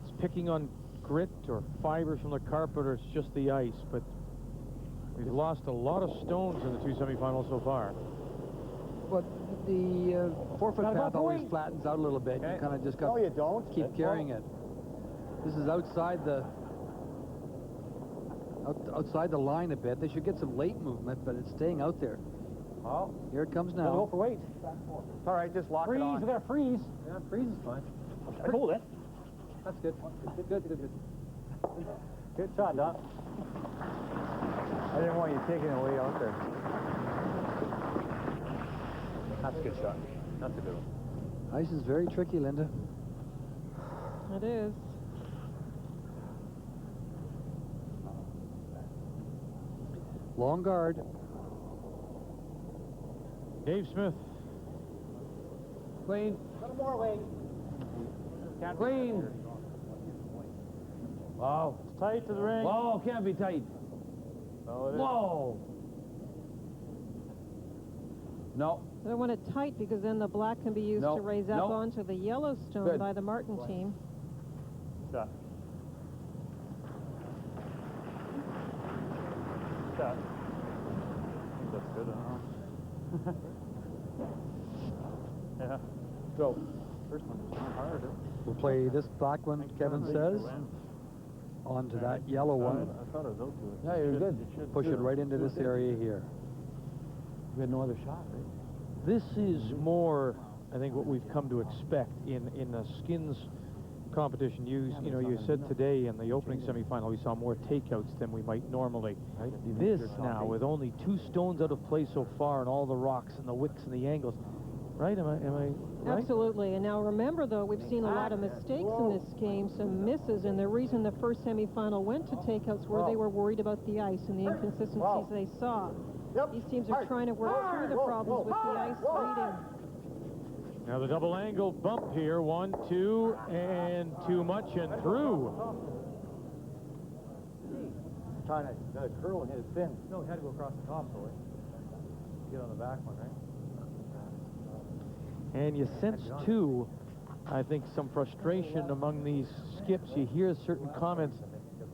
it's picking on grit or fibers from the carpet or it's just the ice. But we've lost a lot of stones in the two semifinals so far. But the 4-foot path always flattens out a little bit. You kind of just got to keep carrying it. This is outside the outside the line a bit. They should get some late movement, but it's staying out there. Oh, Here it comes now. go for weight. It's all right, just lock it on. We got to freeze. Yeah, freeze is fine. I hold it. That's good. Good. Good shot, Doc. I didn't want you taking it way out there. That's a good shot. That's a good one. Ice is very tricky, Linda. It is. Long guard. Dave Smith. Clean. A little more weight. Clean. Wow. It's tight to the ring. Whoa, can't be tight. No, it is. Whoa. No. They want it tight because then the black can be used to raise up onto the Yellowstone by the Martin team. Shot. Shot. I think that's good, I don't know. Yeah. Go. First one was not hard. We'll play this black one, Kevin says, onto that yellow one. I thought it was out to it. Yeah, you're good. Push it right into this area here. We had no other shot, right? This is more, I think, what we've come to expect in a skins competition. You know, you said today in the opening semifinal we saw more takeouts than we might normally. This now, with only 2 stones out of play so far and all the rocks and the wicks and the angles, right? Am I right? Absolutely. And now remember, though, we've seen a lot of mistakes in this game, some misses, and the reason the first semifinal went to takeouts were they were worried about the ice and the inconsistencies they saw. These teams are trying to work through the problems with the ice reading. Now the double angle bump here, 1, 2, and too much and through. Trying to curl and hit it thin. No, we had to go across the top, though. Get on the back one, right? And you sense, too, I think, some frustration among these skips. You hear certain comments.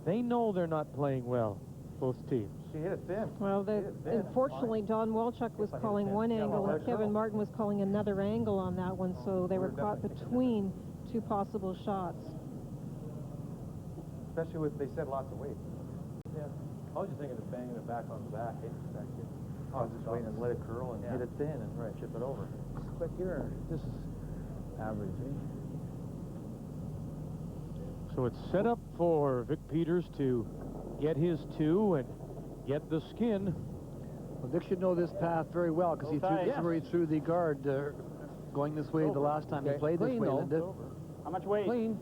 They know they're not playing well, both teams. She hit it thin. Well, unfortunately, Don Walchuk was calling one angle, and Kevin Martin was calling another angle on that one, so they were caught between 2 possible shots. Especially with, they said lots of weight. Yeah. I was just thinking of banging it back on the back. I was just waiting to let it curl and hit it thin and chip it over. Quick here. This is average, eh? So it's set up for Vic Peters to get his 2 and get the skin. Well, Vic should know this path very well because he threw the guard going this way the last time he played this way, Linda. How much weight? Clean.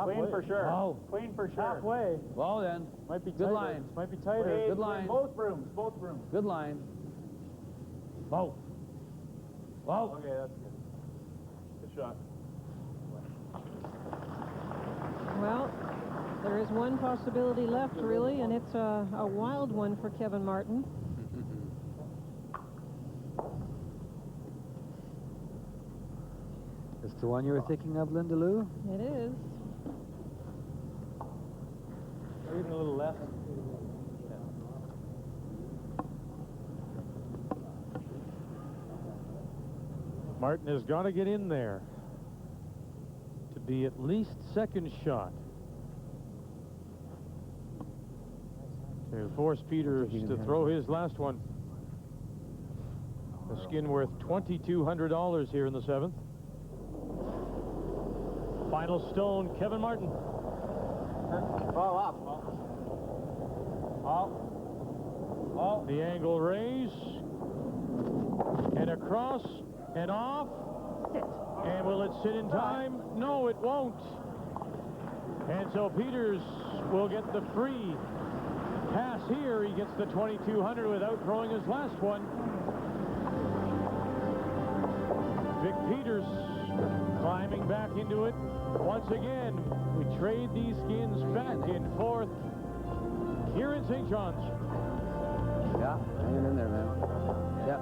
Clean for sure. Wow. Clean for sure. Halfway. Well then. Might be good tighter. line. Might be tighter. Good line. Both rooms. Good line. Whoa. Whoa. Okay, that's good. Good shot. Well, there is one possibility left, really, and it's a wild one for Kevin Martin. It's the one you were thinking of, Linda Lou? It is. Or even a little less. Martin has got to get in there to be at least second shot to force Peters to throw his last one. A skin worth $2,200 here in the 7th. Final stone, Kevin Martin. Oh, up. Oh. The angle raise. And across and off. And will it sit in time? No, it won't. And so Peters will get the free pass here. He gets the 2,200 without throwing his last one. Vic Peters climbing back into it. Once again, we trade these skins back and forth here in St. John's. Yeah, hanging in there, man. Yep.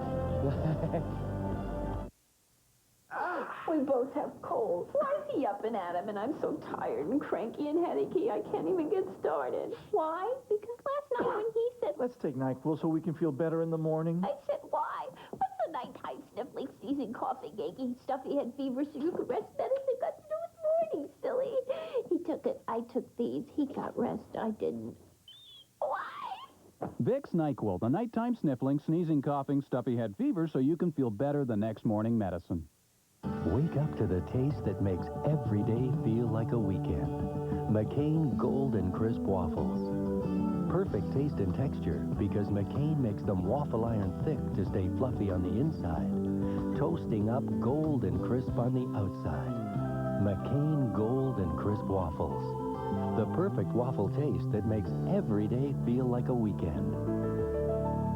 We both have colds. Why is he up and at him? And I'm so tired and cranky and headachy, I can't even get started. Why? Because last night when he said... Let's take NyQuil so we can feel better in the morning. I said, why? What's the nighttime sniffling, sneezing, coughing, achy, stuffy head fever so you could rest medicine got to do with morning, silly? He took it. I took these. He got rest. I didn't. Why? Vicks NyQuil, the nighttime sniffling, sneezing, coughing, stuffy head fever so you can feel better the next morning medicine. Wake up to the taste that makes every day feel like a weekend. McCain Gold and Crisp Waffles. Perfect taste and texture because McCain makes them waffle iron thick to stay fluffy on the inside, toasting up gold and crisp on the outside. McCain Gold and Crisp Waffles. The perfect waffle taste that makes every day feel like a weekend.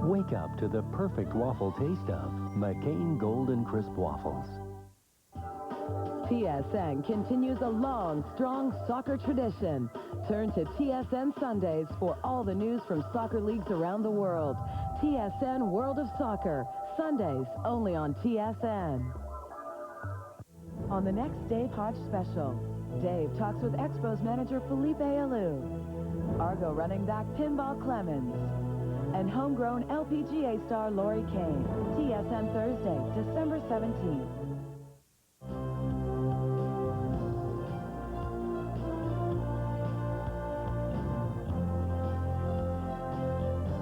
Wake up to the perfect waffle taste of McCain Gold and Crisp Waffles. TSN continues a long, strong soccer tradition. Turn to TSN Sundays for all the news from soccer leagues around the world. TSN World of Soccer, Sundays only on TSN. On the next Dave Hodge special, Dave talks with Expos manager Felipe Alou, Argo running back Pinball Clemens, and homegrown LPGA star Lori Kane. TSN Thursday, December 17th.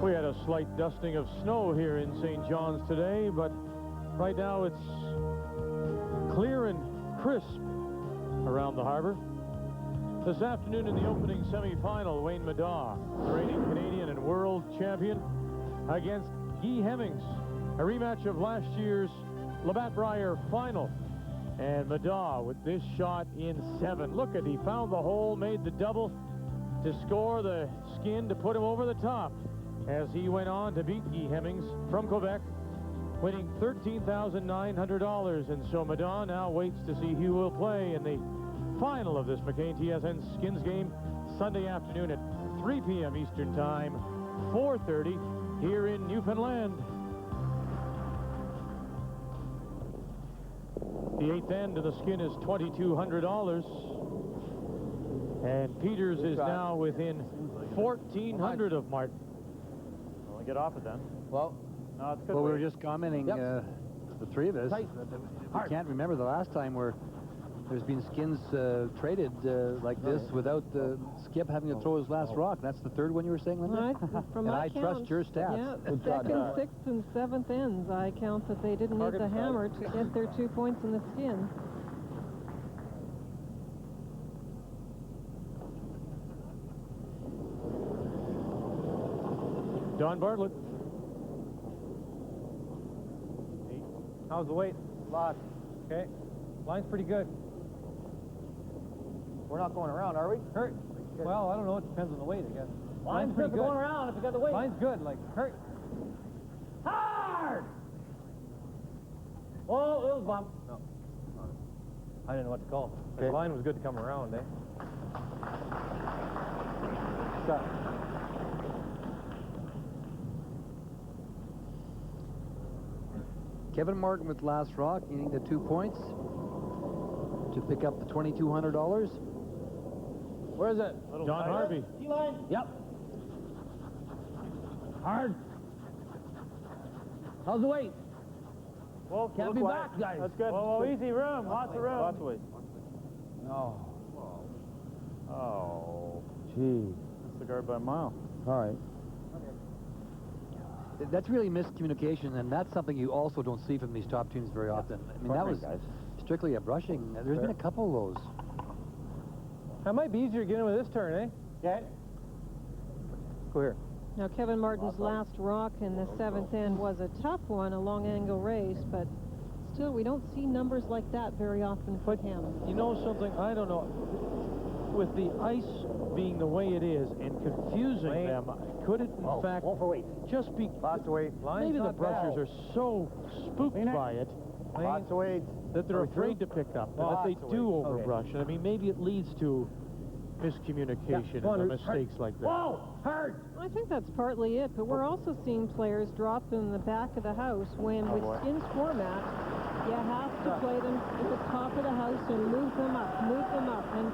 We had a slight dusting of snow here in St. John's today, but right now it's clear and crisp around the harbor. This afternoon in the opening semifinal, Wayne Middaugh, the reigning Canadian and world champion, against Guy Hemmings, a rematch of last year's Labatt Brier final. And Middaugh with this shot in 7. Look at, he found the hole, made the double to score the skin to put him over the top, as he went on to beat Guy Hemmings from Quebec, winning $13,900. And so Middaugh now waits to see who will play in the final of this McCain TSN Skins game Sunday afternoon at 3 p.m. Eastern Time, 4:30 here in Newfoundland. The 8th end of the skin is $2,200. And Peters is now within 1,400 of Martin. Get off it then. Well, no, it's good. Well, we were just commenting, the three of us, we can't remember the last time where there's been skins traded like this without Skip having to throw his last rock. That's the 3rd one you were saying, Linda? From and my I count, trust your stats. Yeah, 2nd, 6th, and 7th ends. I count that they didn't need the hammer to get their 2 points in the skin. Don Bartlett. How's the weight? Lot. Okay. Line's pretty good. We're not going around, are we? Hurt. Well, I don't know. It depends on the weight, I guess. Line's pretty good. Going around if you got the weight. Line's good. Like, hurt. Hard! Oh, it was bump. No. I didn't know what to call. Okay. The line was good to come around, eh? Shot. Kevin Martin with last rock, needing the 2 points to pick up the $2,200. Where is it? John Harvey. T-line. Yep. Hard. How's the weight? Well, can't be back, guys. That's good. Whoa, easy room. Lots of room. Lots of weight. No. Oh. Gee. That's the guard by a mile. All right. That's really miscommunication, and that's something you also don't see from these top teams very often. I mean, that was strictly a brushing. There's been a couple of those. That might be easier getting with this turn, eh? Okay. Go here. Now, Kevin Martin's last rock in the 7th end was a tough one, a long-angle race, but still, we don't see numbers like that very often for him. You know something? I don't know. With the ice being the way it is and confusing them, could it in fact just be maybe the brushers are so spooked by it that they're afraid to pick up, and that they do overbrush. And I mean, maybe it leads to miscommunication and mistakes like that. Whoa! Hard! I think that's partly it, but we're also seeing players drop in the back of the house when, with skins format, you have to play them at the top of the house and move them up, and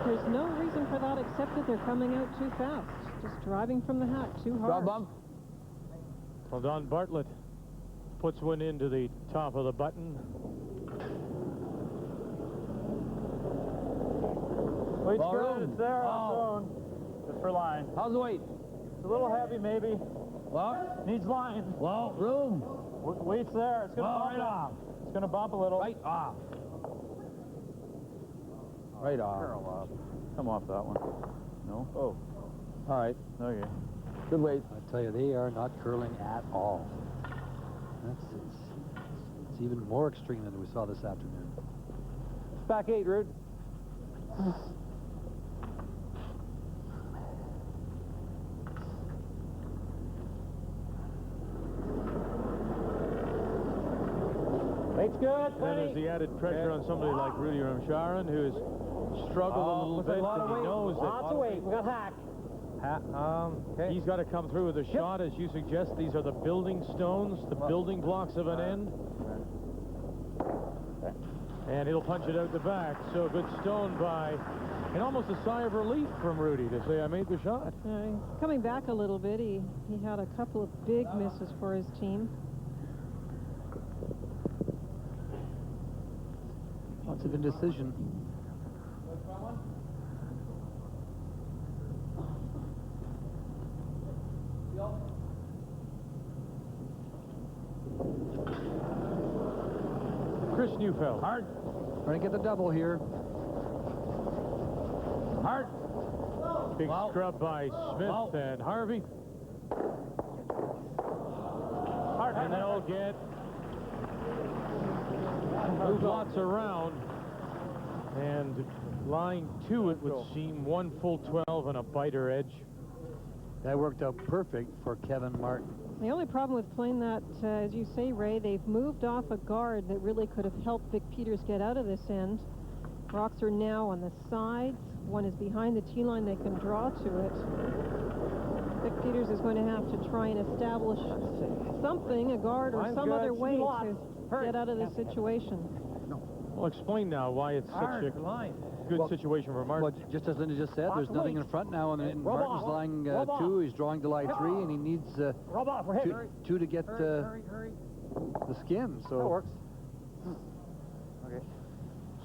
there's no reason for that except that they're coming out too fast, just driving from the hat too hard. Well, Don Bartlett puts one into the top of the button. Weight's good, it's there on its own. Just for line. How's the weight? It's a little heavy, maybe. Well, needs line. Well, room. Weight's there. It's gonna bump right off. It's gonna bump a little. Right off. Right off. Come off that one. No? Oh. All right. Okay. Good weight. I tell you, they are not curling at all. It's even more extreme than we saw this afternoon. It's back 8, Rude. Weight's good. Then there's the added pressure on somebody like Rudy Ramcharan, who's struggled a little bit, and he knows that lots of weight. We got hack. He's got to come through with a shot, as you suggest. These are the building stones, the building blocks of an end. And he'll punch it out the back. So a good stone by, and almost a sigh of relief from Rudy to say, I made the shot. Coming back a little bit, he had a couple of big misses for his team. Lots of indecision. Chris Newfeld. Hard. Trying to get the double here. Hard. Big scrub by Smith and Harvey. And they'll get move lots around. And line 2, it would seem 1 full 12 and a biter edge. That worked out perfect for Kevin Martin. The only problem with playing that, as you say, Ray, they've moved off a guard that really could have helped Vic Peters get out of this end. Rocks are now on the sides. One is behind the tee line. They can draw to it. Vic Peters is going to have to try and establish something, a guard or some other way to get out of this situation. Well, explain now why it's such a good situation for Martin. Well, just as Linda just said, there's nothing in front now, and Martin's lying 2. He's drawing to lie 3, and he needs 2 to get the skin. So that works. Okay.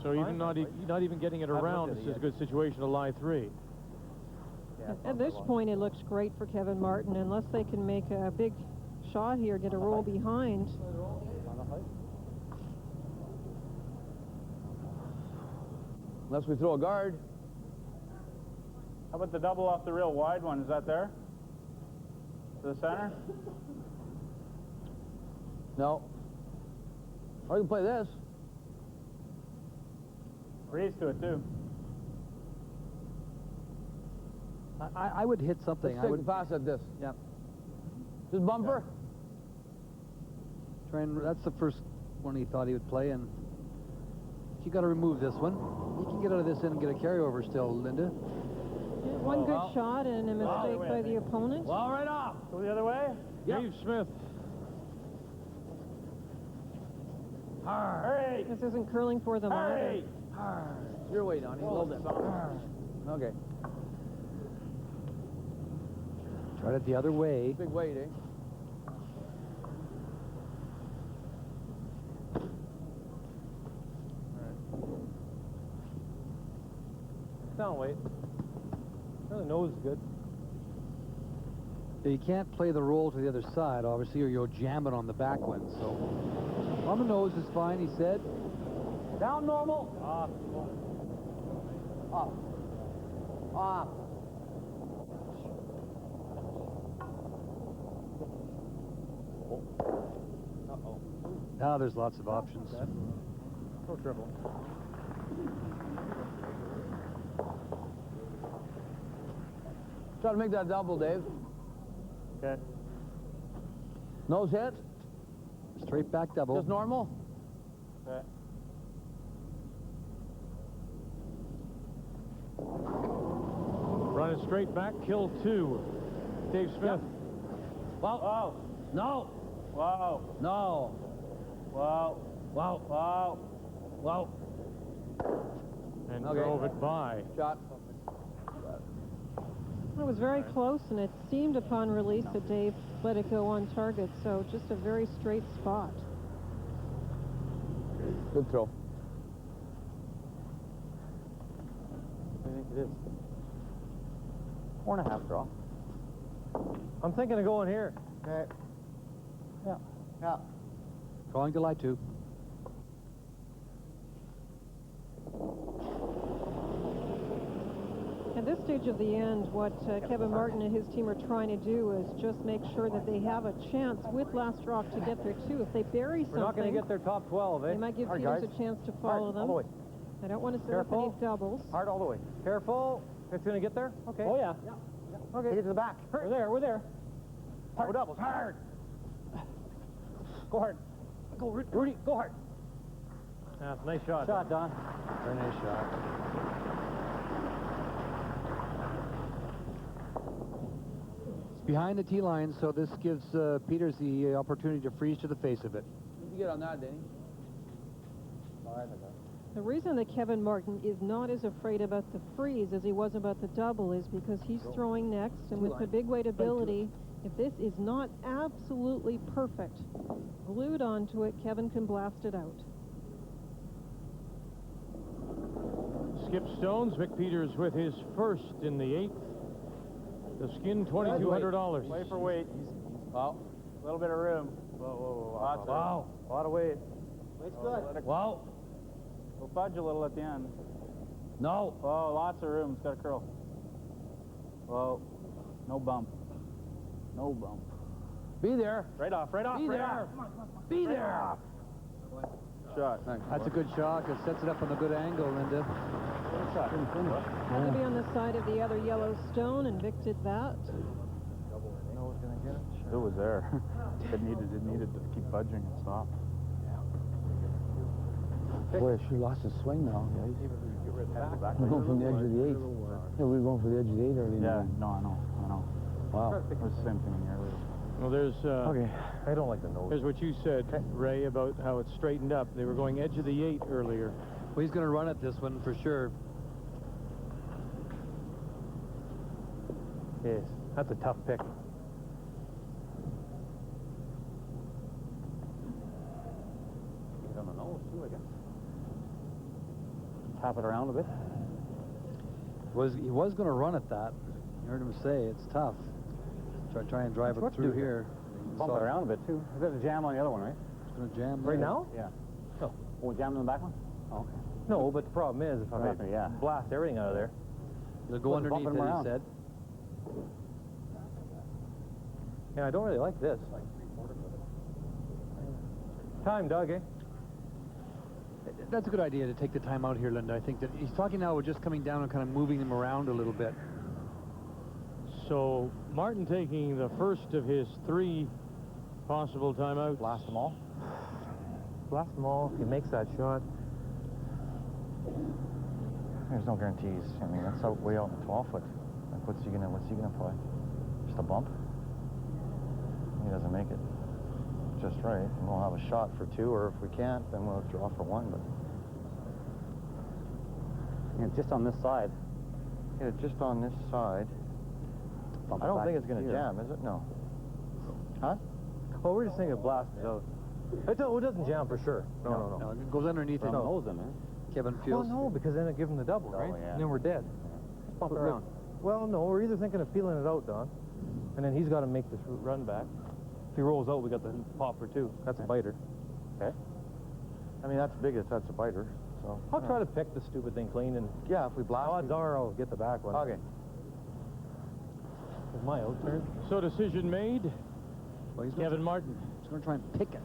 So even not even getting it around, this is a good situation to lie 3. At this point, it looks great for Kevin Martin, unless they can make a big shot here, get a roll behind. Unless we throw a guard. How about the double off the real wide one? Is that there? To the center? No. Or you can play this. Breeze to it, too. I would hit something. I would pass at this. Yeah. Just bumper. Try and, that's the first one he thought he would play, and you got to remove this one. You can get out of this end and get a carryover still, Linda. One good shot and a mistake by the opponent. Well, right off. Go the other way? Dave Smith. Hard. This isn't curling for them either. Hard. Your weight on it. A little bit. Okay. Tried it the other way. Big weight, eh? Down weight. The nose is good. You can't play the roll to the other side, obviously, or you'll jam it on the backwind. So on the nose is fine, he said. Down normal. Off. Off. Off. Uh-oh. Now there's lots of options. No triple. Try to make that double, Dave. Okay. Nose hit. Straight back double. Just normal. Okay. Run it straight back, kill 2. Dave Smith. Wow. Wow. No. Wow. No. Wow. Wow. Wow. Wow. And Okay. drove it by. Shot. It was very close, and it seemed upon release that Dave let it go on target, so just a very straight spot. Good throw. I think it is. 4.5 draw. I'm thinking of going here. Okay. Yeah. Yeah. Going to lie 2. At this stage of the end, what Kevin Martin and his team are trying to do is just make sure that they have a chance with last rock to get there too. If they bury something, We're not going to get their top 12, eh? they might give Hard, Peters guys. a chance to follow Hard, them. all the way. I don't want to set up any Careful. doubles. Hard all the way. Careful. It's going to get there? Okay. Oh, yeah. Okay. Get to the back. We're there. We're there. Hard. Go doubles. Hard. Go hard. Go, Rudy. Go hard. Yeah, nice shot. Shot, Don. Very nice shot. Behind the tee line, so this gives Peters the opportunity to freeze to the face of it. What did you get on that, Danny? The reason that Kevin Martin is not as afraid about the freeze as he was about the double is because he's throwing next, and with the big weight ability, if this is not absolutely perfect, glued onto it, Kevin can blast it out. Skip Stones, Vic Peters with his first in the 8th. The skin, $2,200. Play for weight. Wow. A little bit of room. Whoa, whoa, whoa. Lots Wow. A lot of weight. Weight's good. Wow. We'll fudge a little at the end. No. Oh, lots of room. It's got a curl. Whoa. No bump. No bump. Be there. Right off, right off, Be right there. off. Be there. Shot. Thanks. That's a good shot. It sets it up on a good angle, Linda. Shot. Had to be on the side of the other yellow stone, and Vic did that. No one's gonna get it. It was there. It needed to keep budging and stop. Boy, she lost his swing now, guys. We're going from the edge of the 8th. Yeah, we were going for the edge of the 8 early. Yeah, no, I know. Wow. It was the same thing in here. Well, there's Okay, I don't like the nose. here's what you said, Ray, about how it's straightened up. They were going edge of the 8 earlier. Well, he's going to run at this one for sure. Yes, that's a tough pick. On the nose too, I guess. Tap it around a bit. He was going to run at that. You heard him say it's tough. Try and drive it through here. Bump it around a bit too. We've got a jam on the other one, right? It's going to jam Right there. now? Yeah. No. Oh, jam in the back one? Oh, okay. No, but the problem is if I blast everything out of there. It'll go underneath it, he said. Yeah, I don't really like this. Time, Doug, eh? That's a good idea to take the time out here, Linda. I think that he's talking now, we're just coming down and kind of moving them around a little bit. So Martin taking the first of his 3 possible timeouts. Blast them all. Blast them all. If he makes that shot. There's no guarantees. I mean, that's out way out in the 12-foot. Like, what's he gonna play? Just a bump? He doesn't make it just right. And we'll have a shot for 2, or if we can't, then we'll draw for 1. But yeah, just on this side. Yeah, just on this side. I don't think it's going to jam, is it? No. Huh? Well, we're just thinking of blasting out. It doesn't jam for sure. No. It goes underneath it. Nose in there. Kevin Well, feels. no, because then it gives him the double, right? yeah. And then we're dead. Bump it around. Well, no, we're either thinking of peeling it out, Don. And then he's got to make this run back. If he rolls out, we got the popper too. That's a biter. Okay. I mean, that's big if that's a biter. So I'll try to pick the stupid thing clean, and yeah, if we blast, odds are I'll get the back one. Okay. Is my out turn? So decision made. Well, Kevin Martin. He's going to try and pick it.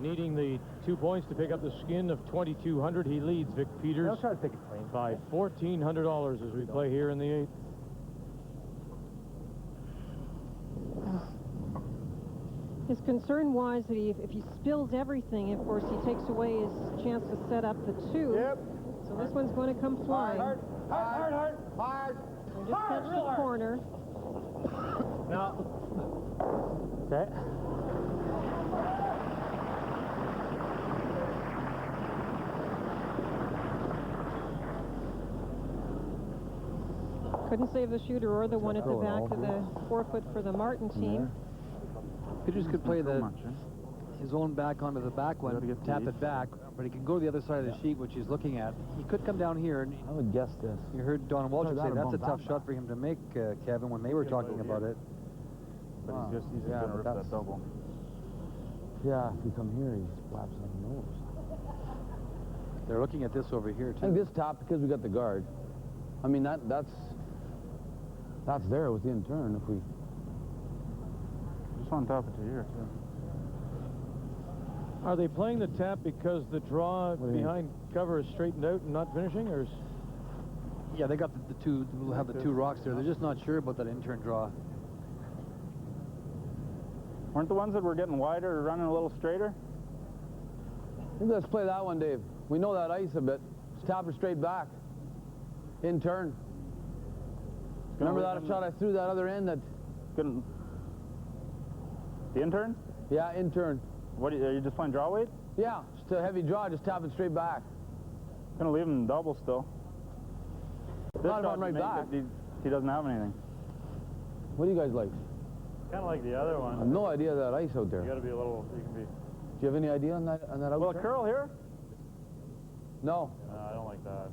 Needing the 2 points to pick up the skin of $2,200, he leads Vic Peters. I'll try to pick it clean. By $1,400 as we play here in the 8th. His concern was that if he spills everything, of course, he takes away his chance to set up the 2. Yep. So this one's going to come flying. Hard. And just catch the corner. No. Okay. Couldn't save the shooter or the one at the back of the 4-foot for the Martin team. Peters could play his own back onto the back one, tap it back, but he can go to the other side of the sheet, which he's looking at. He could come down here. And I would guess this. You heard Don Walter say that's a tough shot for him to make, Kevin, when they were talking about it. But he's just going to rip that double. Yeah, if you come here, he slaps on the nose. They're looking at this over here, too. I think this top, because we got the guard. I mean, that's there with the in turn if we... Just on top of it here, too. Are they playing the tap because the draw behind cover is straightened out and not finishing, or is... Yeah, they got the two, we'll have the 2 rocks there. They're just not sure about that in-turn draw. Weren't the ones that were getting wider running a little straighter? Let's play that one, Dave. We know that ice a bit. Just tap her straight back. In turn. Remember that shot I threw that other end that... Couldn't... The in turn? Yeah, in turn. What, are you just playing draw weight? Yeah, just a heavy draw, just tap it straight back. Gonna leave him double still. This Not shot right back. He doesn't have anything. What do you guys like? Kind of like the other one. I have no idea of that ice out there. You gotta be a little, you can be... Do you have any idea on that out Well, a there? curl here? No. I don't like that.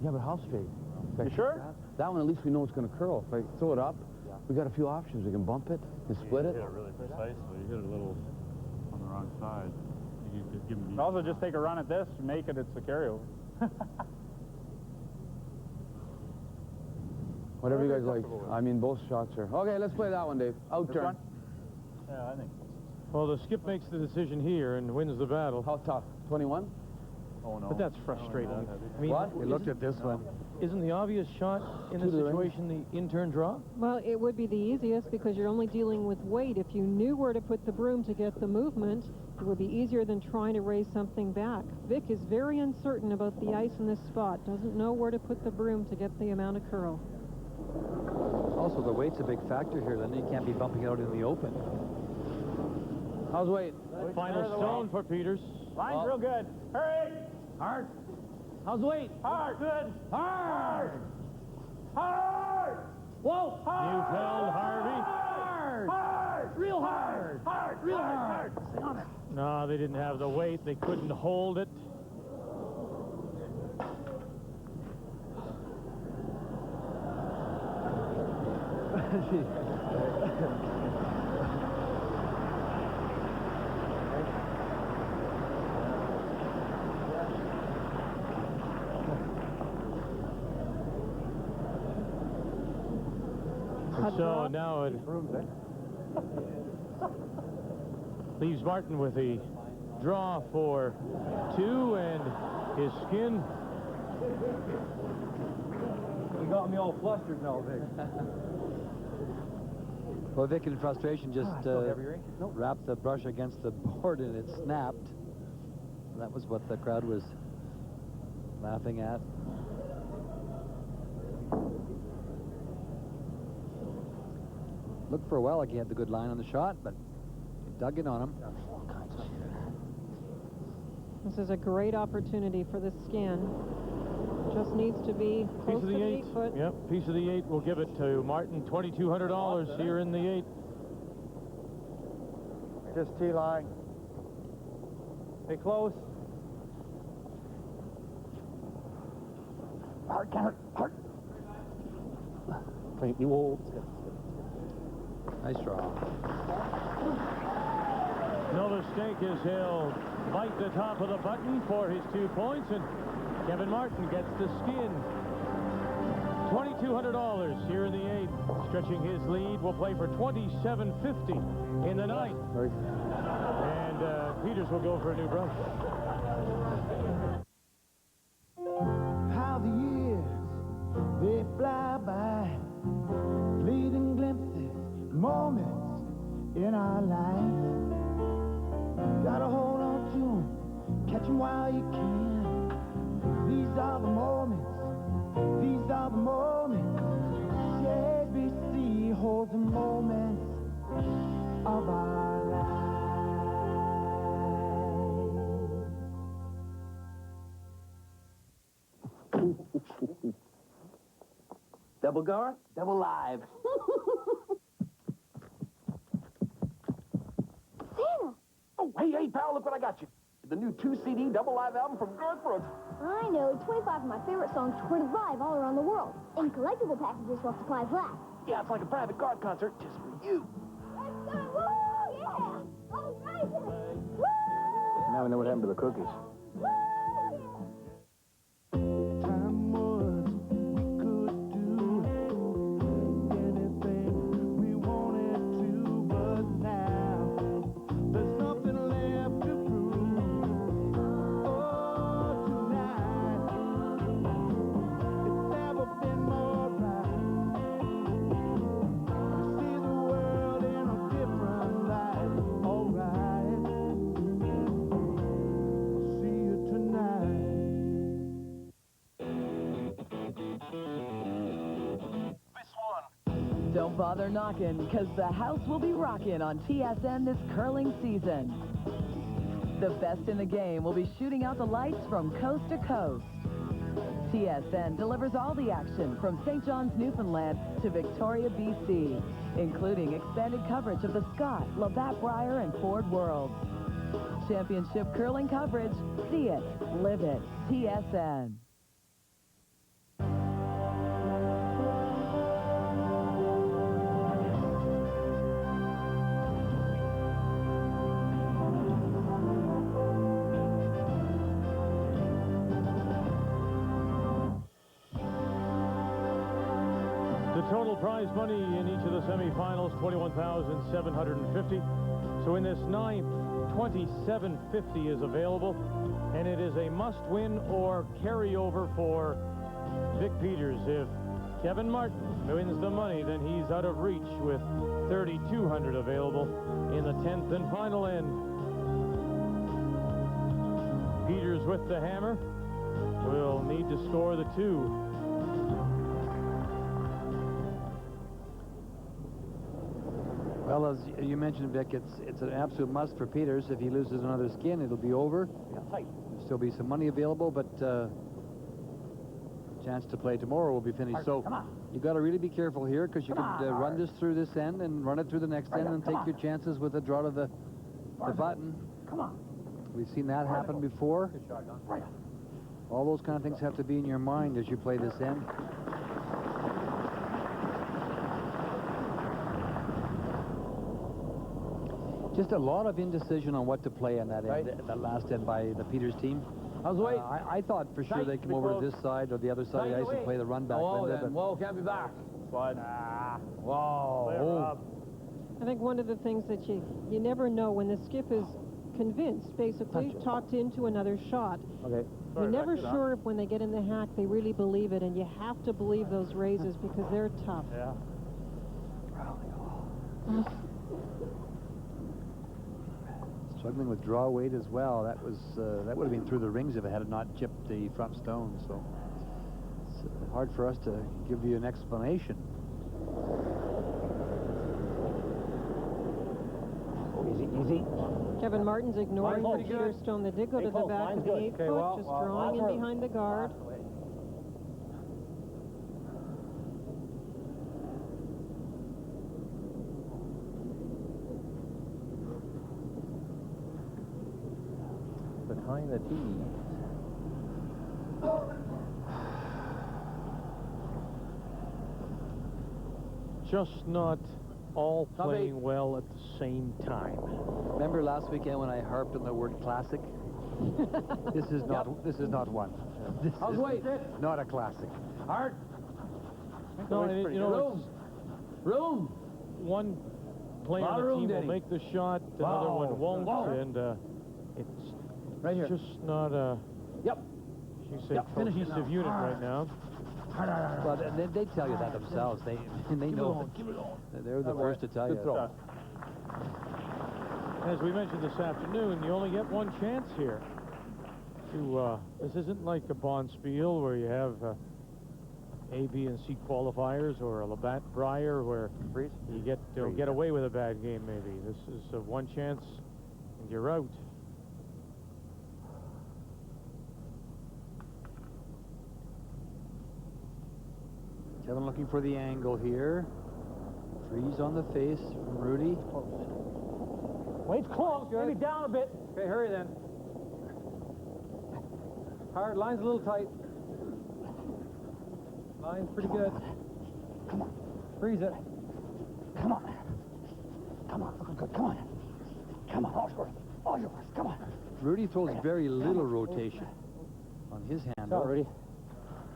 Yeah, but how straight? You sure? That one, at least we know it's going to curl. If I throw it up, we got a few options. We can bump it and split it. You hit it really precisely. You hit it a little on the wrong side. You could give him... Also, just take a run at this, make it, it's a carryover. Whatever you guys like. I mean, both shots are... Okay, let's play that one, Dave. Out turn. Yeah, I think. Well, the skip makes the decision here and wins the battle. How tough? 21? Oh, no. But that's frustrating. I mean, What? We looked at this one. Isn't the obvious shot in this situation the in-turn draw? Well, it would be the easiest because you're only dealing with weight. If you knew where to put the broom to get the movement, it would be easier than trying to raise something back. Vic is very uncertain about the ice in this spot. Doesn't know where to put the broom to get the amount of curl. Also, the weight's a big factor here. Then you can't be bumping it out in the open. How's weight? Final stone for Peters. Line's real good. Hurry! Hard. How's weight? Hard! Good! Hard! Hard! Whoa! Hard! Neufeld, Harvey. Hard! Hard! Real hard! Hard! Real hard! Stay on it. No, they didn't have the weight. They couldn't hold it. So now it leaves Martin with a draw for 2 and his skin. You got me all flustered now, Vic. Well, Vic in frustration just wrapped the brush against the board and it snapped. That was what the crowd was laughing at. Looked for a while like he had the good line on the shot, but he dug in on him. This is a great opportunity for the skin. Just needs to be close to the 8 foot. Yep, piece of the 8 will give it to Martin. $2,200 here in the 8. Just T-line. Stay close. Hard, hard, hard. You will. Nice draw. Miller Stake is he'll bite the top of the button for his 2 points, and Kevin Martin gets the skin. $2,200 here in the 8th. Stretching his lead, will play for $27.50 in the 9th. And Peters will go for a new brush. How the years, they fly by, fleeting glimpses, moments in our lives. Gotta hold on to them, catch them while you can. These are the moments, these are the moments. CABC holds the moments of our lives. Double Gar, double live. Santa! Oh, hey, pal, look what I got you. The new 2-CD double live album from Garth Brooks. I know 25 of my favorite songs recorded live all around the world, in collectible packages while supplies last. Yeah, it's like a private Garth concert just for you. Let's go! Woo! Yeah! All right! Woo! Now we know what happened to the cookies. Time was we could do anything we wanted to, but now there's nothing left to prove. Oh, tonight it's never been more right to see the world in a different light. All right, I'll see you tonight. Don't bother knocking, because the house will be rocking on TSN this curling season. The best in the game will be shooting out the lights from coast to coast. TSN delivers all the action from St. John's, Newfoundland to Victoria, BC, including expanded coverage of the Scott, Labatt Brier, and Ford Worlds. Championship curling coverage. See it, live it. TSN. The total prize money in each of the semifinals, $21,750. So in this 9th, $27.50 is available, and it is a must-win or carryover for Vic Peters. If Kevin Martin wins the money, then he's out of reach with $3,200 available in the 10th and final end. Peters with the hammer will need to score the 2. Well, as you mentioned, Vic, it's an absolute must for Peters. If he loses another skin, it'll be over. There'll still be some money available, but chance to play tomorrow will be finished. So you've got to really be careful here, because you could run this through this end and run it through the next end and take your chances with a draw to the button. Come on. We've seen that happen before. All those kind of things have to be in your mind as you play this end. Just a lot of indecision on what to play on that end, that last end by the Peters team. I thought for sure they'd come over to this side or the other side of the ice and play the run back. Whoa, can't be back. Slide. Whoa. I think one of the things that you never know when the skip is convinced, basically, talked into another shot. Okay. You're never sure if when they get in the hack they really believe it, and you have to believe those raises because they're tough. Yeah. Struggling with draw weight as well. That would have been through the rings if it had not chipped the front stone. So it's hard for us to give you an explanation. Easy. Kevin Martin's ignoring the Peter stone. They did go to the back of the 8 foot, just drawing in behind the guard. Behind the tee. Just not all playing well at the same time. Remember last weekend when I harped on the word classic? This is not. This is not one. This is not a classic. Hard. No, and you know, room. One player on the team will make the shot, another one won't, and it's just not a. She said cohesive unit right now. Well, they tell you that themselves. They know. They're the first to tell you. As we mentioned this afternoon, you only get one chance here. This isn't like a Bonspiel where you have A, B, and C qualifiers, or a Labatt Brier where you get away with a bad game. Maybe this is one chance and you're out. Kevin looking for the angle here. Freeze on the face from Rudy. Wait's close. Maybe down a bit. Okay, hurry then. Hard. Line's a little tight. Line's pretty good. Come on. Freeze it. Come on. Come on. Looking good. Come on. Come on. All yours. All yours. Come on. Rudy throws very little rotation on his handle. Rudy.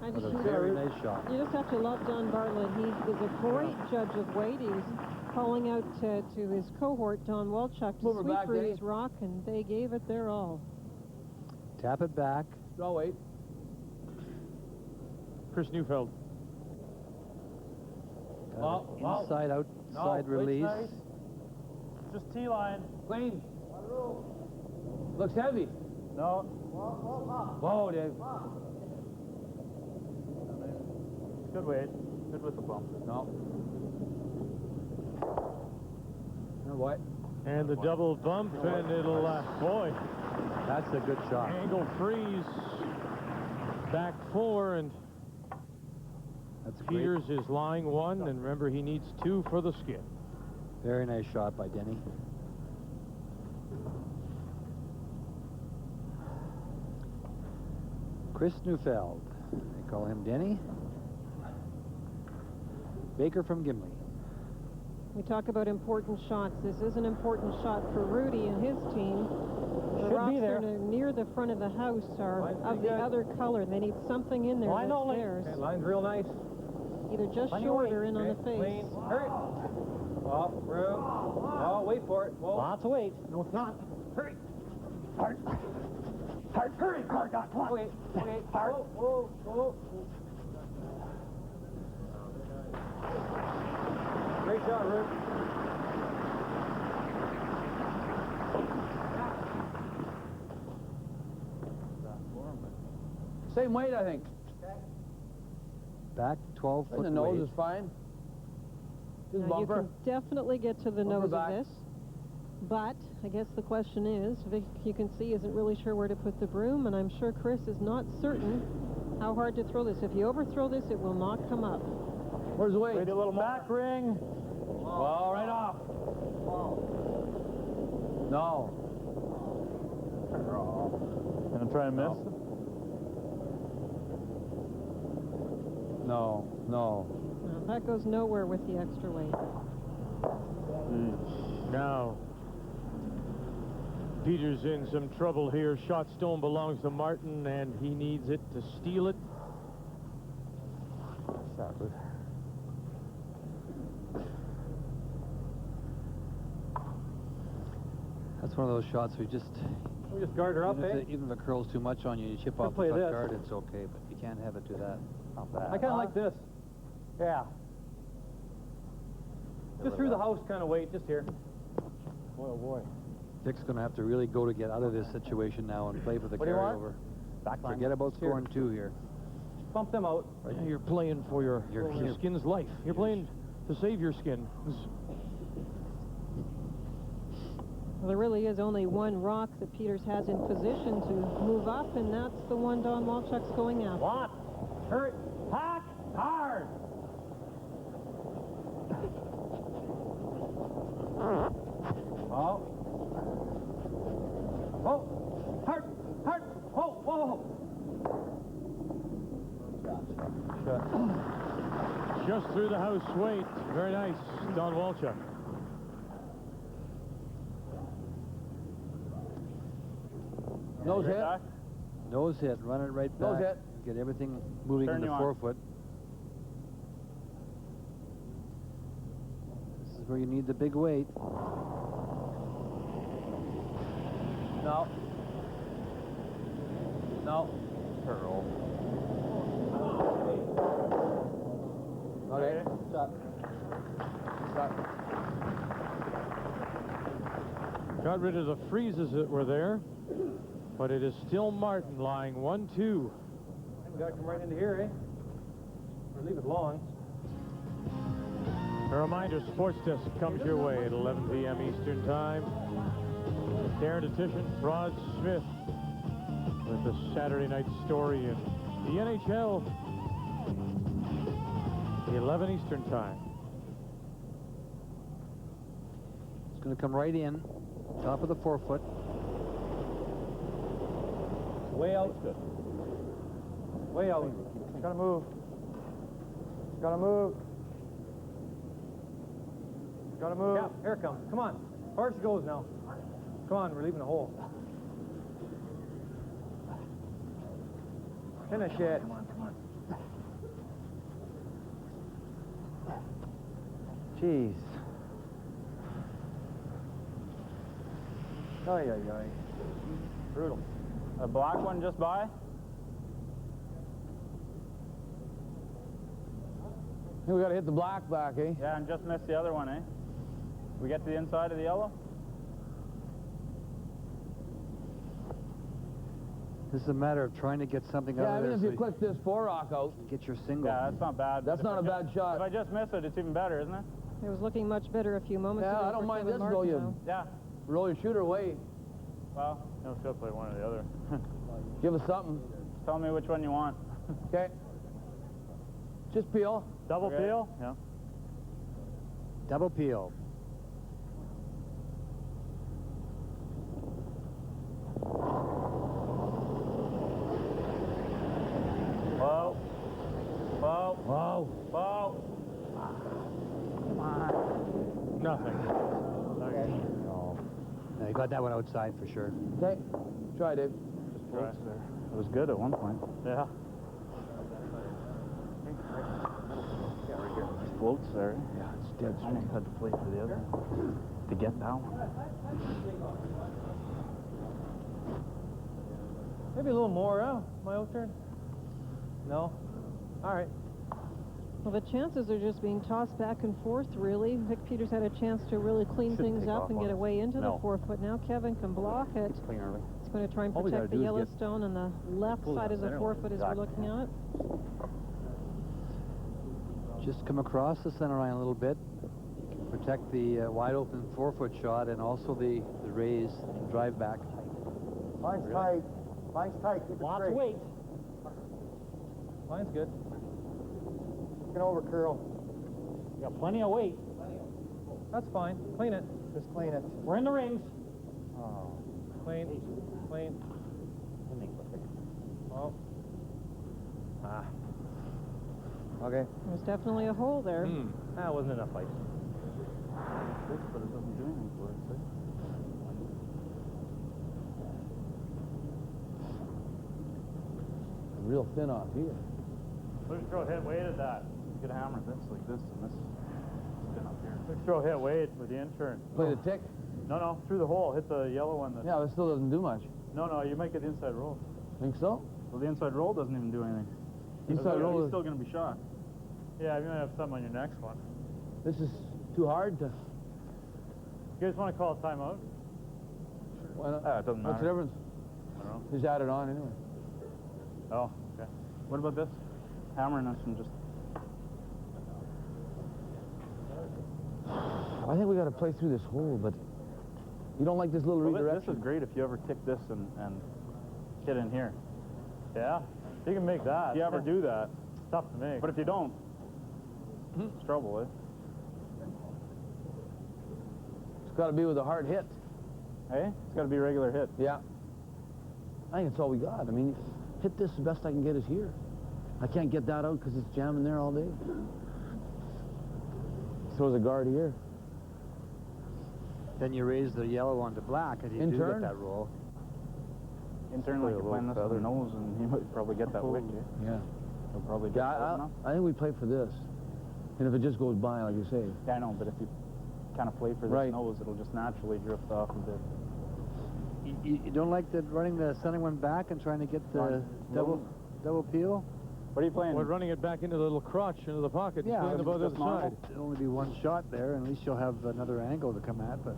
But a very nice shot. You just have to love Don Bartlett. He is a great judge of weight. He was calling out to his cohort, Don Walchuk, to sweep Rudy's rock, and they gave it their all. Tap it back. Draw weight. Chris Neufeld. Inside, outside release. Nice. Just T-line. Clean. Looks heavy. No. Whoa, Dave. Good weight. Good with the bump. No. No, what? And the double bump, and it'll, boy. That's a good shot. Angle freeze. Back four, and that's Peters is lying one, and remember, he needs two for the skin. Very nice shot by Denny. Chris Neufeld. They call him Denny. Baker from Gimli. We talk about important shots. This is an important shot for Rudy and his team. The rocks are near the front of the house are of the other color. They need something in there that's theirs. Okay, line's real nice. Either just short or in on the face. Clean. Hurry. Oh, room. Oh, wait for it. Whoa. Lots of weight. No, it's not. Hurry. Hard. Hard. Hurry. Hard. Come on. Okay. Hard. Whoa. Great shot, Ruth. Same weight, I think. Back 12 foot. The nose is fine. Just Now, you bumper. can definitely get to the Bumper nose back. of this. But I guess the question is, Vic, you can see, isn't really sure where to put the broom, and I'm sure Chris is not certain how hard to throw this. If you overthrow this, it will not come up. Where's the weight? Wait a little back ring. Ball right off. No. Gonna try and miss? No. Now, that goes nowhere with the extra weight. Now, Peters in some trouble here. Shot stone belongs to Martin, and he needs it to steal it. That's one of those shots we just guard her up, even if it curls too much on you, you chip off the front guard, it's okay, but you can't have it do that. Not bad. I kind of like this. Yeah. Just through the house kind of weight, just here. Boy, oh boy. Vic's going to have to really go to get out of this situation now and play for the carryover. Forget about scoring two here. Bump them out. Right now you're playing for your skin's life. You're playing to save your skin. Well, there really is only one rock that Peters has in position to move up, and that's the one Don Walchuk's going after. What? Hurry. Hack. Hard. Oh. Oh. Hard. Hard. Whoa. Just through the house weight. Very nice, Don Walchuk. Nose hit. Nose hit. Run it right back. Nose hit. Get everything moving Turn in the you on. forefoot. This is where you need the big weight. No. No. Pearl. Okay. Stop. Stop. Got rid of the freezes that were there, but it is still Martin lying 1-2. We got to come right into here, eh? Or leave it long. A reminder, Sports Desk comes your way at 11 p.m. Eastern Time. Darren Detition, Rod Smith with the Saturday night story in the NHL. 11 Eastern Time. It's going to come right in, top of the forefoot. Way out. Good. Way out. Gotta move. Gotta move. Gotta move. Yeah, here it comes. Come on. Harsh goes now. Come on, we're leaving a hole. Finish it. Come on, come on. Jeez. Ay, ay, ay. Brutal. A black one just by? Hey, we got to hit the black back, eh? Yeah, and just missed the other one, eh? We get to the inside of the yellow? This is a matter of trying to get something out Yeah, of I there. mean, if so you click this 4-rock out. Get your single. Yeah, that's not bad. That's not a bad shot. If I just miss it, it's even better, isn't it? It was looking much better a few moments ago. Yeah, I don't for mind Kevin this, Martin, though. You though. Yeah. roll your shooter away. Well, no, she'll play one or the other. Give us something. Tell me which one you want. Okay. Just peel. Double Okay. peel? Yeah. Double peel. Whoa. Whoa. Whoa. Whoa. Come on. Nothing. Okay. No. No, you got that one outside for sure. Okay. Try, Dave. Try. It was good at one point. Yeah. Yeah, right here. It floats there. Yeah, it's dead straight. Almost had to play for the other to get that one. Maybe a little more, huh? My own turn? No? All right. Well, the chances are just being tossed back and forth, really. Vic Peters had a chance to really clean Shouldn't things take up off and on get it. away into No. the forefoot. Now Kevin can block it. Clean early. He's going to try and All we protect gotta the do is get- Yellowstone on the left Pull it side out of the center. forefoot as we're Exactly. looking at. Just come across the center line a little bit. Protect the wide open forefoot shot and also the raise and drive back. Line's tight. Line's tight. Keep it Lots straight. of weight. Line's good. Get over curl. You got plenty of weight. That's fine. Clean it. Just clean it. We're in the rings. Oh. Clean. Clean. Oh. Ah. Okay. There's definitely a hole there. That wasn't enough ice. But it doesn't do anything for us, eh? Real thin off here. Let's throw hit weight at that. Get a hammer that's like this and this spin up here. Let's throw hit weight with the insurance. Play the tick. No, through the hole. Hit the yellow one. Yeah, that still doesn't do much. No, you make it inside roll. Think so? Well, the inside roll doesn't even do anything. Inside roll He's is- still going to be shot. Yeah, you're going to have something on your next one. This is too hard to... You guys want to call a timeout? Why not? It doesn't What's the matter. difference? I don't know. Just add it on anyway. Oh, okay. What about this? Hammering us and just... I think we got to play through this hole, but you don't like this little Well, redirection? this is great if you ever tick this and hit in here. Yeah, you can make that. If you ever do that, it's tough to make. But if you don't, it's trouble, eh? It's got to be with a hard hit. Hey, it's got to be a regular hit. Yeah. I think it's all we got. I mean, hit this the best I can get is here. I can't get that out because it's jamming there all day. throws a guard here. Then you raise the yellow one to black, and you do get that roll. Intern, like you're playing this with the nose, and he might probably get that wick. Yeah. He'll probably get I think we play for this. And if it just goes by, like you say. Yeah, I know, but if you kind of play for this nose, it'll just naturally drift off a bit. You don't like running the center one back and trying to get the double peel? What are you playing? We're running it back into the little crotch, into the pocket, and playing the other side. It'll only be one shot there, and at least you'll have another angle to come at. But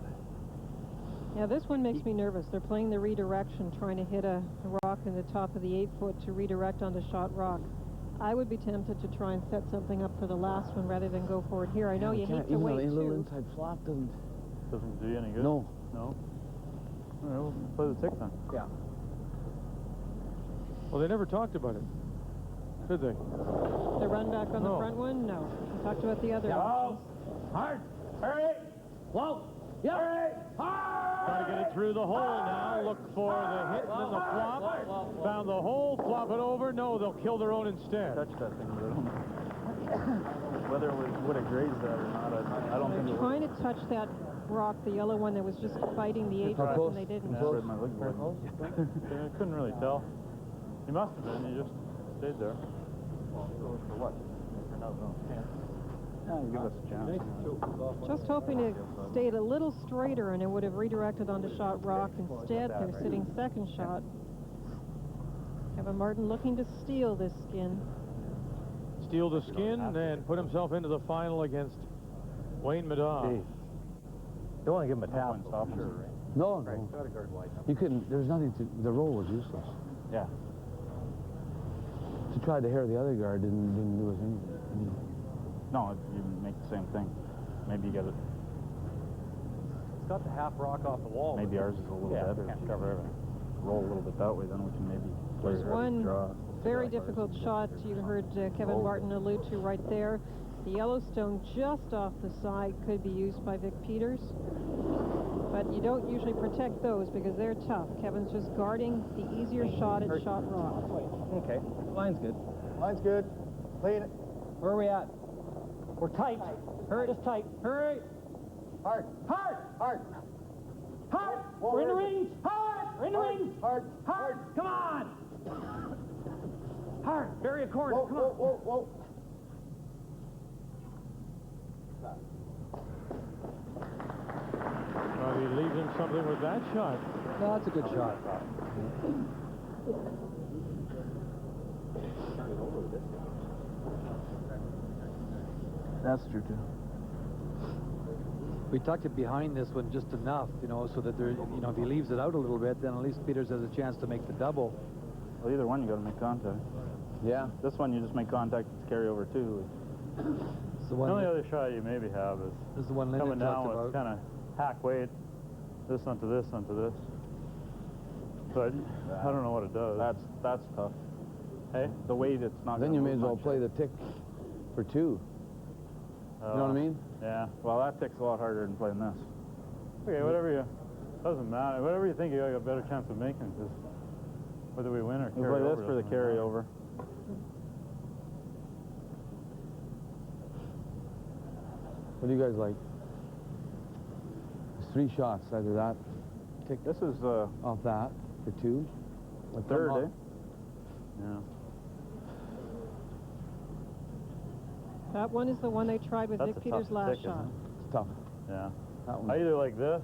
yeah, this one makes me nervous. They're playing the redirection, trying to hit a rock in the top of the 8-foot to redirect onto shot rock. I would be tempted to try and set something up for the last one rather than go forward here. I know you hate to wait, a little too. inside flop doesn't do you any good? No. No? All right, we'll play the tick then. Yeah. Well, they never talked about it, did they? The run back on the front one? No. We talked about the other options. Hard. Hurry. Whoa. Yep. Hurry. Hard. Trying to get it through the hole now. Look for the hit and the flop. Found the hole, flop it over. No, they'll kill their own instead. Touch that thing a little. Whether it would have grazed that or not, I don't think it They're trying to touch that rock, the yellow one that was just fighting the 8-foot, and they didn't. I couldn't really tell. He must have been. He just stayed there. Well, for what? Yeah, you give us a chance. Just hoping to stay it a little straighter, and it would have redirected onto shot rock. Instead, they're sitting second shot. Kevin Martin looking to steal this skin. Steal the skin and put himself into the final against Wayne Maddow. You don't want to give him a tap. No. You couldn't. There's nothing to. The roll was useless. Yeah. To try to hair the other guard didn't do us anything. No, you make the same thing. Maybe you get it. It's got the half rock off the wall. Maybe ours is a little better. Can't cover everything. Roll a little bit that way, then we can maybe play There's one very difficult shot you heard Kevin Martin allude to right there. The Yellowstone just off the side could be used by Vic Peters, but you don't usually protect those because they're tough. Kevin's just guarding the easier shot at shot rock. Okay, line's good. Line's good. Clean it. Where are we at? We're tight. Hurry, just tight. Hurry. Hard. Hard. Hard. Hard. We're in the rings. Hard. We're in the rings. Hard. Hard. Come on. Hard. Bury a corner. Whoa, Come whoa, on. whoa, whoa. Well, he leaves him something with that shot. No, that's a good shot. That's true, too. We tucked it behind this one just enough, so that there, if he leaves it out a little bit, then at least Peters has a chance to make the double. Well, either one you got to make contact. Yeah. This one you just make contact, it's carry over too. The only other shot you maybe have is the one coming down about. with kind of hack weight, this onto this onto this. But I don't know what it does. That's tough. Hey, the weight, it's not. Then you may as well play the tick for two. You know what I mean? Yeah. Well, that tick's a lot harder than playing this. Okay, whatever you. Doesn't matter. Whatever you think you got a better chance of making, because whether we win or carry over. We'll play this for the carryover. What do you guys like? There's 3 shots, either that. Tick. This is off that for 2. A third, eh? Yeah. That one is the one they tried with Vic Peters' last shot. It's tough. Yeah. That one. I either like this.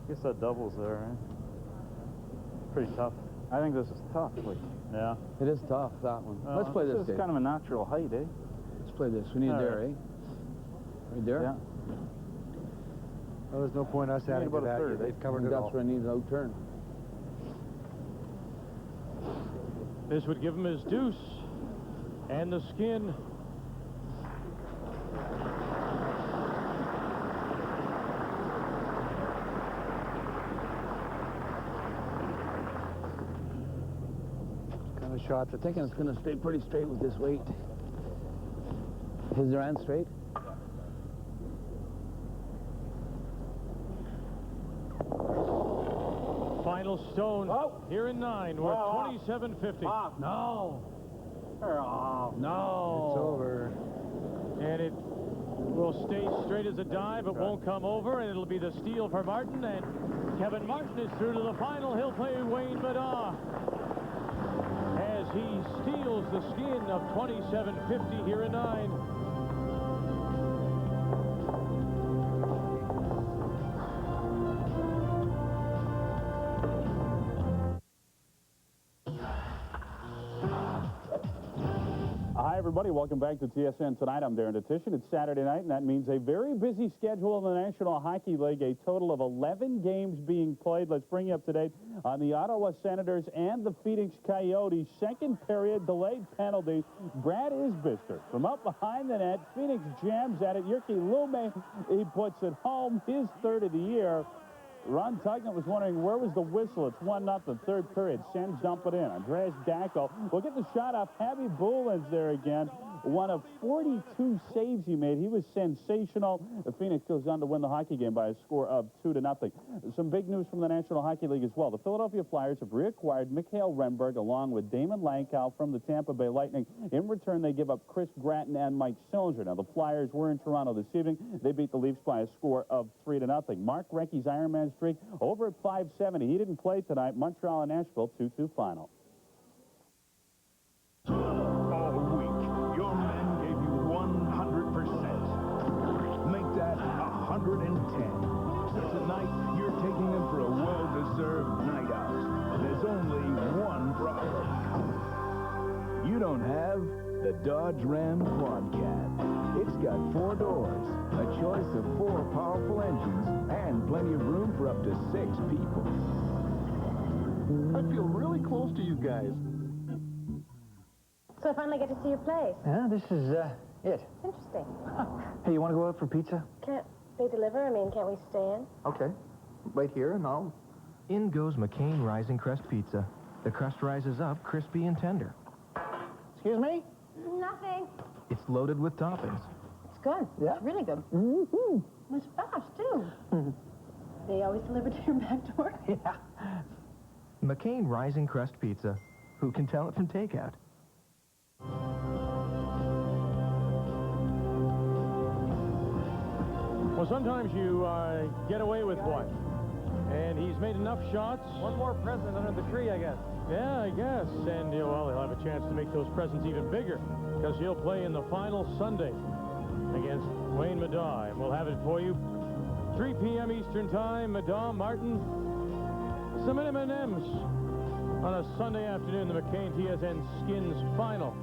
I guess that doubles there, right? Pretty tough. I think this is tough. Yeah. It is tough, that one. Let's play this. This is kind of a natural height, eh? Let's play this. We need it there, eh? Right there? Yeah. Well, there's no point us adding to that. Third, They've covered it all. That's where I need an out turn. This would give him his deuce and the skin. Kind of shots. I'm thinking it's going to stay pretty straight with this weight. His and straight. Final stone here in 9. We're 27-50. No. No. It's over. And it will stay straight as a dive. It won't come over, and it'll be the steal for Martin. And Kevin Martin is through to the final. He'll play Wayne Madaw as he steals the skin of 27.50 here in 9. Hi, everybody. Welcome back to TSN Tonight. I'm Darren Detition. It's Saturday night, and that means a very busy schedule in the National Hockey League. A total of 11 games being played. Let's bring you up to date on the Ottawa Senators and the Phoenix Coyotes. Second period, delayed penalty. Brad Isbister from up behind the net. Phoenix jams at it. Jyrki Lume, he puts it home. His third of the year. Ron Tugnan was wondering where was the whistle. It's 1-0, third period. Sens dump it in. Andreas Dacko will get the shot off. Javi Bullens there again. One of 42 saves he made. He was sensational. The Phoenix goes on to win the hockey game by a score of 2-0. Some big news from the National Hockey League as well. The Philadelphia Flyers have reacquired Mikhail Renberg along with Damon Lankow from the Tampa Bay Lightning. In return, they give up Chris Gratton and Mike Sillinger. Now, the Flyers were in Toronto this evening. They beat the Leafs by a score of 3-0. Mark Recchi's Ironman streak over at 570. He didn't play tonight. Montreal and Nashville 2-2 final. All week, your men gave you 100%. Make that 110. So tonight, you're taking them for a well-deserved night out. There's only one problem. You don't have the Dodge Ram Quad Cab. It's got 4 doors, a choice of 4 powerful engines, and plenty of room for up to 6 people. I feel really close to you guys. So I finally get to see your place. Yeah, this is, it. Interesting. Hey, you want to go out for pizza? Can't they deliver? I mean, can't we stay in? Okay. Wait here and I'll... In goes McCain Rising Crust Pizza. The crust rises up crispy and tender. Excuse me? Nothing. It's loaded with toppings. It's good. Yeah? It's really good. Mm-hmm. It's fast, too. They always deliver to your back door? Yeah. McCain Rising Crust Pizza. Who can tell it from takeout? Well, sometimes you get away with one. And he's made enough shots. One more present under the tree, I guess. Yeah, I guess. And, well, he'll have a chance to make those presents even bigger because he'll play in the final Sunday against Wayne Madaw. And we'll have it for you. 3 p.m. Eastern Time, Madaw, Martin, some M&Ms on a Sunday afternoon, the McCain TSN Skins final.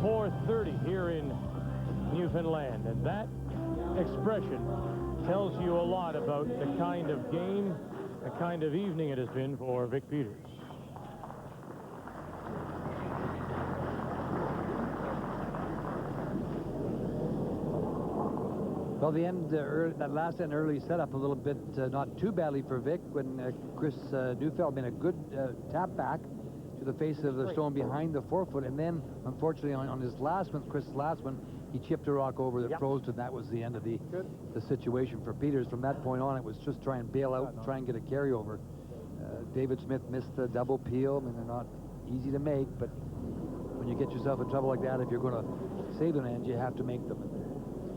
4:30 here in Newfoundland. And that expression tells you a lot about the kind of game, the kind of evening it has been for Vic Peters. Well, the end, that last end early setup a little bit not too badly for Vic when Chris Neufeld made a good tap back to the face of the stone behind the 4-foot, and then unfortunately on his last one, Chris' last one, he chipped a rock over that froze, and that was the end of the situation for Peters. From that point on, it was just try and bail out and try and get a carryover. David Smith missed the double peel. I mean, they're not easy to make, but when you get yourself in trouble like that, if you're going to save an end, you have to make them.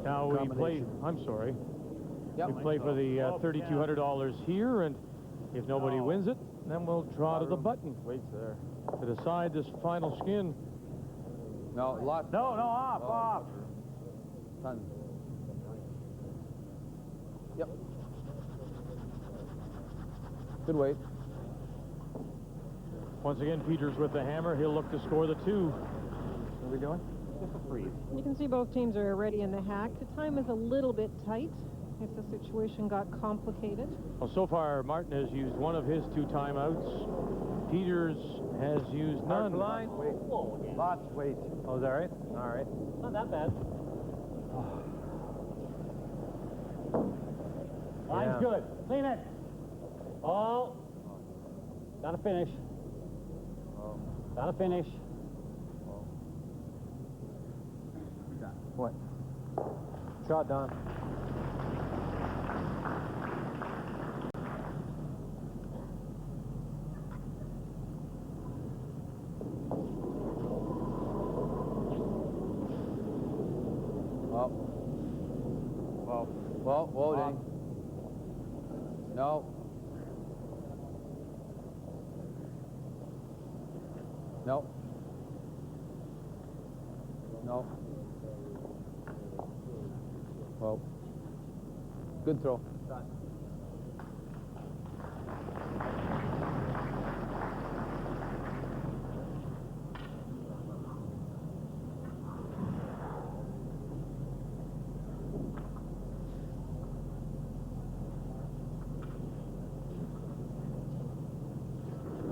Now we play, I'm sorry, we play for the $3,200 here, and if nobody wins it, then we'll draw to the button. Waits there. To decide this final skin. No, lot. No, off. Done. Yep. Good weight. Once again, Peters with the hammer. He'll look to score the 2. What are we doing? Just a freeze. You can see both teams are already in the hack. The time is a little bit tight if the situation got complicated. Well, so far, Martin has used one of his 2 timeouts. Peters has used none. Line. Wait. Lots. Wait. Oh, is that right? All right. Not that bad. Line's good. Clean it. Oh. Gotta finish. Gotta finish. What? Shot done. Whoa, Danny. No. No. No. Whoa. Good throw.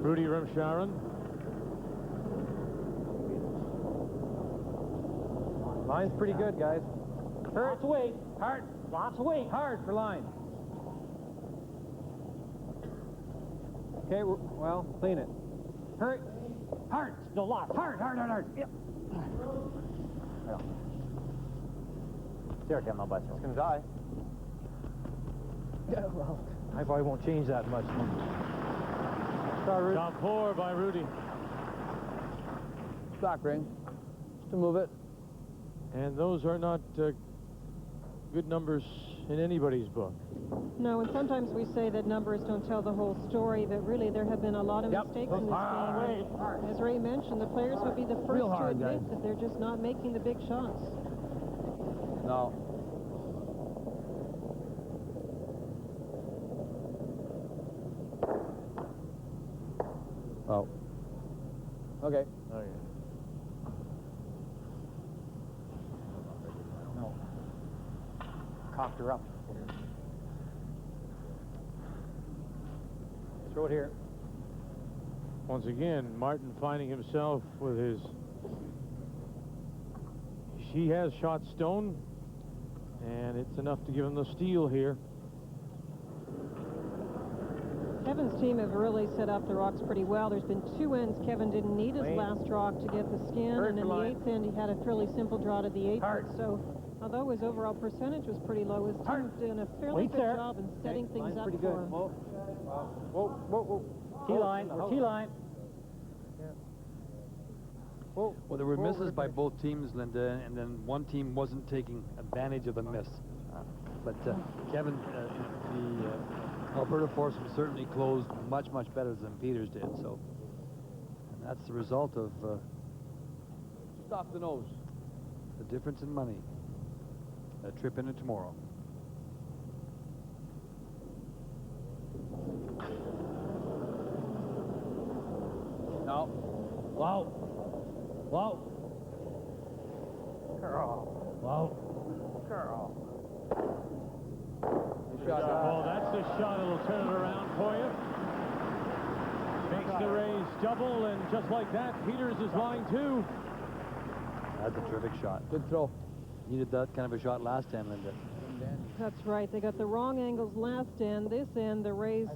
Rudy Rimsharon. Line's pretty good, guys. Lots of weight. Hard. Lots of weight. Hard for line. Okay, well, clean it. Hurt. Hard. No, lot. Hard. Yep. Derek, I'm not biting. It's going to die. Yeah, well, I probably won't change that much. Top 4 by Rudy. Stock ring. Just to move it. And those are not good numbers in anybody's book. No, and sometimes we say that numbers don't tell the whole story, but really there have been a lot of mistakes in this game. As Ray mentioned, the players would be the first to admit that they're just not making the big shots. No. Oh. Okay. Okay. No. Cocked her up. Throw it here. Once again, Martin finding himself with his... He has shot stone, and it's enough to give him the steal here. Kevin's team have really set up the rocks pretty well. There's been 2 ends Kevin didn't need his last rock to get the skin, and in the 8th end he had a fairly simple draw to the 8th. So although his overall percentage was pretty low, his team's doing a fairly good job in setting things up for him. Whoa. Key line. Key line. Well, there were misses by both teams, Linda, and then one team wasn't taking advantage of the miss. But Kevin, the Alberta foursome certainly closed much better than Peters did. So and that's the result of Stop the nose. the difference in money. A trip into tomorrow. No. Wow. Wow. Girl. Wow. Girl. Oh, that's the shot that'll turn it around for you. Makes the Rays double, and just like that, Peters is line 2. That's a terrific shot. Good throw. Needed that kind of a shot last time, Linda. That's right. They got the wrong angles last end. This end, the Rays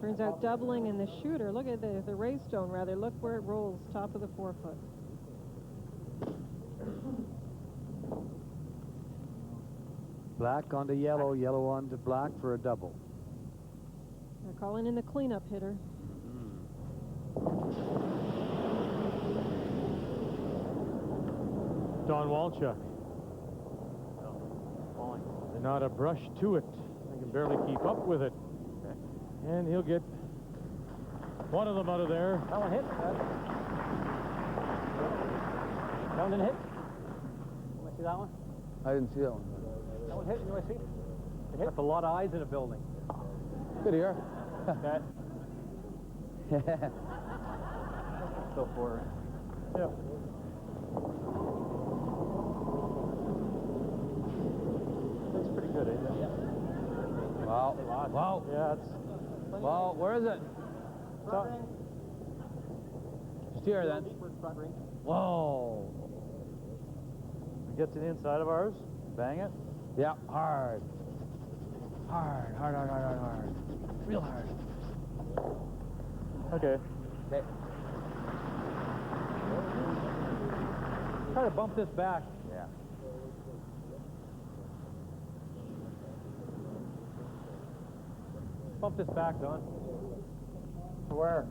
turns out doubling, and the shooter, look at the Ray stone, rather. Look where it rolls, top of the 4-foot. Black onto yellow, yellow onto black for a double. They're calling in the cleanup hitter. Don Walchuk. Not a brush to it. They can barely keep up with it. And he'll get one of them out of there. That one hit. That one didn't hit. You want to see that one? I didn't see that one. That one hit. You want to see? It hit. That's a lot of eyes in a building. Good here. Okay. Go for it. Yep. Looks pretty good, eh? Yeah. Wow. Wow. Yeah, it's... Well, where is it? Front ring. Steer then. Front ring. Whoa. Get to the inside of ours. Bang it. Yeah, hard. Hard. Real hard. Okay. Okay. Try to bump this back. Yeah. Bump this back, Don. To where?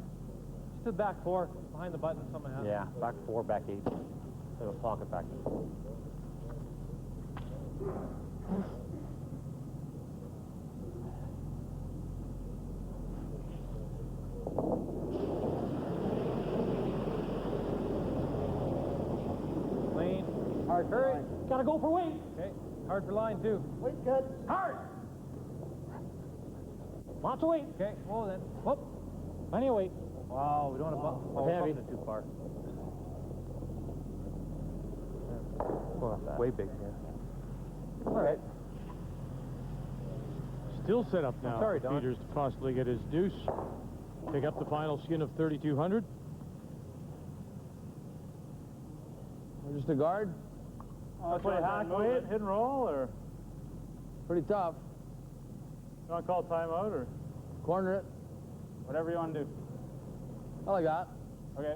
Just to the back 4, behind the button, something has. Yeah, back 4, back 8. There's a pocket back there. Gotta go for weight. Okay. Hard for line, too. Weight's good. Hard. Lots of weight. Okay. Whoa, then. Whoop. Plenty of weight. Wow, we don't want to bump. Oh, Heavy. bumped it too far. Well, that's way big here. All right. Still set up now Sorry, for Don. Peters to possibly get his deuce. Pick up the final skin of 3,200. Just a guard. Play hack weight, hit and roll, or Pretty tough. you want to call timeout, or Corner it. whatever you want to do? I like that. Okay.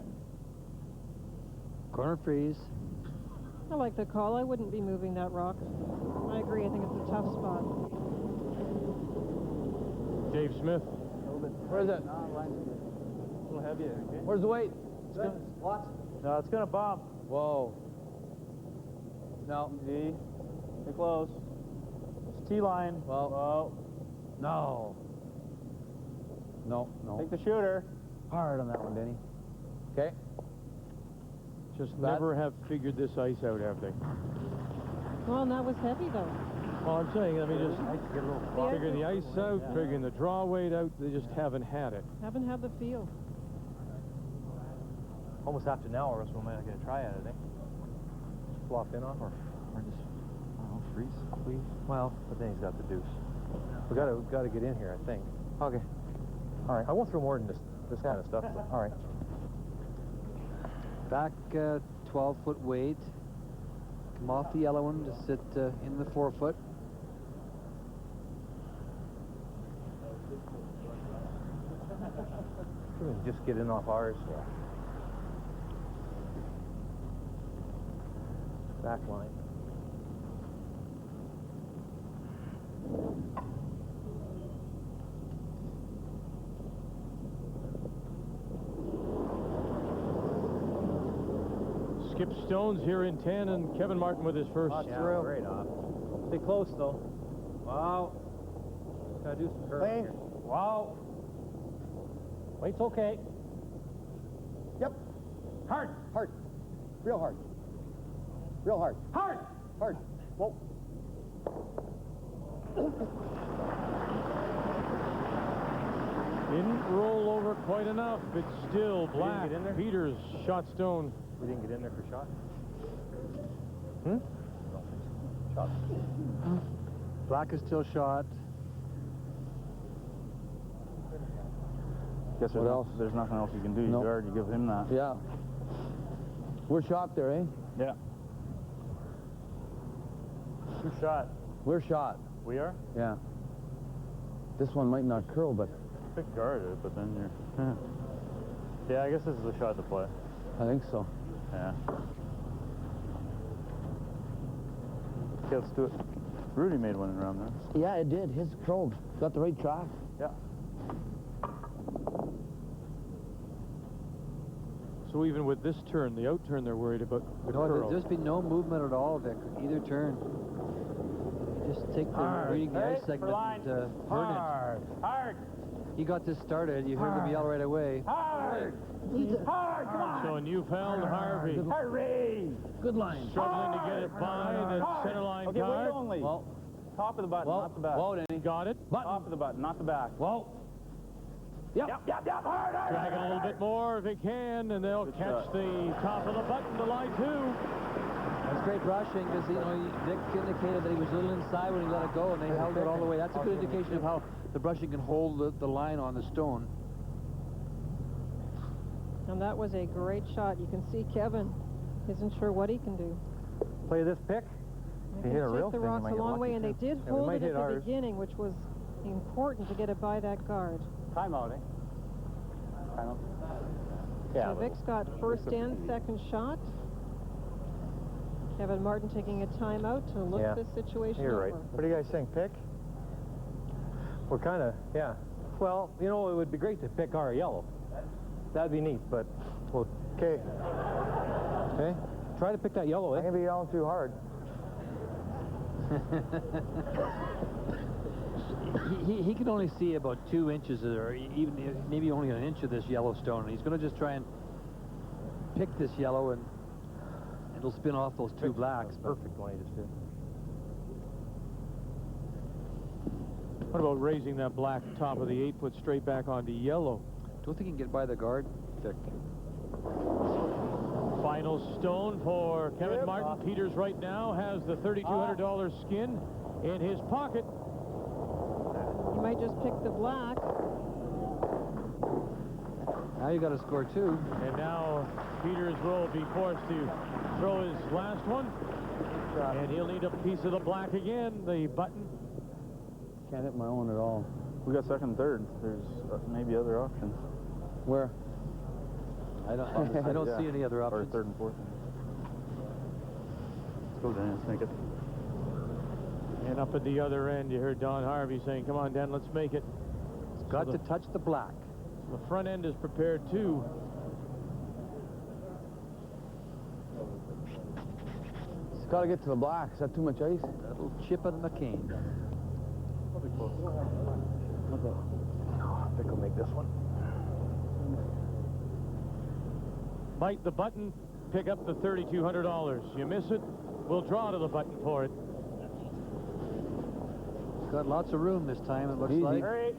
Corner freeze. I like the call. I wouldn't be moving that rock. I agree. I think it's a tough spot. Dave Smith. Where is it? A little heavier, okay? Where's the weight? What? No, it's going to bump. Whoa. No. D. Stay close. It's T-line. Well. Whoa. No. No, no. Take the shooter. Hard on that one, Denny. Okay. Just That- never have figured this ice out, have they? Well, and that was heavy, though. Well, I'm saying, I mean, just Get a little figuring the ice out, figuring the draw weight out, they just haven't had it. Haven't had the feel. Almost after an hour, so we might not get a try at it, eh? Flop in on, or just, I don't know, freeze, please. Well, but then he's got the deuce. We gotta get in here, I think. Okay. All right. I won't throw more than this kind of stuff. But, all right. Back 12-foot weight. Come off the yellow one to sit in the 4-foot. Just get in off ours. Yeah. Back line. Skip Stone's here in 10, and Kevin Martin with his first. Yeah, great off. Stay close, though. Wow. Gotta do some curves here. Wow. Weight's okay. Yep. Hard. Hard. Real hard. Real hard. Hard. Hard. Whoa. Didn't roll over quite enough. It's still black. get in there? Peters shot Stone. We didn't get in there for shot. Shot. Black is still shot. Guess What else? There's nothing else you can do. You Nope. guard, you give him that. Yeah. We're shot there, eh? Yeah. Who's shot? We're shot. We are? Yeah. This one might not curl, but Pick guard it, but then you're... Yeah, I guess this is a shot to play. I think so. Yeah. Okay, let's do it. Rudy made one around there. Yeah, it did. His curled. Got the right track. Yeah. So even with this turn, the out turn, they're worried about the No, curl. there's been no movement at all, Vic, either turn. You just take the reading the ice segment and burn it. Hard. He got this started. You heard him yell right away. Hard. Hard. Come on. So Newfound Harvey Hurry. Good line. struggling to get it by the center line Okay, guard. wait only. Well, Top of the button, not the back. whoa, Denny. Got it. Top of the button, not the back. Whoa. Yep. Hard. Drag it a little bit more if it can, and they'll catch shot. the top of the button to line 2. That's great brushing because, you know, Vic indicated that he was a little inside when he let it go, and they held it all the way. That's a good indication of how the brushing can hold the line on the stone. And that was a great shot. You can see Kevin isn't sure what he can do. Play this pick. If you hit a real Take the thing, you rocks might a get long lucky, way, and they too. did Yeah, we hold might it hit at the ours. beginning, which was important to get it by that guard. Timeout, eh? Timeout. So Vic's got first and second shot. Kevin Martin taking a timeout to look Yeah. this situation You're over. right. What do you guys think, pick? We're kind of, yeah. Well, you know, it would be great to pick our yellow. That'd be neat, but, well, okay. Okay? Try to pick that yellow, eh? I'm going to be yelling too hard. He can only see about 2 inches, or even maybe only an inch of this Yellowstone. And he's going to just try and pick this yellow and It'll spin off those two blacks. Perfect one he just did. What about raising that black top of the 8-foot straight back onto yellow? Don't think he can get by the guard, Vic. Final stone for Kevin Martin. Peters right now has the $3,200 skin in his pocket. He might just pick the black. Now you got to score 2. And now Peters will be forced to throw his last one. And he'll need a piece of the black again, the button. Can't hit my own at all. We got second and third. There's maybe other options. Where? I don't see any other options. Or third and fourth. Let's go, Dan. Let's make it. And up at the other end, you heard Don Harvey saying, come on, Dan, let's make it. It's got to touch the black. The front end is prepared, too. It's got to get to the black. Is that too much ice? That'll chip at McCain. Probably close. I think I'll make this one. Bite the button, pick up the $3,200. You miss it, we'll draw to the button for it. It's got lots of room this time, it looks like. Hurry,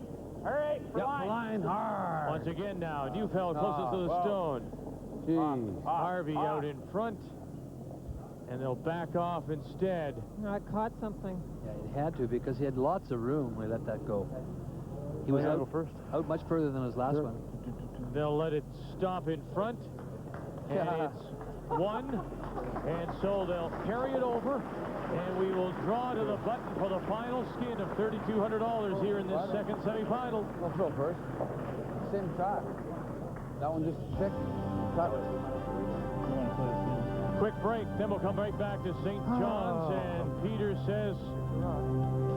for line hard. Once again now, Newfeld closest to the stone. Jeez. Harvey out in front, and they'll back off instead. No, I caught something. Yeah, it had to because he had lots of room when he let that go. He was out much further than his last one. They'll let it stop in front, and it's 1, and so they'll carry it over, and we will draw to the button for the final skin of $3,200 here in this second semifinal. I'll throw first. Same track. That one just picked. Quick break, then we'll come right back to St. John's, and Peters says,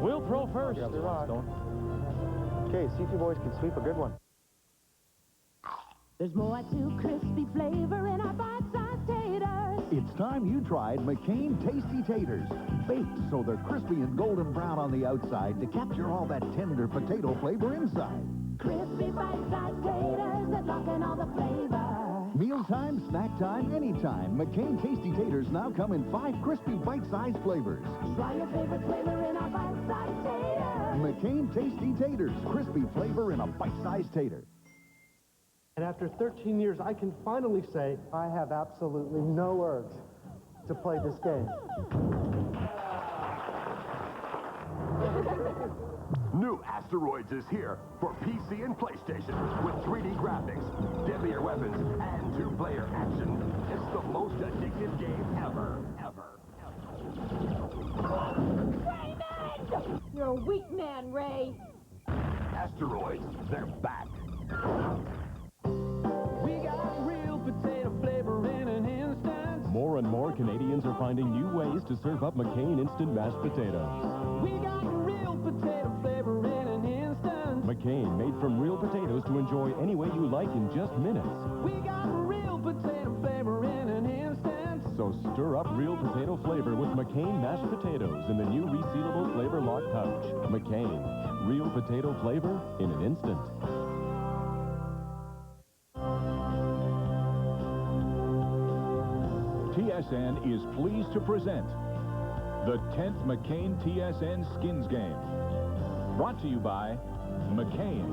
we'll throw first. Okay, see if you boys can sweep a good one. There's more to crispy flavor in our bite-sized taters. It's time you tried McCain Tasty Taters. Baked so they're crispy and golden brown on the outside to capture all that tender potato flavor inside. Crispy bite-sized taters that lock in all the flavor. Mealtime, snack time, anytime. McCain Tasty Taters now come in 5 crispy bite-sized flavors. Try your favorite flavor in our bite-sized taters. McCain Tasty Taters. Crispy flavor in a bite-sized tater. And after 13 years, I can finally say I have absolutely no urge to play this game. New Asteroids is here for PC and PlayStation with 3D graphics, deadlier weapons, and 2-player action. It's the most addictive game ever. Raymond! You're a weak man, Ray. Asteroids, they're back. We got real potato flavor in an instant. More and more Canadians are finding new ways to serve up McCain instant mashed potatoes. We got real potato flavor in an instant. McCain, made from real potatoes to enjoy any way you like in just minutes. We got real potato flavor in an instant. So stir up real potato flavor with McCain mashed potatoes in the new resealable flavor lock pouch. McCain, real potato flavor in an instant. TSN is pleased to present the 10th McCain TSN Skins Game. Brought to you by McCain.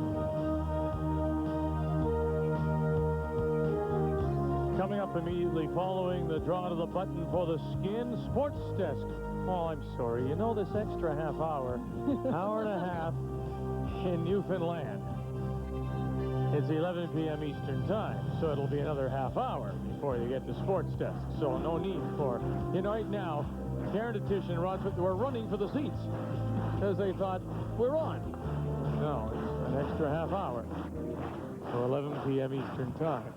Coming up immediately following the draw to the button for the skin, Sports Desk. Oh, I'm sorry. You know this extra half hour, hour and a half in Newfoundland. It's 11 p.m. Eastern Time, so it'll be another half hour before you get to Sports Desk. So no need for, right now, Karen Tish and Rod Smith were running for the seats because they thought, we're on. No, it's an extra half hour. So 11 p.m. Eastern Time.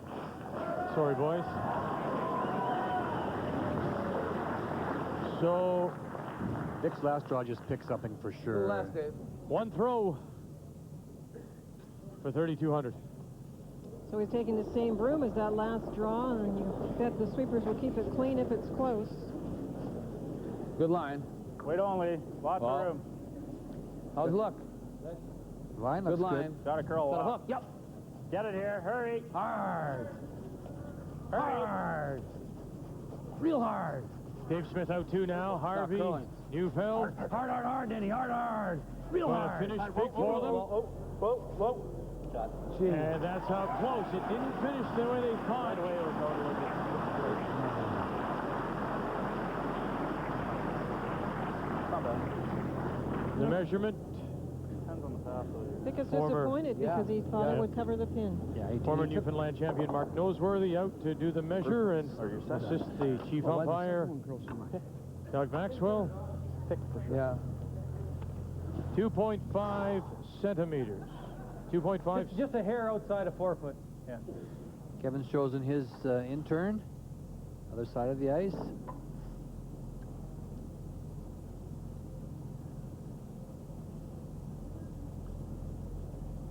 Sorry, boys. So Dick's last draw just picked something for sure. Last day. One throw for 3,200. So he's taking the same broom as that last draw, and you bet the sweepers will keep it clean if it's close. Good line. Wait only. Lots of room. How's luck? Line looks good line. Got a curl Got a walk. hook. Yep. Get it here. Hurry. Hard. Hurry. Hard. Real hard. Dave Smith out two now. Harvey, Neufeld. Hard, Denny. Hard. Real hard. Finish big for them. Whoa. And that's how close. It didn't finish the way they thought. The measurement. Vic is disappointed because he thought it would cover the pin. Former Newfoundland champion Mark Noseworthy out to do the measure and assist the chief umpire, Doug Maxwell. 2.5 centimeters. 2.5. Just a hair outside of 4 foot. Yeah. Kevin's chosen his intern, other side of the ice.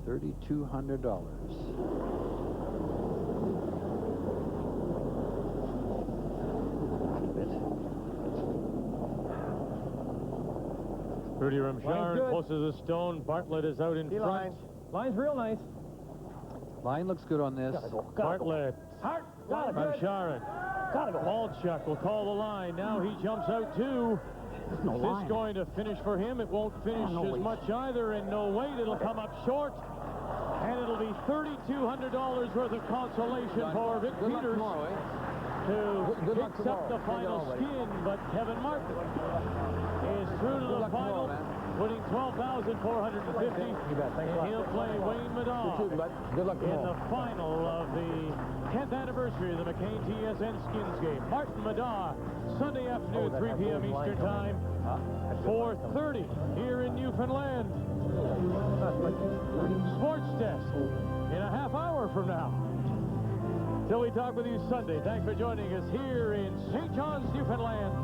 $3,200. Rudy Ramchar close to the stone. Bartlett is out in front. Line's real nice. Line looks good on this. Bartlett. Ramcharan. Walchuk will call the line. Now he jumps out too. Is this going to finish for him? It won't finish as much either, and no weight. It'll come up short. And it'll be $3,200 worth of consolation for Vic Peters, who picks up the final skin, but Kevin Martin is through to the final, winning $12,450. He'll play Wayne Maddaw in the final of the 10th anniversary of the McCain TSN Skins game. Martin Maddaw, Sunday afternoon, 3 p.m. Eastern Time, 4:30 here in Newfoundland. Sports Desk in a half hour from now. Till we talk with you Sunday, thanks for joining us here in St. John's, Newfoundland.